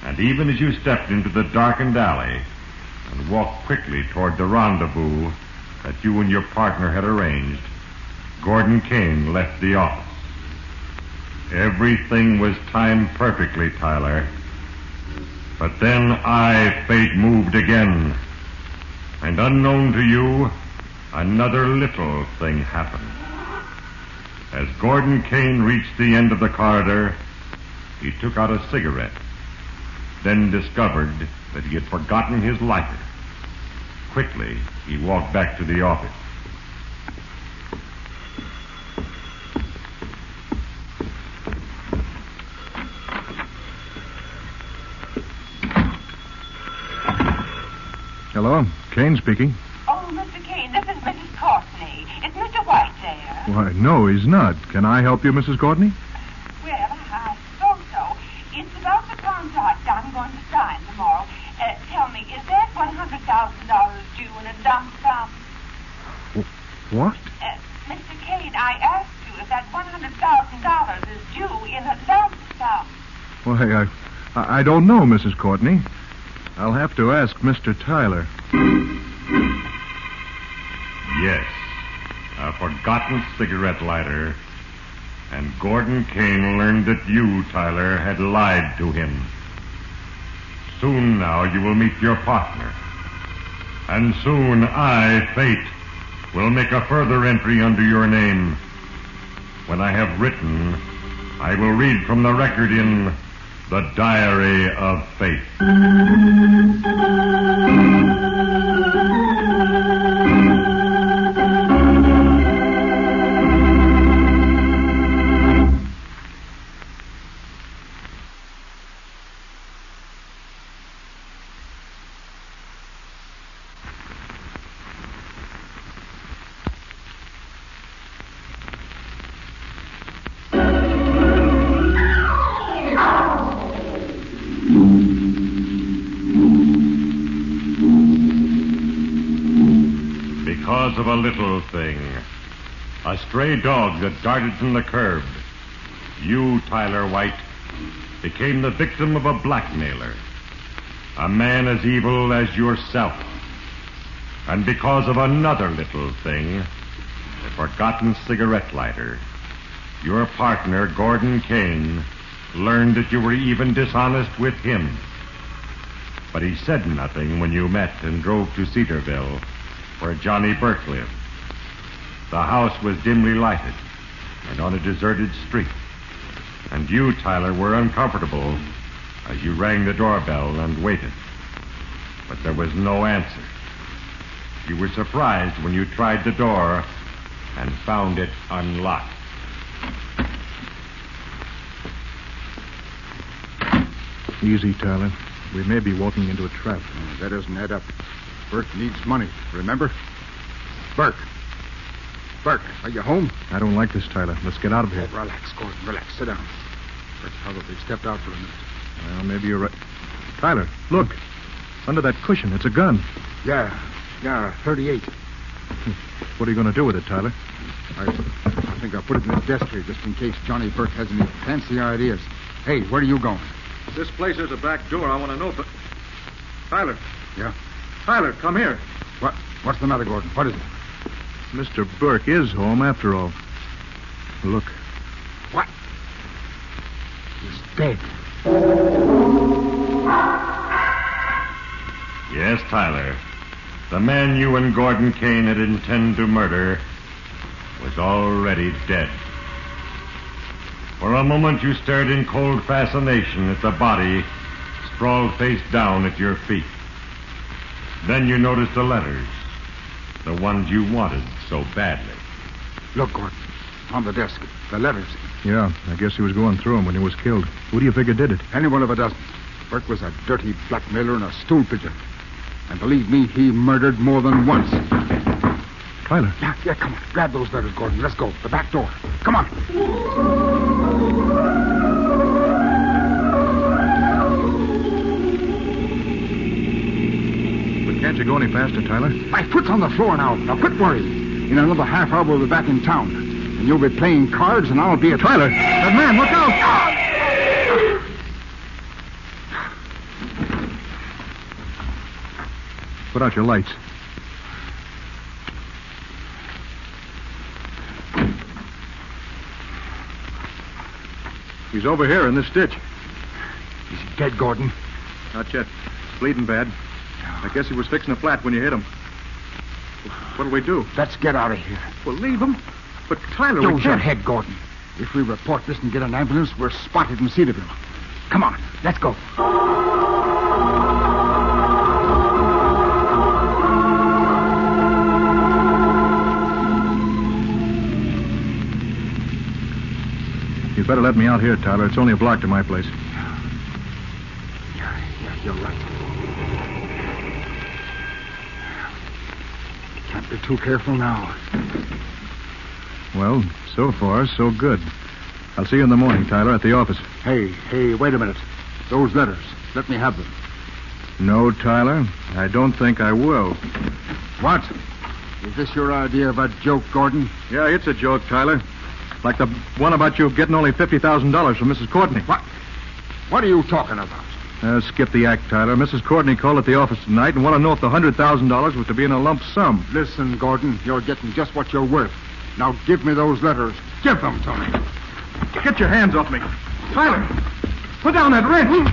And even as you stepped into the darkened alley and walked quickly toward the rendezvous that you and your partner had arranged, Gordon Kane left the office. Everything was timed perfectly, Tyler. But then fate moved again. And unknown to you, another little thing happened. As Gordon Kane reached the end of the corridor, he took out a cigarette, then discovered that he had forgotten his lighter. Quickly, he walked back to the office. Hello, Kane speaking. Oh, Mr. Kane, this is Mrs. Courtney. Is Mr. White there? Why, no, he's not. Can I help you, Mrs. Courtney? Well, I suppose so. It's about the contract I'm going to sign tomorrow. Tell me, is that $100,000 due in a lump sum? What? Mr. Kane, I asked you if that $100,000 is due in a lump sum. Why, I don't know, Mrs. Courtney. I'll have to ask Mr. Tyler. Yes, a forgotten cigarette lighter. And Gordon Kane learned that you, Tyler, had lied to him. Soon now you will meet your partner. And soon fate, will make a further entry under your name. When I have written, I will read from the record in The Diary of Fate. Because of a little thing, a stray dog that darted from the curb, you, Tyler White, became the victim of a blackmailer, a man as evil as yourself. And because of another little thing, a forgotten cigarette lighter, your partner, Gordon Kane, learned that you were even dishonest with him. But he said nothing when you met and drove to Cedarville, where Johnny Burke lived. The house was dimly lighted and on a deserted street. And you, Tyler, were uncomfortable as you rang the doorbell and waited. But there was no answer. You were surprised when you tried the door and found it unlocked. Easy, Tyler. We may be walking into a trap. That doesn't add up. Burke needs money, remember? Burke, are you home? I don't like this, Tyler. Let's get out of here. Oh, relax, Gordon, relax. Sit down. Burke probably stepped out for a minute. Well, maybe you're right. Tyler, look. Under that cushion, it's a gun. Yeah, 38. What are you going to do with it, Tyler? I think I'll put it in the desk here just in case Johnny Burke has any fancy ideas. Hey, where are you going? This place has a back door. I want to know, but... Tyler. Yeah? Tyler, come here. What's the matter, Gordon? What is it? Mr. Burke is home after all. Look. What? He's dead. Yes, Tyler. The man you and Gordon Kane had intended to murder was already dead. For a moment you stared in cold fascination at the body sprawled face down at your feet. Then you noticed the letters, the ones you wanted so badly. Look, Gordon, on the desk, the letters. Yeah, I guess he was going through them when he was killed. Who do you figure did it? Any one of a dozen. Burke was a dirty blackmailer and a stool pigeon. And believe me, he murdered more than once. Tyler. Yeah, come on. Grab those letters, Gordon. Let's go. The back door. Come on. But can't you go any faster, Tyler? My foot's on the floor now. Now quit worrying. In another half hour, we'll be back in town. And you'll be playing cards, and I'll be at... Tyler! That man, look out! Put out your lights. He's over here in this ditch. Is he dead, Gordon? Not yet. Bleeding bad. I guess he was fixing a flat when you hit him. What'll we do? Let's get out of here. Well, leave him. But Tyler, we Use your can't. head, Gordon. If we report this and get an ambulance, we're spotted in Cedarville. Come on, let's go. You'd better let me out here, Tyler. It's only a block to my place. Yeah, you're right. Can't be too careful now. Well, so far, so good. I'll see you in the morning, Tyler, at the office. Hey, wait a minute. Those letters, let me have them. No, Tyler, I don't think I will. What? Is this your idea of a joke, Gordon? Yeah, it's a joke, Tyler. Like the one about you getting only $50,000 from Mrs. Courtney. What? What are you talking about? Skip the act, Tyler. Mrs. Courtney called at the office tonight and want to know if the $100,000 was to be in a lump sum. Listen, Gordon, you're getting just what you're worth. Now give me those letters. Give them to me. Get your hands off me. Tyler, put down that wrench.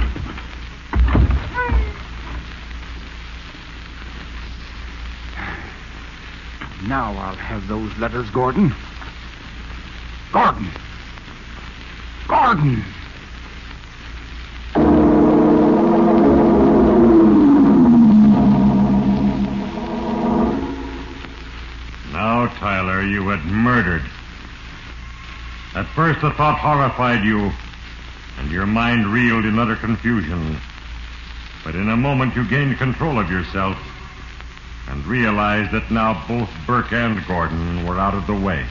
Now I'll have those letters, Gordon. Gordon! Gordon! Now, Tyler, you had murdered. At first the thought horrified you, and your mind reeled in utter confusion. But in a moment you gained control of yourself and realized that now both Burke and Gordon were out of the way.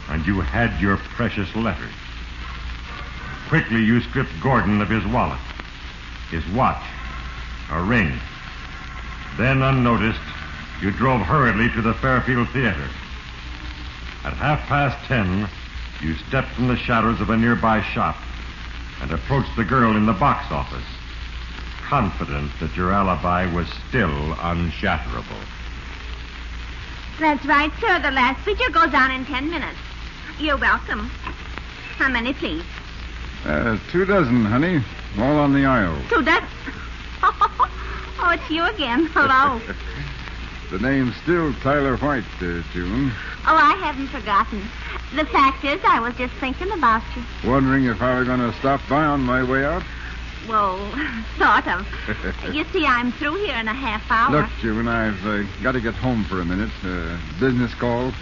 And you had your precious letters. Quickly you stripped Gordon of his wallet, his watch, a ring. Then, unnoticed, you drove hurriedly to the Fairfield Theater. At 10:30, you stepped from the shadows of a nearby shop and approached the girl in the box office, confident that your alibi was still unshatterable. That's right, sir. The last feature goes on in 10 minutes. You're welcome. How many, please? 24, honey. All on the aisle. 2 dozen. Oh, it's you again. Hello. The name's still Tyler White, June. Oh, I haven't forgotten. The fact is, I was just thinking about you. Wondering if I were going to stop by on my way out? Well, sort of. You see, I'm through here in a half hour. Look, June, I've got to get home for a minute. Business call.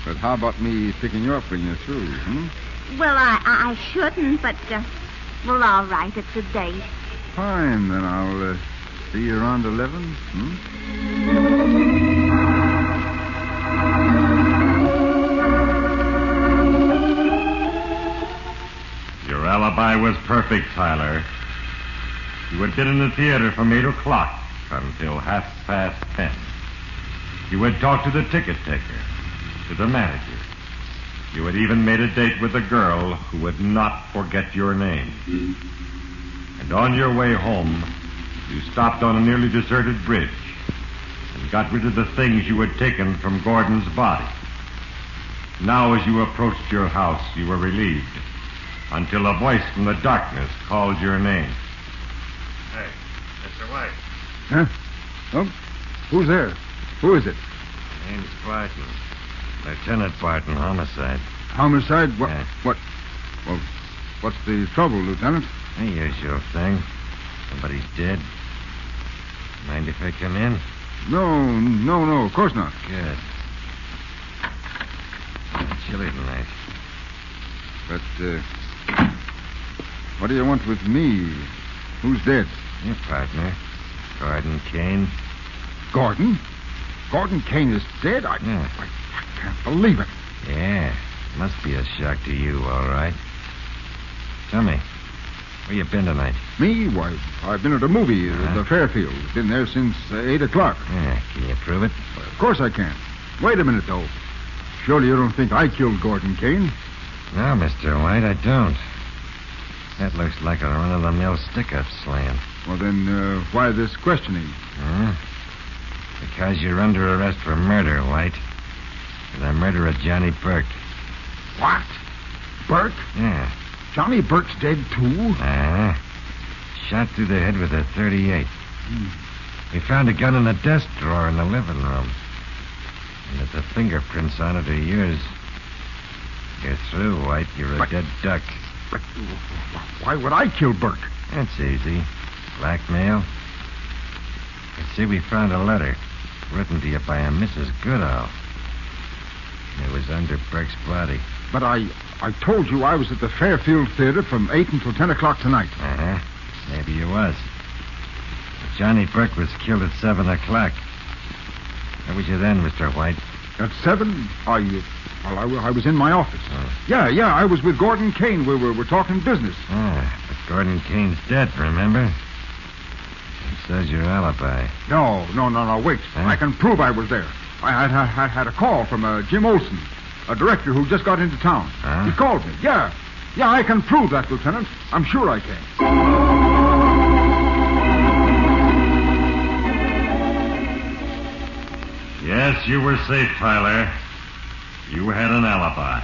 But how about me picking you up when you're through, Well, I shouldn't, but, well, all right, it's a date. Fine, then I'll see you around 11, Your alibi was perfect, Tyler. You had been in the theater from 8 o'clock until 10:30. You had talked to the ticket taker, to the manager. You had even made a date with a girl who would not forget your name. And on your way home, you stopped on a nearly deserted bridge and got rid of the things you had taken from Gordon's body. Now, as you approached your house, you were relieved until a voice from the darkness called your name. Hey, Mr. White. Huh? Oh, who's there? Who is it? Name's Barton. Lieutenant Barton, homicide. Homicide? What? Yeah. What? Well, what's the trouble, Lieutenant? The usual thing. Somebody's dead. Mind if I come in? No, of course not. Good. It's chilly tonight. But, what do you want with me? Who's dead? Your partner, Gordon Kane. Gordon? Gordon Kane is dead? I can't believe it. Yeah, must be a shock to you, all right. Tell me, where you been tonight? Me? Why, I've been at a movie, the Fairfield. Been there since 8 o'clock. Yeah, can you prove it? Well, of course I can. Wait a minute, though. Surely you don't think I killed Gordon Kane? No, Mr. White, I don't. That looks like a run-of-the-mill stick-up slam. Well, then, why this questioning? Because you're under arrest for murder, White. For the murder of Johnny Burke. What? Burke? Yeah. Johnny Burke's dead, too? Shot through the head with a .38. We found a gun in the desk drawer in the living room. And if the fingerprints on it are yours, you're through, White. You're a dead duck. But why would I kill Burke? That's easy. Blackmail. You see, we found a letter written to you by a Mrs. Goodall. It was under Burke's body. But I told you I was at the Fairfield Theater from 8 until 10 o'clock tonight. Maybe you was. But Johnny Burke was killed at 7 o'clock. Where was you then, Mr. White? At 7? I was in my office. Yeah, I was with Gordon Kane. We were talking business. But Gordon Kane's dead, remember? He says your alibi. No, wait. I can prove I was there. I had a call from Jim Olson, a director who just got into town. He called me. Yeah, I can prove that, Lieutenant. I'm sure I can. Yes, you were safe, Tyler. You had an alibi.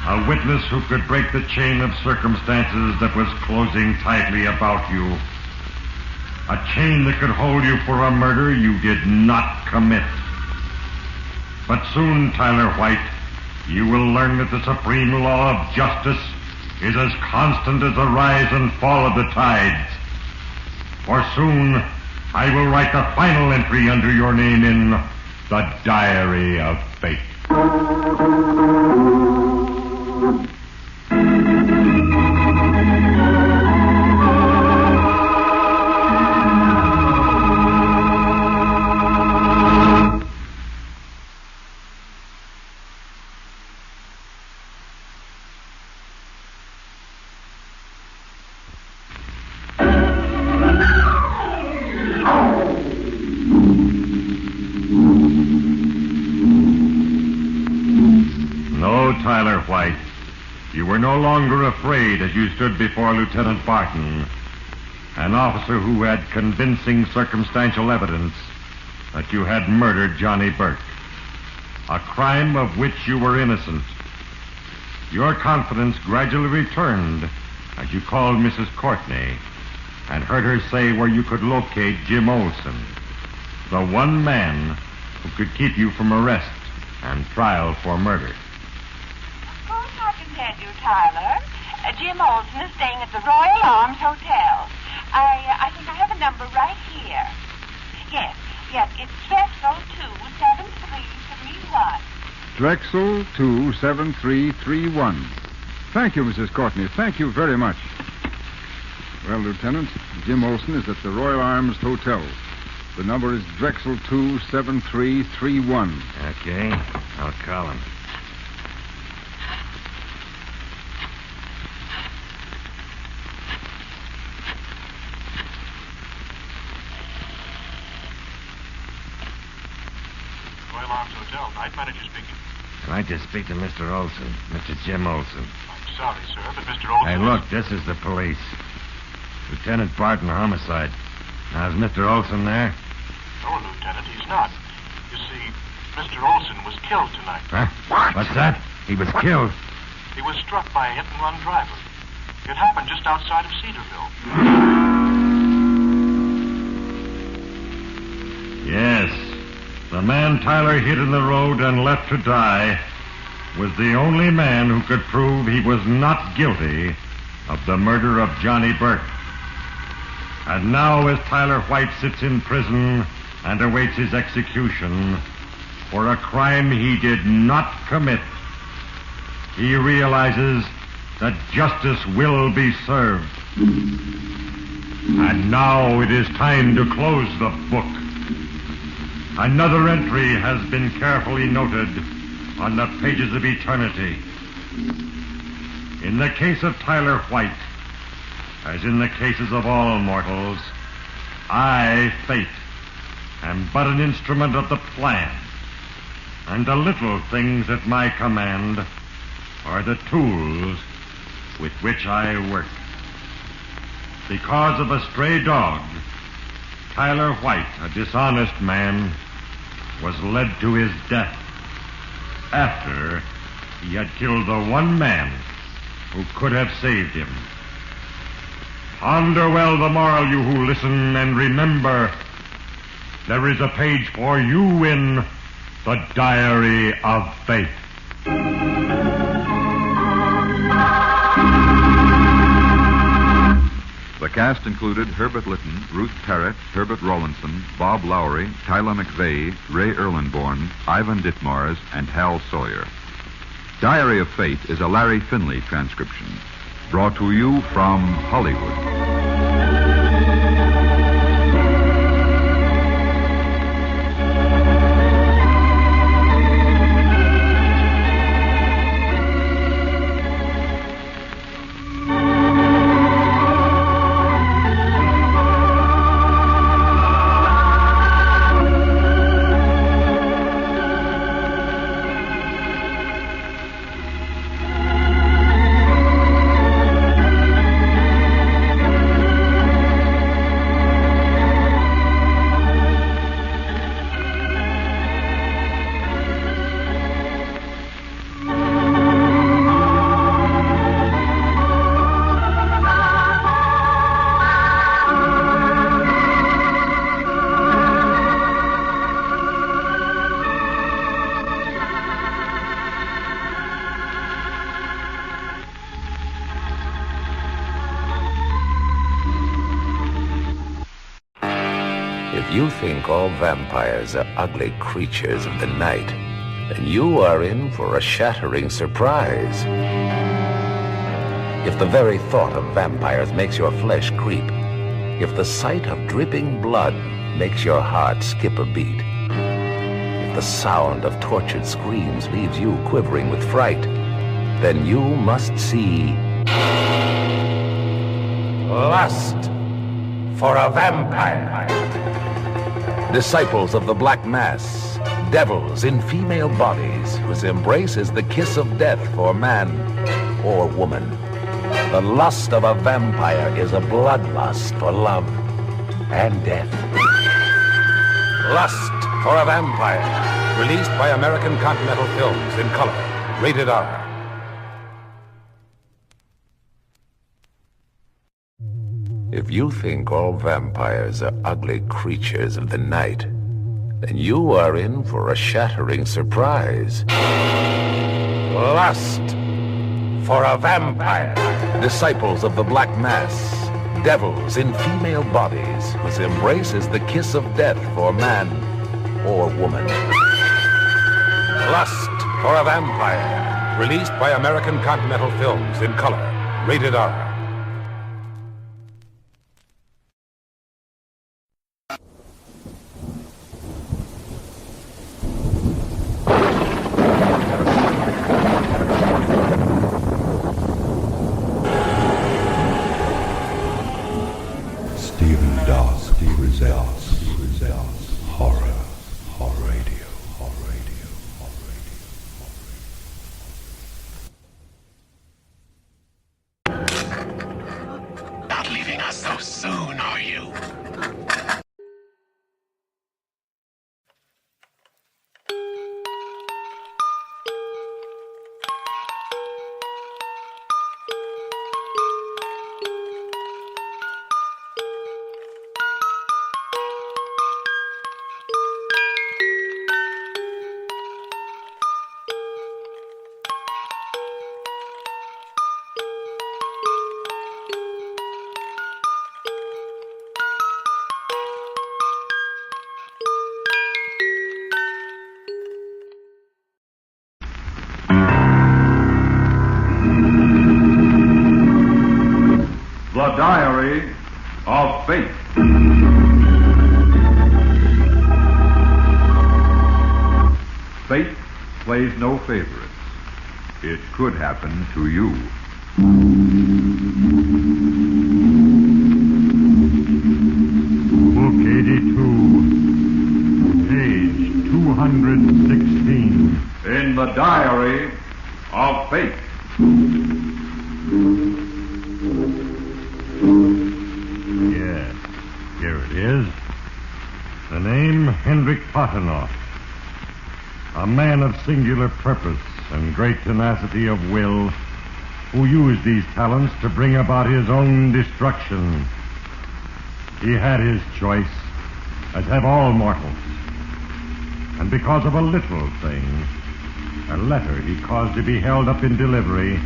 A witness who could break the chain of circumstances that was closing tightly about you. A chain that could hold you for a murder you did not commit. But soon, Tyler White, you will learn that the supreme law of justice is as constant as the rise and fall of the tides. For soon, I will write the final entry under your name in the Diary of Fate. Tyler White, you were no longer afraid as you stood before Lieutenant Barton, an officer who had convincing circumstantial evidence that you had murdered Johnny Burke, a crime of which you were innocent. Your confidence gradually returned as you called Mrs. Courtney and heard her say where you could locate Jim Olson, the one man who could keep you from arrest and trial for murder. Tell you, Tyler. Jim Olson is staying at the Royal Arms Hotel. I think I have a number right here. Yes, it's Drexel 27331. Drexel 27331. Thank you, Mrs. Courtney. Thank you very much. Well, Lieutenant, Jim Olson is at the Royal Arms Hotel. The number is Drexel 27331. Okay, I'll call him. Night manager speaking. I'd like to speak to Mr. Olson, Mr. Jim Olson. I'm sorry, sir, but Mr. Olson... Hey, look, this is the police. Lieutenant Barton, homicide. Now, is Mr. Olson there? No, Lieutenant, he's not. You see, Mr. Olson was killed tonight. Huh? What? What's that? He was killed? He was struck by a hit-and-run driver. It happened just outside of Cedarville. Yes. The man Tyler hit in the road and left to die was the only man who could prove he was not guilty of the murder of Johnny Burke. And now, as Tyler White sits in prison and awaits his execution for a crime he did not commit, he realizes that justice will be served. And now it is time to close the book. Another entry has been carefully noted on the pages of eternity. In the case of Tyler White, as in the cases of all mortals, I, Fate, am but an instrument of the plan, and the little things at my command are the tools with which I work. Because of a stray dog, Tyler White, a dishonest man, was led to his death after he had killed the one man who could have saved him. Ponder well the moral, you who listen, and remember, there is a page for you in the Diary of Fate. The cast included Herbert Litton, Ruth Parrott, Herbert Rawlinson, Bob Lowry, Tyler McVeigh, Ray Erlenborn, Ivan Ditmars, and Hal Sawyer. Diary of Fate is a Larry Finley transcription, brought to you from Hollywood. If you think all vampires are ugly creatures of the night, then you are in for a shattering surprise. If the very thought of vampires makes your flesh creep, if the sight of dripping blood makes your heart skip a beat, if the sound of tortured screams leaves you quivering with fright, then you must see Lust for a Vampire. Disciples of the Black Mass, devils in female bodies whose embrace is the kiss of death for man or woman. The lust of a vampire is a bloodlust for love and death. Lust for a Vampire, released by American Continental Films in color, rated R. If you think all vampires are ugly creatures of the night, then you are in for a shattering surprise. Lust for a Vampire. Disciples of the Black Mass, devils in female bodies whose embrace is the kiss of death for man or woman. Lust for a Vampire, released by American Continental Films in color, rated R. The Diary of Fate. Fate plays no favorites. It could happen to you. Book 82, page 216. In the Diary of Fate. Yes, here it is. The name Hendrik Potenoff. A man of singular purpose and great tenacity of will, who used these talents to bring about his own destruction. He had his choice, as have all mortals. And because of a little thing, a letter he caused to be held up in delivery,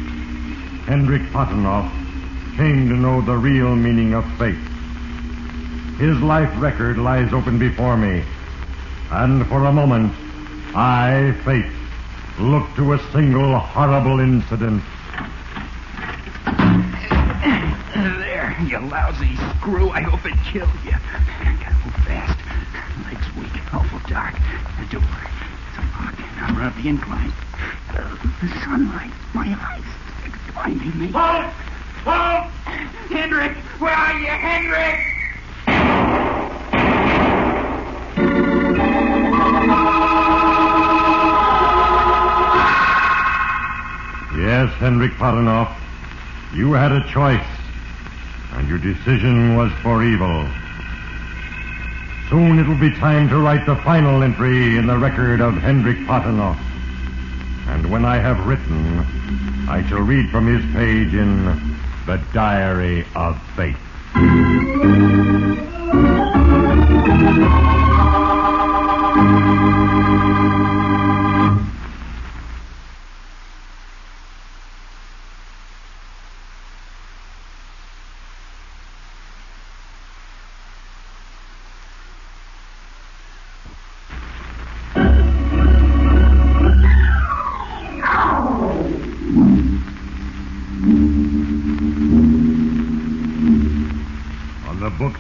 Hendrik Potenoff came to know the real meaning of fate. His life record lies open before me, and for a moment, I, fate, look to a single horrible incident. There, you lousy screw. I hope it killed you. Gotta move fast. Legs weak, awful dark. The door, it's unlocked. I'm up the incline. The sunlight, my eyes, it's blinding me. Halt! Halt! Hendrik! Where are you, Hendrik? Yes, Hendrik Potenoff, you had a choice, and your decision was for evil. Soon it'll be time to write the final entry in the record of Hendrik Potenoff. And when I have written, I shall read from his page in the Diary of Fate.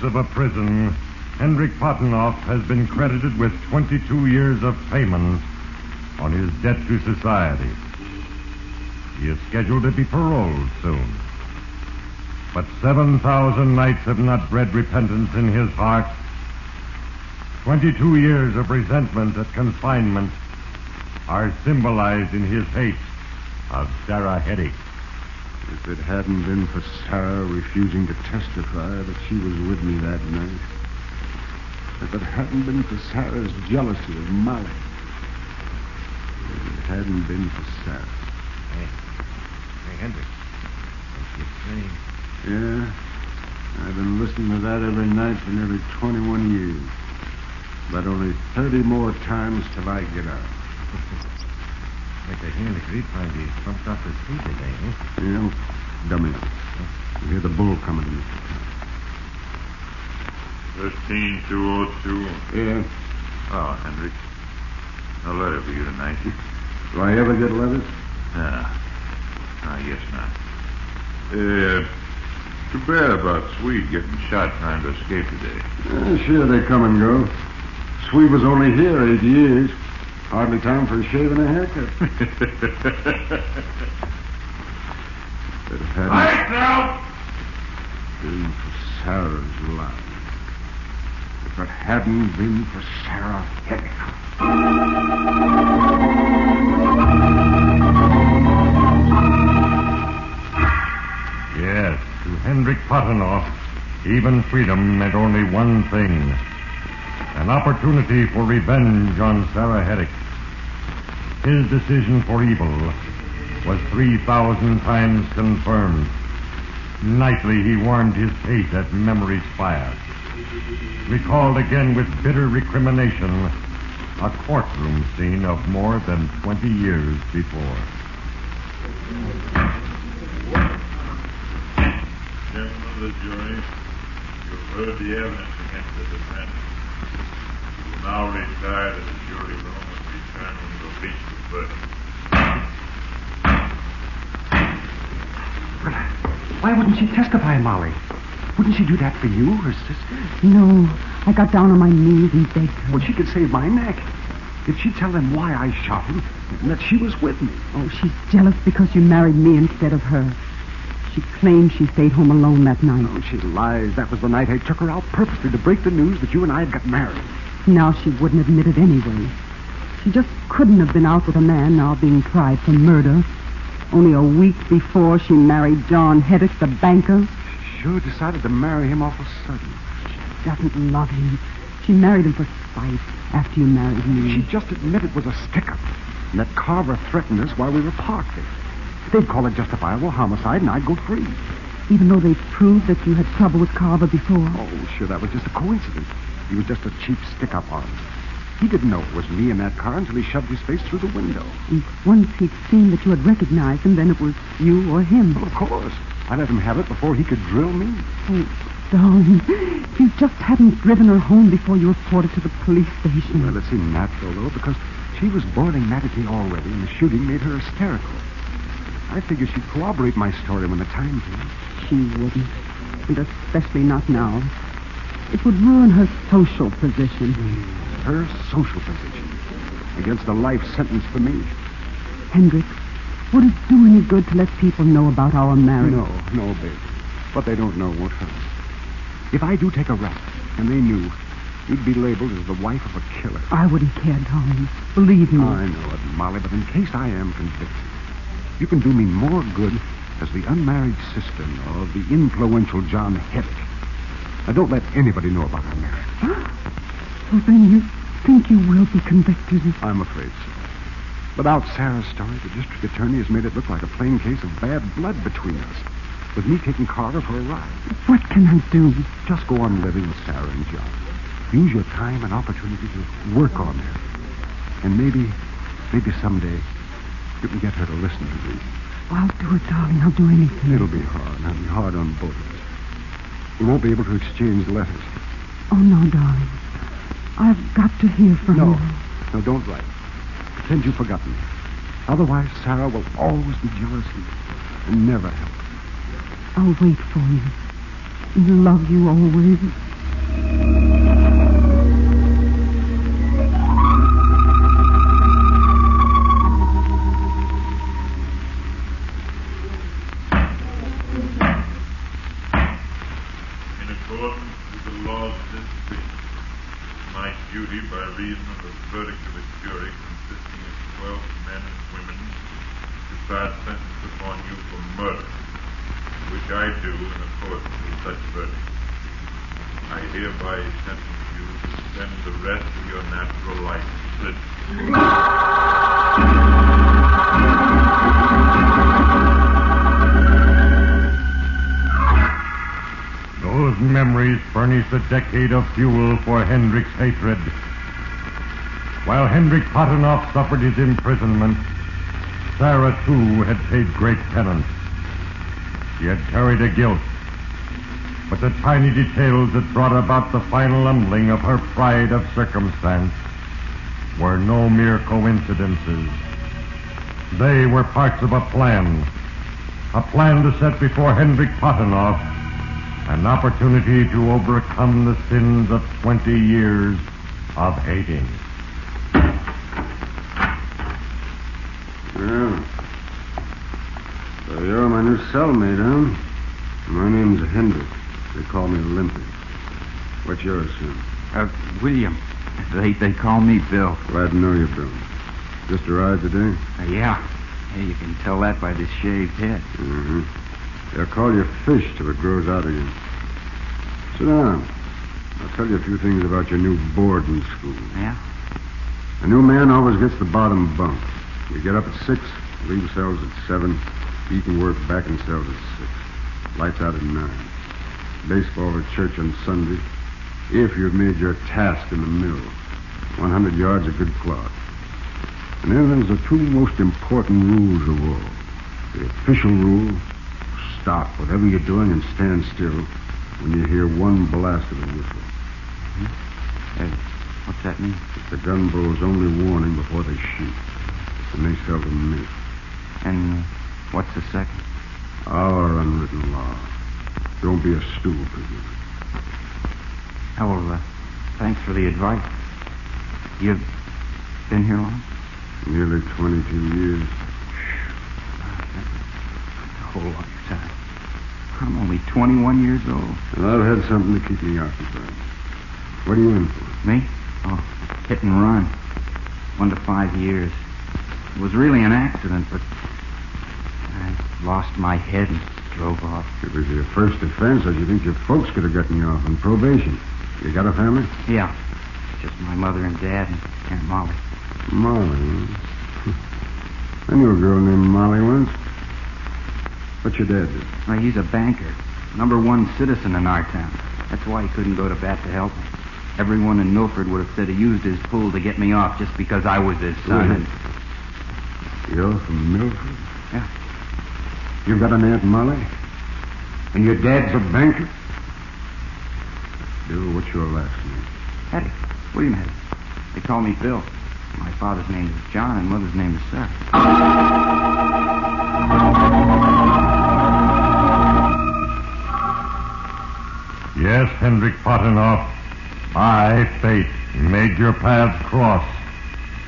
Of a prison, Hendrik Potenoff has been credited with 22 years of payment on his debt to society. He is scheduled to be paroled soon. But 7,000 nights have not bred repentance in his heart. 22 years of resentment at confinement are symbolized in his hate of Sarah Heddick. If it hadn't been for Sarah refusing to testify that she was with me that night, if it hadn't been for Sarah's jealousy of Molly, if it hadn't been for Sarah. Hey, Hendrik, what's your Yeah, I've been listening to that every night for nearly 21 years. But only 30 more times till I get out. Like I hear the grapevine, he bumped off his feet today, eh? Yeah, dummy. You hear the bull coming to me. 15202. Yeah. Oh, Hendrik. No letter for you tonight. Do I ever get letters? No. I guess not. Too bad about Swede getting shot trying to escape today. Sure, they come and go. Swede was only here 8 years. Hardly time for a shave and a haircut. If it hadn't been for Sarah's life. If it hadn't been for Sarah Heddick. Yes, to Hendrik Potenoff, even freedom meant only one thing. An opportunity for revenge on Sarah Heddick. His decision for evil was 3,000 times confirmed. Nightly he warmed his fate at memory's fire. Recalled again with bitter recrimination a courtroom scene of more than 20 years before. Gentlemen of the jury, you've heard the evidence against the defendant. You will now retire to the jury room and return when you reach the verdict. Why wouldn't she testify, Molly? Wouldn't she do that for you, her sister? No, I got down on my knees and begged her. Well, she could save my neck. If she'd tell them why I shot him and that she was with me. Oh, she's jealous because you married me instead of her. She claims she stayed home alone that night. Oh, she lies. That was the night I took her out purposely to break the news that you and I had got married. Now she wouldn't admit it anyway. She just couldn't have been out with a man now being tried for murder. Only a week before she married John Heddick, the banker. She sure decided to marry him awful sudden. She doesn't love him. She married him for spite after you married me. She just admitted it was a stick-up. And that Carver threatened us while we were parked there. They'd call it justifiable homicide, and I'd go free. Even though they proved that you had trouble with Carver before? Oh, sure, that was just a coincidence. He was just a cheap stick-up artist. He didn't know it was me in that car until he shoved his face through the window. And once he'd seen that you had recognized him, then it was you or him. Well, of course. I let him have it before he could drill me. Oh, darling, if you just hadn't driven her home before you reported to the police station. Well, it seemed natural, though, because she was boarding mad at me already, and the shooting made her hysterical. I figured she'd corroborate my story when the time came. She wouldn't, and especially not now. It would ruin her social position. Her social position? Against a life sentence for me? Hendrik, would it do any good to let people know about our marriage? No, babe. What they don't know won't hurt. If I do take a rap, and they knew, you'd be labeled as the wife of a killer. I wouldn't care, darling. Believe me. I know it, Molly, but in case I am convicted, you can do me more good as the unmarried sister of the influential John Hedrick. Now, don't let anybody know about our marriage. Well, then you think you will be convicted? I'm afraid so. Without Sarah's story, the district attorney has made it look like a plain case of bad blood between us, with me taking Carter for a ride. What can I do? Just go on living with Sarah and John. Use your time and opportunity to work on her. And maybe someday you can get her to listen to me. I'll do it, darling. I'll do anything. It'll be hard. It'll be hard on both of us. We won't be able to exchange letters. Oh, no, darling. I've got to hear from you. No, don't write. Pretend you've forgotten me. Otherwise, Sarah will always be jealous and never help. I'll wait for you. And love you always. In accordance with the laws of this state, my duty by reason of the verdict of a jury consisting of 12 men and women to pass sentence upon you for murder, which I do in accordance with such verdict. I hereby sentence you to spend the rest of your natural life in prison. Those memories furnished a decade of fuel for Hendrik's hatred. While Hendrik Potinoff suffered his imprisonment, Sarah, too, had paid great penance. She had carried a guilt, but the tiny details that brought about the final humbling of her pride of circumstance were no mere coincidences. They were parts of a plan to set before Hendrik Potinoff an opportunity to overcome the sins of 20 years of hating. Well, so you're my new cellmate, huh? My name's Hendrik. They call me Limpy. What's yours, son? William. They call me Bill. Glad to know you, Bill. Just arrived today? Yeah. You can tell that by this shaved head. Mm-hmm. They'll call you Fish till it grows out again. Sit down. I'll tell you a few things about your new boarding school. Yeah? A new man always gets the bottom bunk. You get up at 6, leave cells at 7, eat and work back in cells at 6. Lights out at 9. Baseball or church on Sunday, if you've made your task in the mill. 100 yards of good clock. And then there's the two most important rules of all. The official rule: stop whatever you're doing and stand still when you hear one blast of a whistle. What's that mean? It's the gun bull's only warning before they shoot. And they seldom miss. And what's the second? Our unwritten law. Don't be a stool pigeon. Oh, well, thanks for the advice. You've been here long? Nearly 22 years. A whole lot of time. I'm only 21 years old. Well, I've had something to keep me occupied. What are you in for? Me? Oh, hit and run. 1 to 5 years. It was really an accident, but I lost my head and drove off. It was your first offense. How'd you think your folks could have gotten you off on probation? You got a family? Yeah. Just my mother and dad and Aunt Molly. Molly, huh? I knew a girl named Molly once. What's your dad do? Well, he's a banker. #1 citizen in our town. That's why he couldn't go to bat to help me. Everyone in Milford would have said he used his pull to get me off just because I was his son. You're from Milford? Yeah. You've got an Aunt Molly? And your dad's a banker? Bill, what's your last name? Hetty. William Hetty. They call me Bill. My father's name is John and mother's name is Sarah. Yes, Hendrik Pottenhoff, I, Fate, made your paths cross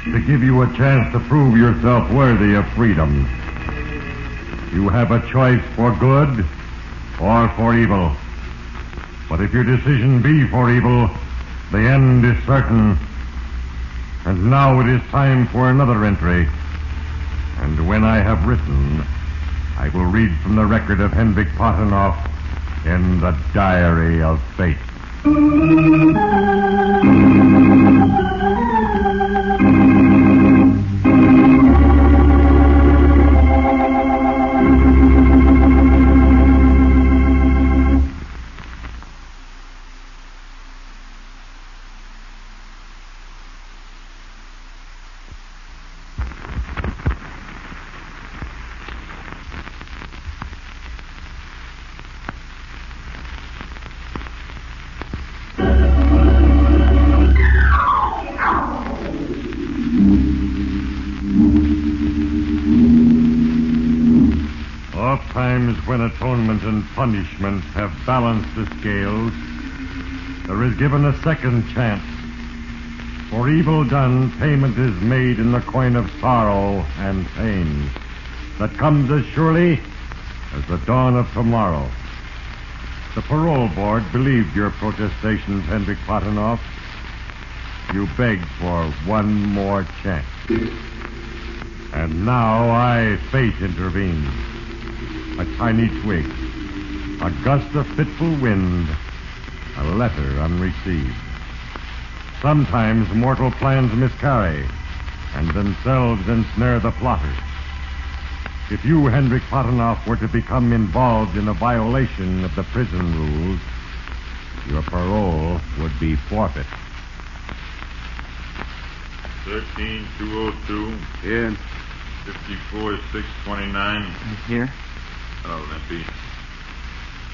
to give you a chance to prove yourself worthy of freedom. You have a choice for good or for evil. But if your decision be for evil, the end is certain. And now it is time for another entry. And when I have written, I will read from the record of Hendrik Pottenhoff in the Diary of Fate. When atonement and punishment have balanced the scales, there is given a second chance. For evil done, payment is made in the coin of sorrow and pain that comes as surely as the dawn of tomorrow. The parole board believed your protestations, Hendrik Pottenhoff. You begged for one more chance. And now I, Fate, intervenes. A tiny twig, a gust of fitful wind, a letter unreceived. Sometimes mortal plans miscarry, and themselves ensnare the plotters. If you, Hendrik Pottenhoff, were to become involved in a violation of the prison rules, your parole would be forfeit. 13202. Yeah. 54629. Here? Oh, Limpy.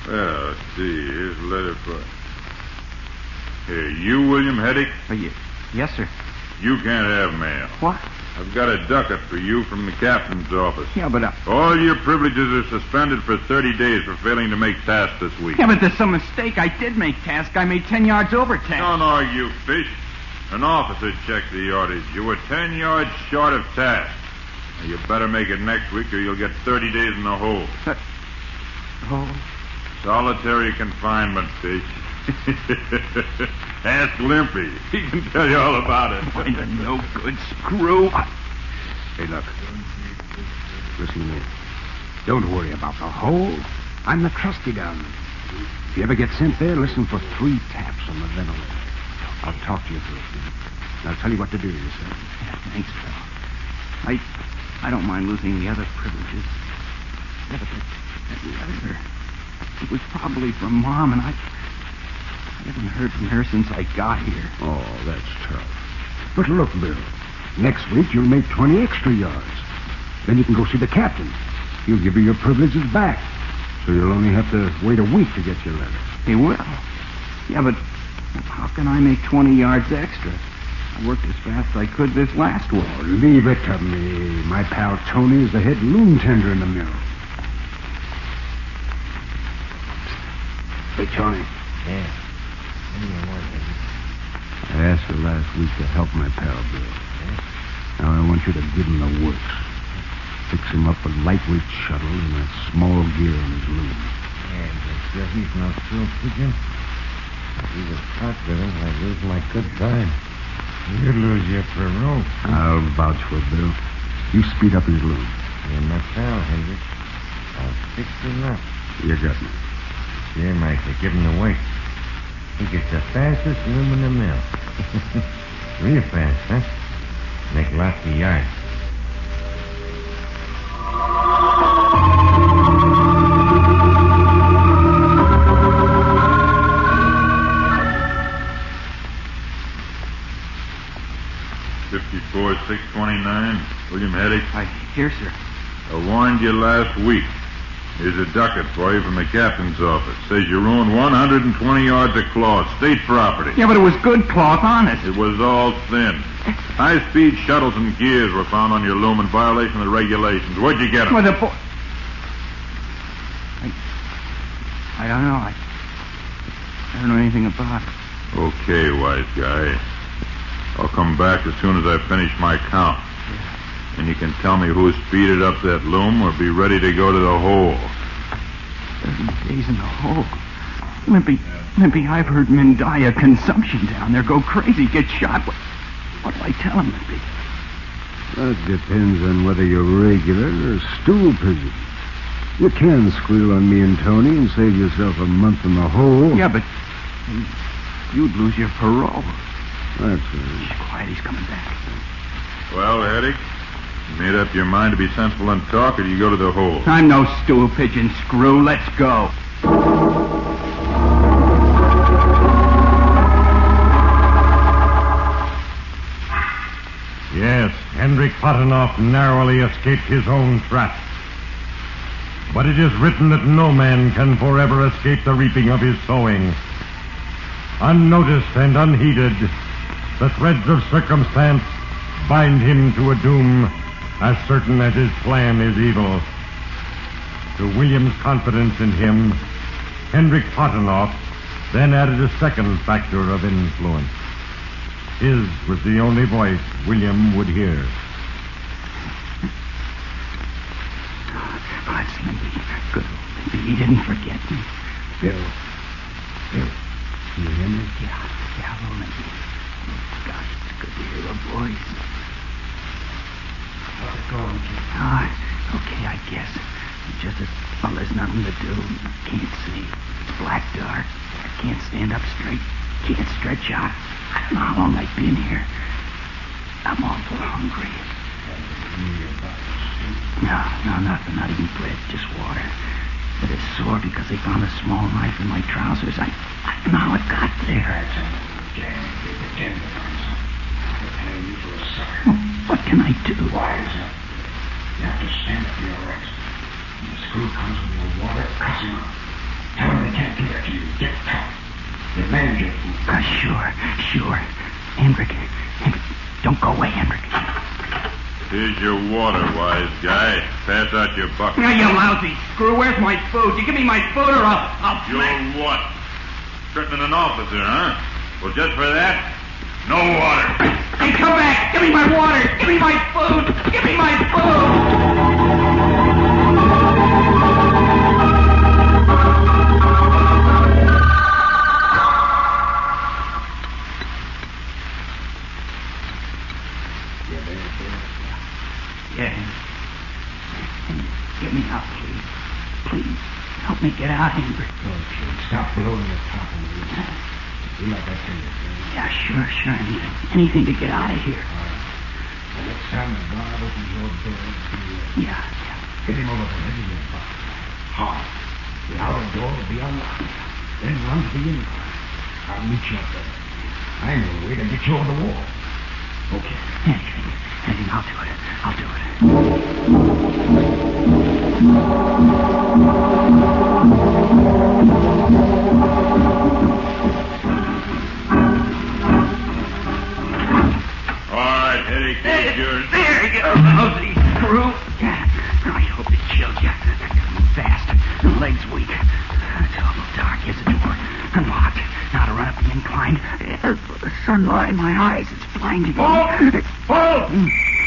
Well, let's see. Here's a letter for... Here, you, William Heddick? Yes, sir. You can't have mail. What? I've got a ducat for you from the captain's office. Yeah, but... All your privileges are suspended for 30 days for failing to make task this week. Yeah, but there's some mistake. I did make task. I made 10 yards over task. Don't argue, fish. An officer checked the yardage. You were 10 yards short of task. Now, you better make it next week or you'll get 30 days in the hole. Oh. Solitary confinement, fish. Ask Limpy. He can tell you all about it. Find a no-good screw. Hey, look. Listen to me. Don't worry about the hole. I'm the trusty gun. If you ever get sent there, listen for 3 taps on the ventilator. I'll talk to you first. And I'll tell you what to do, you say. Yeah, thanks, Phil. I don't mind losing the other privileges. Yeah, but that letter, it was probably from Mom, and I haven't heard from her since I got here. Oh, that's tough. But look, Bill, next week you'll make 20 extra yards. Then you can go see the captain. He'll give you your privileges back. So you'll only have to wait a week to get your letter. He will? Yeah, but how can I make 20 yards extra? I worked as fast as I could this last week. Oh, leave it to me. My pal Tony is the head loom tender in the mill. Hey, Tony. Yeah. I asked her last week to help my pal Bill. Now I want you to give him the works. Fix him up a lightweight shuttle and a small gear on his loom. Yeah, but he's no true pigeon. If he was caught with him, I'd lose my good time. You'd lose your parole. I'll vouch for Bill. You speed up his loom. You're my pal, Hendrik. I'll fix him up. You got me. Here, Micah, give him the weight. He gets the fastest loom in the mill. Real fast, huh? Make lots of yards. Heddick? Here, sir. I warned you last week. Here's a ducat for you from the captain's office. Says you ruined 120 yards of cloth, state property. Yeah, but it was good cloth, honest. It was all thin. High-speed shuttles and gears were found on your loom in violation of the regulations. Where'd you get them? Well, I don't know. I don't know anything about it. Okay, wise guy. I'll come back as soon as I finish my count. And you can tell me who speeded up that loom or be ready to go to the hole. 30 days in the hole. Limpy, I've heard men die of consumption down there, go crazy, get shot. What do I tell him, Limpy? That depends on whether you're regular or stool pigeon. You can squeal on me and Tony and save yourself a month in the hole. Yeah, but you'd lose your parole. That's right. Shh, quiet, he's coming back. Well, Heddick, you made up your mind to be sensible and talk, or do you go to the hole? I'm no stool pigeon, Screw. Let's go. Yes, Hendrik Potenoff narrowly escaped his own trap. But it is written that no man can forever escape the reaping of his sowing. Unnoticed and unheeded, the threads of circumstance bind him to a doom as certain as his plan is evil. To William's confidence in him, Hendrik Potenoff then added a second factor of influence. His was the only voice William would hear. Oh, it's Limpy. Good old Limpy. He didn't forget me. Bill. You hear me? Yeah, hello, Limpy. Oh, gosh, it's good to hear a voice. How's it going, kid? Okay, I guess. Just as well, there's nothing to do. Can't see. It's black dark. I can't stand up straight. Can't stretch out. I don't know how long I've been here. I'm awful hungry. No, nothing. Not even bread. Just water. But it's sore because they found a small knife in my trousers. I don't know how it got there. What can I do? Wise up. You have to stand up for your rights. When the screw comes with your water, cuss him out. Tell him they can't do that to you. Get tough. Demand your food. Sure. Hendrik, don't go away, Hendrik. Here's your water, wise guy. Pass out your bucket. Now, you lousy screw. Where's my food? You give me my food or I'll You're what? Threatening an officer, huh? Well, just for that, no water. Hey, come back. Give me my water. Give me my food. Give me my food. Yeah. Get me out, please. Please. Help me get out, Hendrik. Oh, kid, stop blowing the top of me. Do like I tell you, kid. Yeah, sure. Anything to get out of here. The next time the guard opens your door, Yeah. hit him over the head with your butt. Hard. The outer door will be unlocked. Then run to the incline. I'll meet you up there. I know a way to get you over the wall. Okay. Anything, I'll do it. All right, Heddick, here's yours. There you go, lousy screw. I hope it killed you. Coming fast. The leg's weak. It's awful dark. Here's the door. Unlocked. Now to run up the incline. The sunlight in my eyes is blinding me. Paul!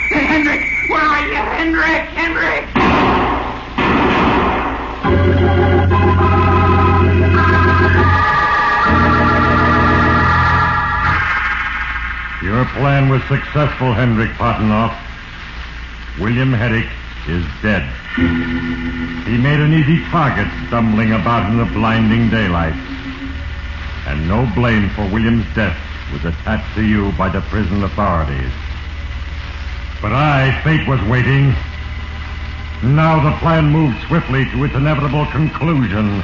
Hey, Hendrik! Where are you? Hendrik! Your plan was successful, Hendrik Potenoff. William Heddick is dead. He made an easy target stumbling about in the blinding daylight. And no blame for William's death was attached to you by the prison authorities. But fate was waiting. Now the plan moved swiftly to its inevitable conclusion.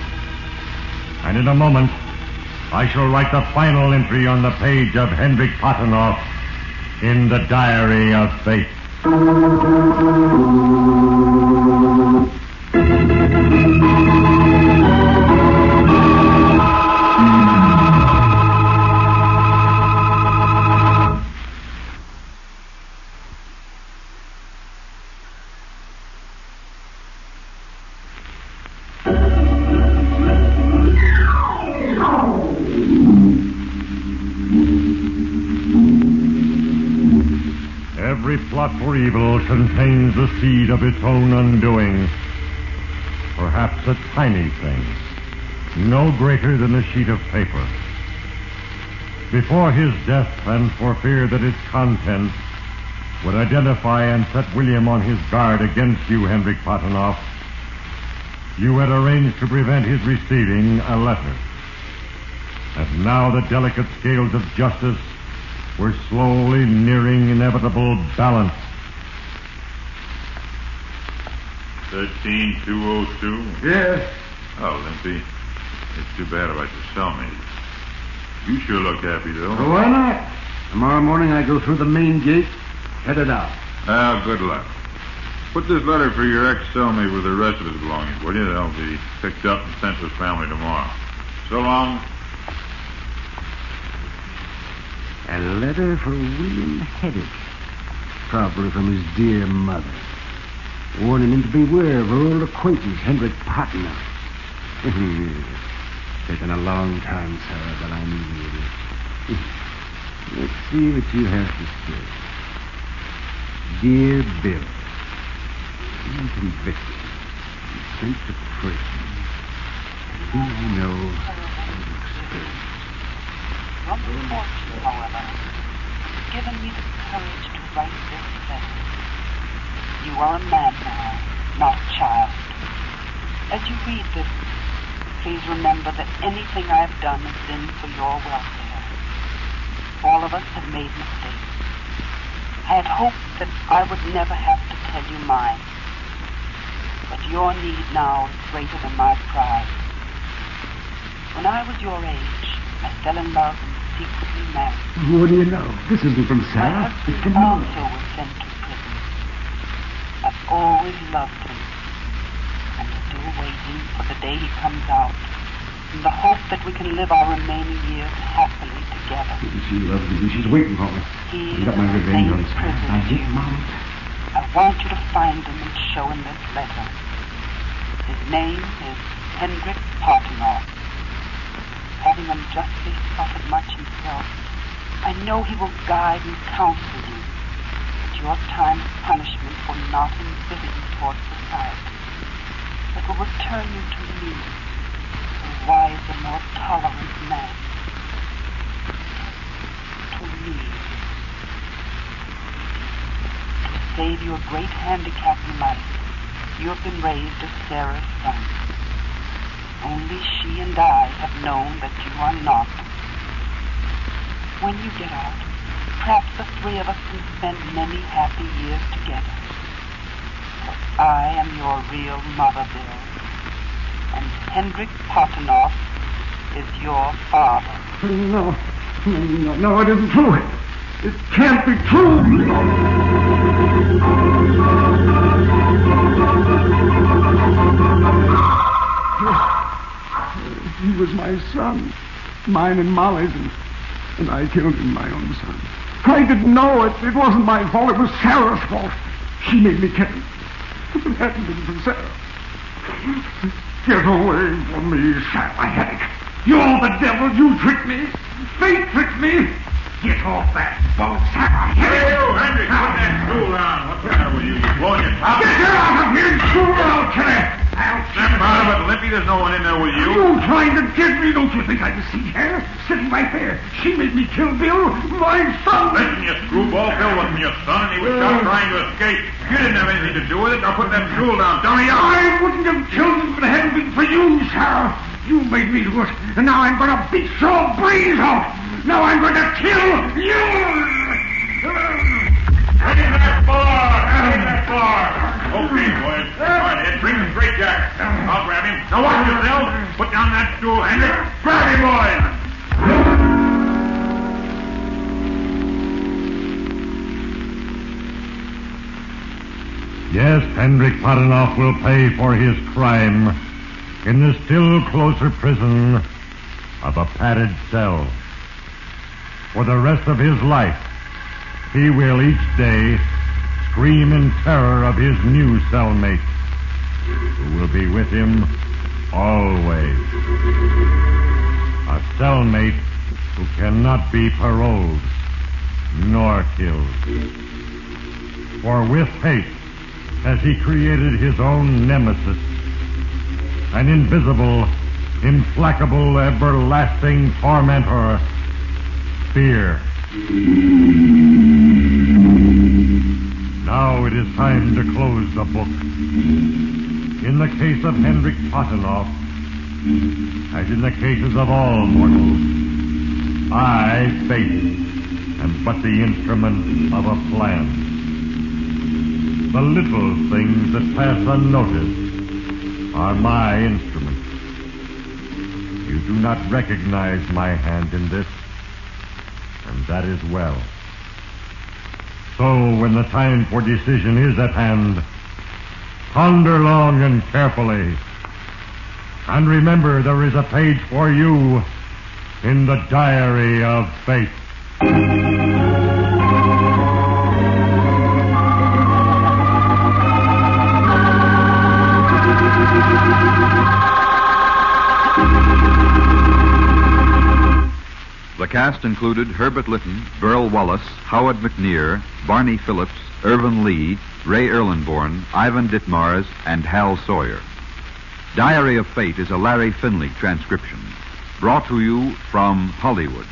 And in a moment, I shall write the final entry on the page of Hendrik Potenoff in the Diary of Fate. Every plot for evil contains the seed of its own undoing. Perhaps a tiny thing, no greater than a sheet of paper. Before his death, and for fear that its contents would identify and set William on his guard against you, Hendrik Potinoff, you had arranged to prevent his receiving a letter. And now the delicate scales of justice were slowly nearing inevitable balance. 13202? Yes. Oh, Limpy, it's too bad about your cellmate. You sure look happy, though. Well, why not? Tomorrow morning I go through the main gate, headed out. Ah, good luck. Put this letter for your ex-cellmate with the rest of his belongings, will you? They'll be picked up and sent to his family tomorrow. So long. A letter for William Heddick, probably from his dear mother, warning him to beware of her old acquaintance, Hendrik Potinoff. Taken a long time, Sarah, but I needed it. Let's see what you have to say. Dear Bill, I'm convicted and sent to prison. Who I know and experience. Your misfortune, however, has given me the courage to write this letter. You are a man now, not a child. As you read this, please remember that anything I have done has been for your welfare. All of us have made mistakes. I had hoped that I would never have to tell you mine. But your need now is greater than my pride. When I was your age, I fell in love and secretly married. What do you know? This isn't from Sarah. It's from My Mother. husband also was sent to prison. I've always loved him. I'm still waiting for the day he comes out, in the hope that we can live our remaining years happily together. She loves me. She's waiting for me. He I got my revenge on Sarah. I hate you. Mom. I want you to find him and show him this letter. His name is Hendrik Potinoff. Having unjustly suffered much himself, I know he will guide and counsel you. But your time of punishment will not embitter you towards society. It will return you to me, a wiser, more tolerant man. To me. To save your great handicap in life, you have been raised as Sarah's son. Only she and I have known that you are not. When you get out, perhaps the three of us can spend many happy years together. For I am your real mother, Bill. And Hendrik Potinoff is your father. No, it isn't true. It can't be true. He was my son, mine and Molly's, and I killed him, my own son. I didn't know it. It wasn't my fault. It was Sarah's fault. She made me kill him. If it hadn't been for Sarah. Get away from me, Sarah Heddick. You're the devil. You tricked me. Fate tricked me. Get off that boat, Sarah Heddick. Hey, you, Hendrik, put that stool down. What's the matter with you? You blowing your top? Get her out of here, stool, or I'll kill her. Snap out of it, Limpy. There's no one in there with you. You trying to get me? Don't you think I can see her? Sitting right there. She made me kill Bill, my son. Listen, you screwball. Bill wasn't your son, and he was shot trying to escape. You didn't have anything to do with it. Now put that stool down. Dummy, I wouldn't have killed him if it hadn't been for you, Sarah. You made me do it, and now I'm going to beat your brains out. Now I'm going to kill you. Bring in that bar! Bring in that bar! Okay, boys. All right, Ed, bring the straight jacket. I'll grab him. Now watch yourself. Put down that stool, Hendrik. Grab him, boys! Yes, Hendrik Potenoff will pay for his crime in the still closer prison of a padded cell. For the rest of his life, he will each day scream in terror of his new cellmate, who will be with him always. A cellmate who cannot be paroled nor killed. For with hate has he created his own nemesis, an invisible, implacable, everlasting tormentor, fear. Now it is time to close the book. In the case of Hendrik Potenoff, as in the cases of all mortals, I, Fate, am but the instrument of a plan. The little things that pass unnoticed are my instruments. You do not recognize my hand in this, and that is well. So when the time for decision is at hand, ponder long and carefully, and remember there is a page for you in the diary of fate. The cast included Herbert Lytton, Burl Wallace, Howard McNear, Barney Phillips, Irvin Lee, Ray Erlenborn, Ivan Ditmars, and Hal Sawyer. Diary of Fate is a Larry Finley transcription, brought to you from Hollywood.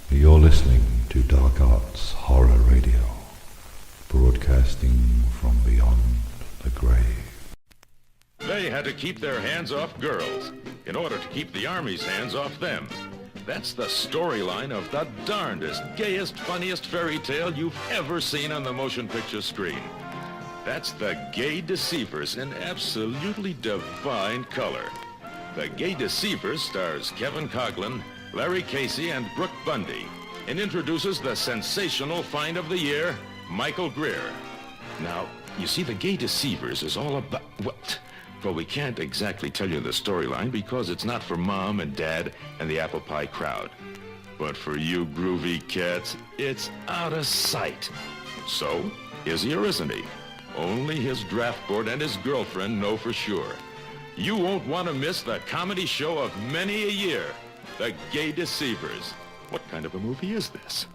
You're listening to Dark Arts Horror Radio, broadcasting from beyond the grave. They had to keep their hands off girls in order to keep the Army's hands off them. That's the storyline of the darndest, gayest, funniest fairy tale you've ever seen on the motion picture screen. That's The Gay Deceivers in absolutely divine color. The Gay Deceivers stars Kevin Coughlin, Larry Casey, and Brooke Bundy, and introduces the sensational find of the year, Michael Greer. Now, you see, The Gay Deceivers is all about... Well, we can't exactly tell you the storyline because it's not for Mom and Dad and the apple pie crowd. But for you groovy cats, it's out of sight. So, is he or isn't he? Only his draft board and his girlfriend know for sure. You won't want to miss the comedy show of many a year, The Gay Deceivers. What kind of a movie is this?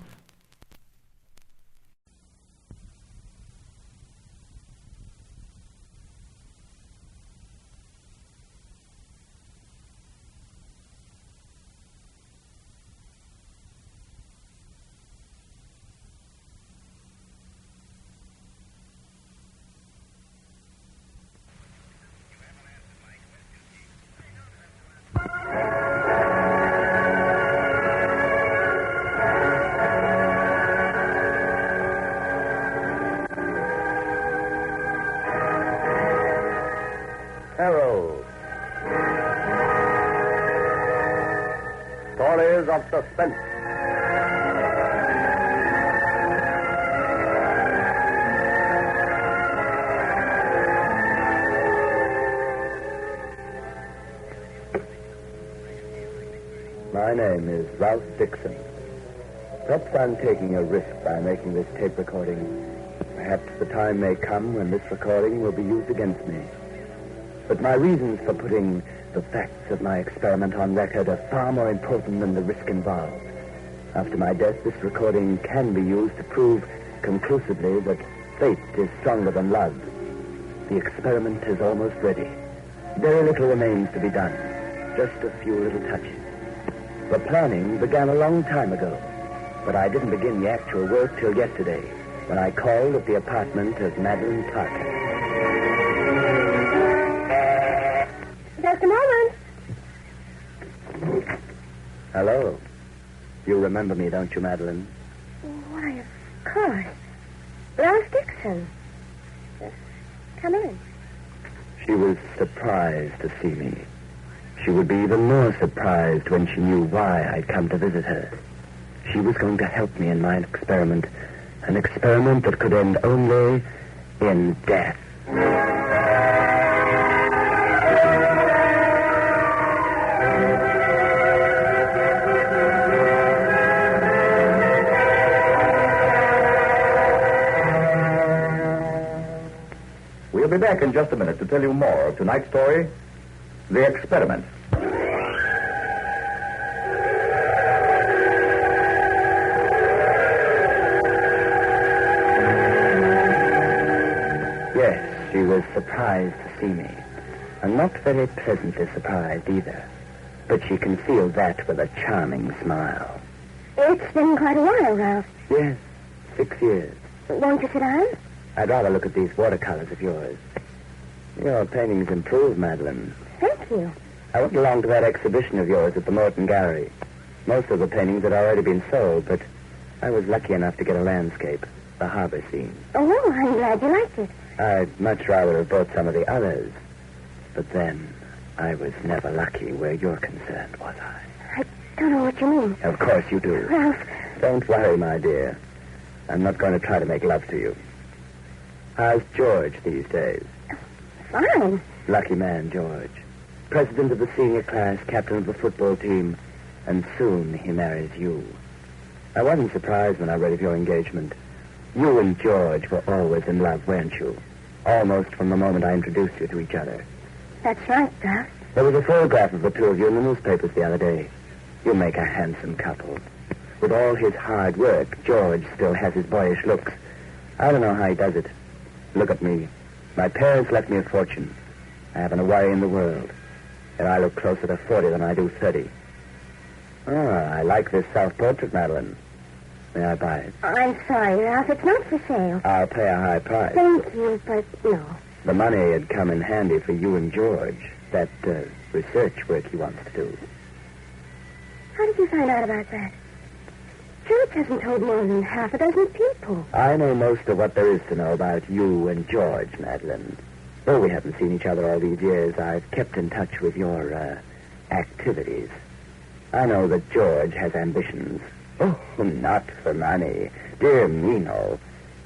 Herald. Stories of suspense. My name is Ralph Dixon. Perhaps I'm taking a risk by making this tape recording. Perhaps the time may come when this recording will be used against me. But my reasons for putting the facts of my experiment on record are far more important than the risk involved. After my death, this recording can be used to prove conclusively that fate is stronger than love. The experiment is almost ready. Very little remains to be done. Just a few little touches. The planning began a long time ago, but I didn't begin the actual work till yesterday, when I called at the apartment of Madeline Parker. Just a moment. Hello. You remember me, don't you, Madeline? Why, of course. Ralph Dixon. Come in. She was surprised to see me. She would be even more surprised when she knew why I'd come to visit her. She was going to help me in my experiment, an experiment that could end only in death. We'll be back in just a minute to tell you more of tonight's story, The Experiment. Yes, she was surprised to see me. And not very pleasantly surprised either. But she concealed that with a charming smile. It's been quite a while, Ralph. Yes, 6 years. Won't you sit down? I'd rather look at these watercolors of yours. Your paintings improve, Madeline. Thank you. I went along to that exhibition of yours at the Morton Gallery. Most of the paintings had already been sold, but I was lucky enough to get a landscape, the harbor scene. Oh, I'm glad you liked it. I'd much rather have bought some of the others. But then, I was never lucky where you're concerned, was I? I don't know what you mean. Of course you do. Ralph. Don't worry, my dear. I'm not going to try to make love to you. How's George these days? Fine. Lucky man, George. President of the senior class, captain of the football team, and soon he marries you. I wasn't surprised when I read of your engagement. You and George were always in love, weren't you? Almost from the moment I introduced you to each other. That's right, Ralph. There was a photograph of the two of you in the newspapers the other day. You make a handsome couple. With all his hard work, George still has his boyish looks. I don't know how he does it. Look at me. My parents left me a fortune. I haven't a worry in the world. And I look closer to 40 than I do 30. I like this self-portrait, Madeline. May I buy it? I'm sorry, Ralph. It's not for sale. I'll pay a high price. Thank you, but no. The money had come in handy for you and George. That research work he wants to do. How did you find out about that? George hasn't told more than half a dozen people. I know most of what there is to know about you and George, Madeline. Though we haven't seen each other all these years, I've kept in touch with your activities. I know that George has ambitions. Oh, not for money. Dear me, no.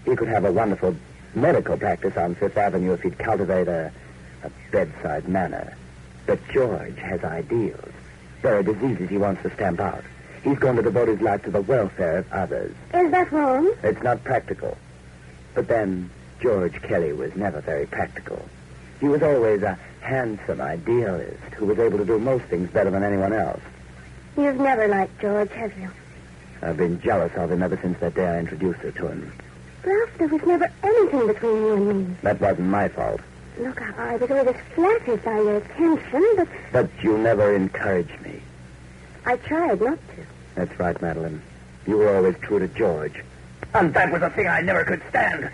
He could have a wonderful medical practice on Fifth Avenue if he'd cultivate a bedside manner. But George has ideals. There are diseases he wants to stamp out. He's going to devote his life to the welfare of others. Is that wrong? It's not practical. But then, George Kelly was never very practical. He was always a handsome idealist who was able to do most things better than anyone else. You've never liked George, have you? I've been jealous of him ever since that day I introduced her to him. Ralph, there was never anything between you and me. That wasn't my fault. Look, I was always flattered by your attention, but... But you never encouraged me. I tried not to. That's right, Madeline. You were always true to George. And that was a thing I never could stand.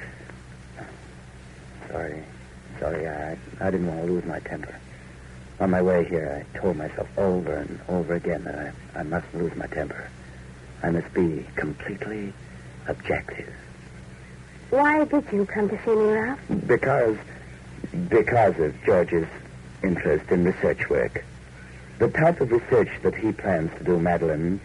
Sorry, I didn't want to lose my temper. On my way here, I told myself over and over again that I mustn't lose my temper. I must be completely objective. Why did you come to see me, Ralph? Because of George's interest in research work. The type of research that he plans to do, Madeline,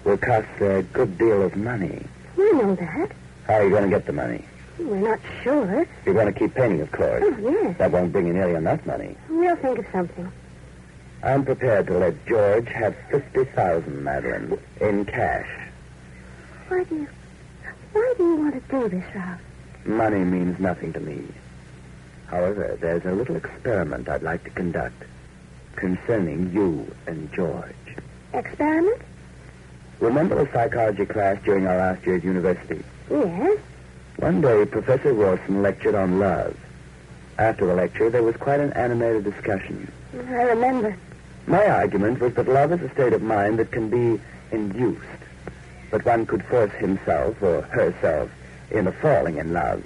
will cost a good deal of money. We know that. How are you going to get the money? We're not sure. You're going to keep painting, of course. Oh, yes. That won't bring you nearly enough money. We'll think of something. I'm prepared to let George have $50,000, Madeline, in cash. Why do you want to do this, Ralph? Money means nothing to me. However, there's a little experiment I'd like to conduct concerning you and George. Experiment? Remember the psychology class during our last year at university? Yes. One day, Professor Rawson lectured on love. After the lecture, there was quite an animated discussion. I remember. My argument was that love is a state of mind that can be induced, but one could force himself or herself into falling in love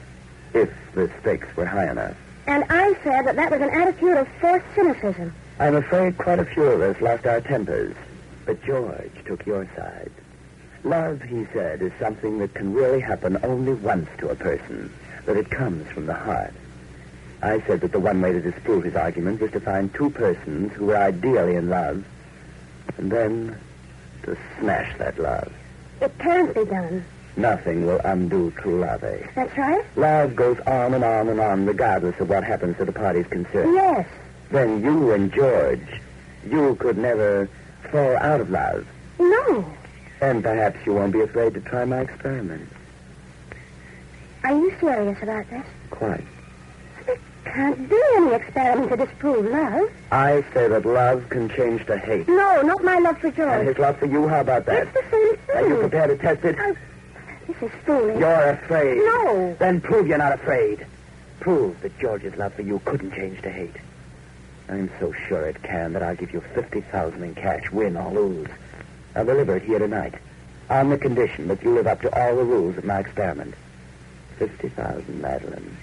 if the stakes were high enough. And I said that was an attitude of forced cynicism. I'm afraid quite a few of us lost our tempers, but George took your side. Love, he said, is something that can really happen only once to a person, that it comes from the heart. I said that the one way to disprove his argument was to find two persons who were ideally in love, and then to smash that love. It can't be done. Nothing will undo true love, eh? That's right. Love goes on and on and on, regardless of what happens to the parties concerned. Yes. Then you and George, you could never fall out of love. No. And perhaps you won't be afraid to try my experiment. Are you serious about this? Quite. There can't be any experiment to disprove love. I say that love can change to hate. No, not my love for George. And his love for you, how about that? It's the same thing. Are you prepared to test it? This is foolish. You're afraid. No. Then prove you're not afraid. Prove that George's love for you couldn't change to hate. I'm so sure it can that I'll give you $50,000 in cash, win or lose. I'll deliver it here tonight, on the condition that you live up to all the rules of my experiment. 50,000, Madeline.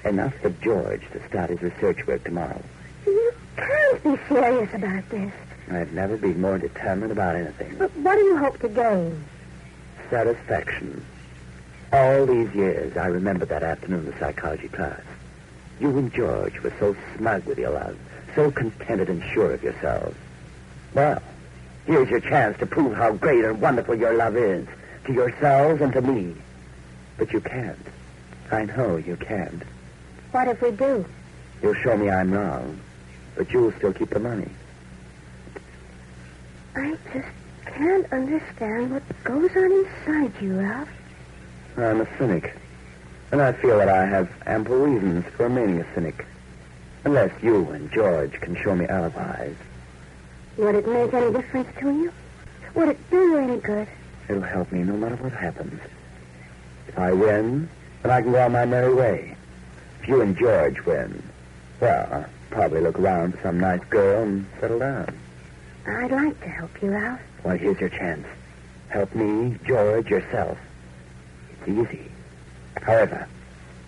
Enough for George to start his research work tomorrow. You can't be serious about this. I've never been more determined about anything. But what do you hope to gain? Satisfaction. All these years, I remember that afternoon of psychology class. You and George were so smug with your love, so contented and sure of yourselves. Well, here's your chance to prove how great and wonderful your love is, to yourselves and to me. But you can't. I know you can't. What if we do? You'll show me I'm wrong, but you'll still keep the money. I just can't understand what goes on inside you, Ralph. I'm a cynic, and I feel that I have ample reasons for remaining a cynic. Unless you and George can show me alibis. Would it make any difference to you? Would it do you any good? It'll help me no matter what happens. If I win, then I can go on my merry way. If you and George win, well, I'll probably look around for some nice girl and settle down. I'd like to help you, Ralph. Well, here's your chance. Help me, George, yourself. It's easy. However,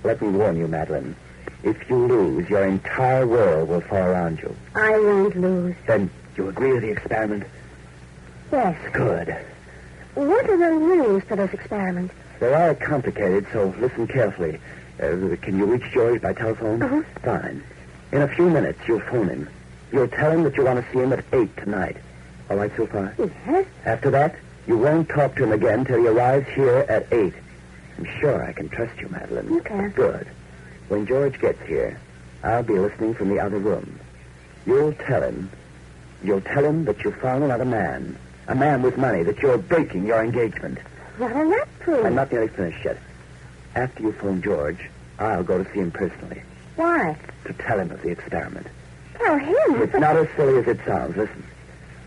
let me warn you, Madeline. If you lose, your entire world will fall around you. I won't lose. Then you agree to the experiment? Yes. Good. What are the rules to this experiment? They are complicated, so listen carefully. Can you reach George by telephone? Uh-huh. Fine. In a few minutes, you'll phone him. You'll tell him that you want to see him at 8 tonight. All right so far? Yes. After that, you won't talk to him again till he arrives here at 8. I'm sure I can trust you, Madeline. You can. Good. When George gets here, I'll be listening from the other room. You'll tell him that you found another man, a man with money, that you're breaking your engagement. What will that prove? I'm not nearly finished yet. After you phone George, I'll go to see him personally. Why? To tell him of the experiment. Tell him? It's not as silly as it sounds. Listen.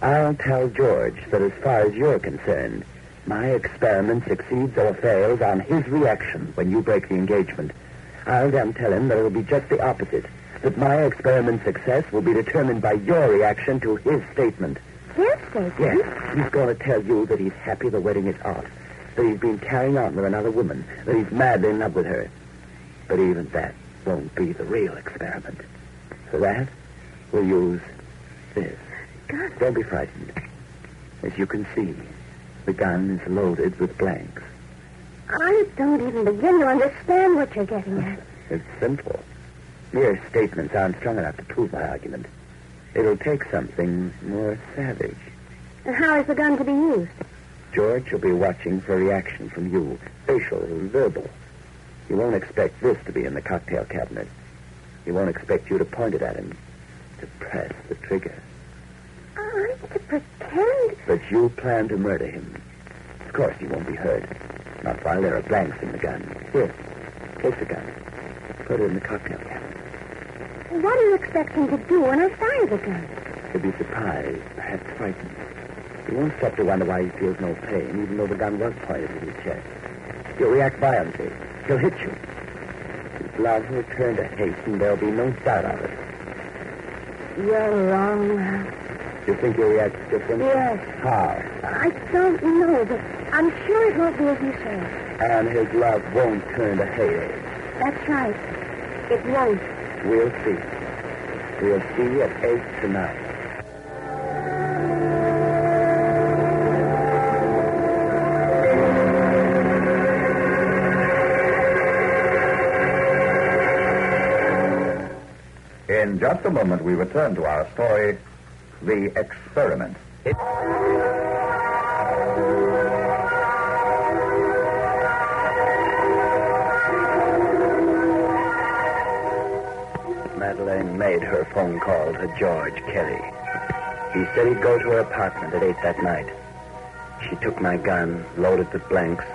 I'll tell George that as far as you're concerned, my experiment succeeds or fails on his reaction when you break the engagement. I'll then tell him that it'll be just the opposite, that my experiment's success will be determined by your reaction to his statement. His statement? Yes. He's going to tell you that he's happy the wedding is off, that he's been carrying on with another woman, that he's madly in love with her. But even that won't be the real experiment. For that, we'll use this. God. Don't be frightened. As you can see, the gun is loaded with blanks. I don't even begin to understand what you're getting at. It's simple. Mere statements aren't strong enough to prove my argument. It'll take something more savage. And how is the gun to be used? George will be watching for a reaction from you, facial and verbal. He won't expect this to be in the cocktail cabinet. He won't expect you to point it at him, to press the trigger. I'm to pretend. But you plan to murder him. Of course, he won't be hurt. Not while there are blanks in the gun. Here, take the gun. Put it in the cocktail cabinet. What do you expect him to do when I fire the gun? He'll be surprised, perhaps frightened. He won't stop to wonder why he feels no pain, even though the gun was pointed at his chest. He'll react violently. He'll hit you. His love will turn to hate, and there'll be no doubt of it. You're wrong, Ralph. You think he'll react different? Yes. How? I don't know, but I'm sure it won't be as you say. And his love won't turn to hate. That's right. It won't. We'll see. We'll see at 8 tonight. In just a moment, we return to our story, The Experiment. Madeleine made her phone call to George Kelly. He said he'd go to her apartment at 8 that night. She took my gun, loaded with blanks,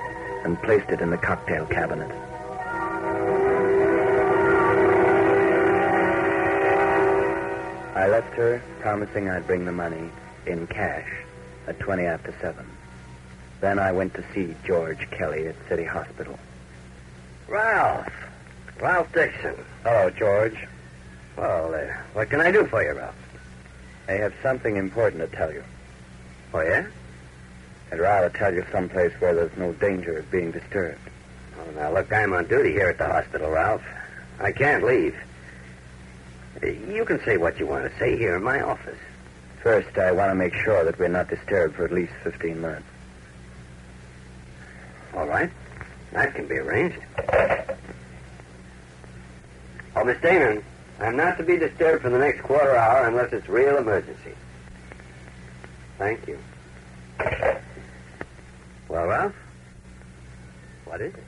and placed it in the cocktail cabinet. I left her, promising I'd bring the money in cash at 20 after 7. Then I went to see George Kelly at City Hospital. Ralph Dixon. Hello, George. Well, what can I do for you, Ralph? I have something important to tell you. Oh, yeah? I'd rather tell you someplace where there's no danger of being disturbed. Oh, now, look, I'm on duty here at the hospital, Ralph. I can't leave. You can say what you want to say here in my office. First, I want to make sure that we're not disturbed for at least 15 minutes. All right. That can be arranged. Oh, Miss Damon, I'm not to be disturbed for the next quarter hour unless it's real emergency. Thank you. Well, Ralph? What is it?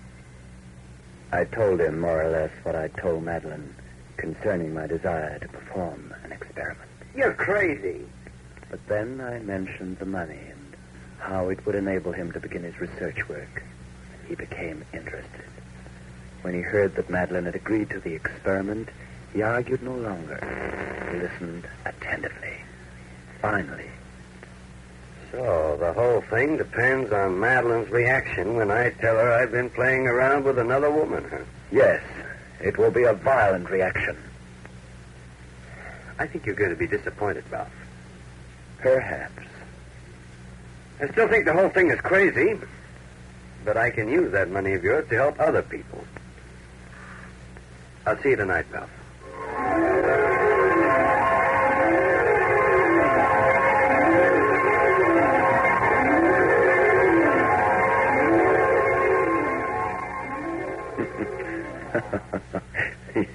I told him more or less what I told Madeleine concerning my desire to perform an experiment. You're crazy. But then I mentioned the money and how it would enable him to begin his research work. He became interested. When he heard that Madeleine had agreed to the experiment, he argued no longer. He listened attentively. Finally. So, the whole thing depends on Madeleine's reaction when I tell her I've been playing around with another woman, huh? Yes. It will be a violent reaction. I think you're going to be disappointed, Ralph. Perhaps. I still think the whole thing is crazy, but I can use that money of yours to help other people. I'll see you tonight, Ralph.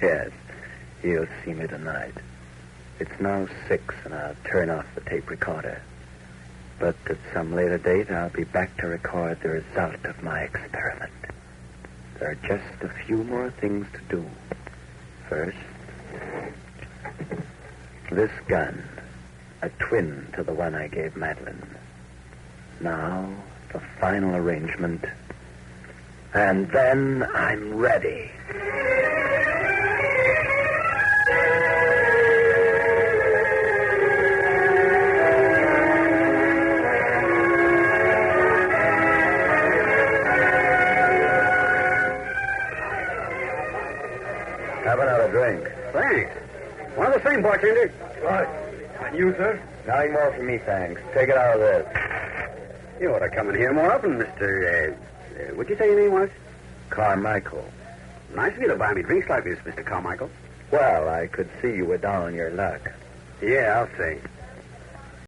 Yes, he'll see me tonight. It's now 6, and I'll turn off the tape recorder. But at some later date, I'll be back to record the result of my experiment. There are just a few more things to do. First, this gun, a twin to the one I gave Madeleine. Now, the final arrangement. And then I'm ready. Have another drink. Thanks. One of the same, bartender. Right. And you, sir? Nothing more for me, thanks. Take it out of this. You ought to come in here more often, Mr. What'd you say your name was? Carmichael. Nice of you to buy me drinks like this, Mr. Carmichael. Well, I could see you were down on your luck. Yeah, I'll say.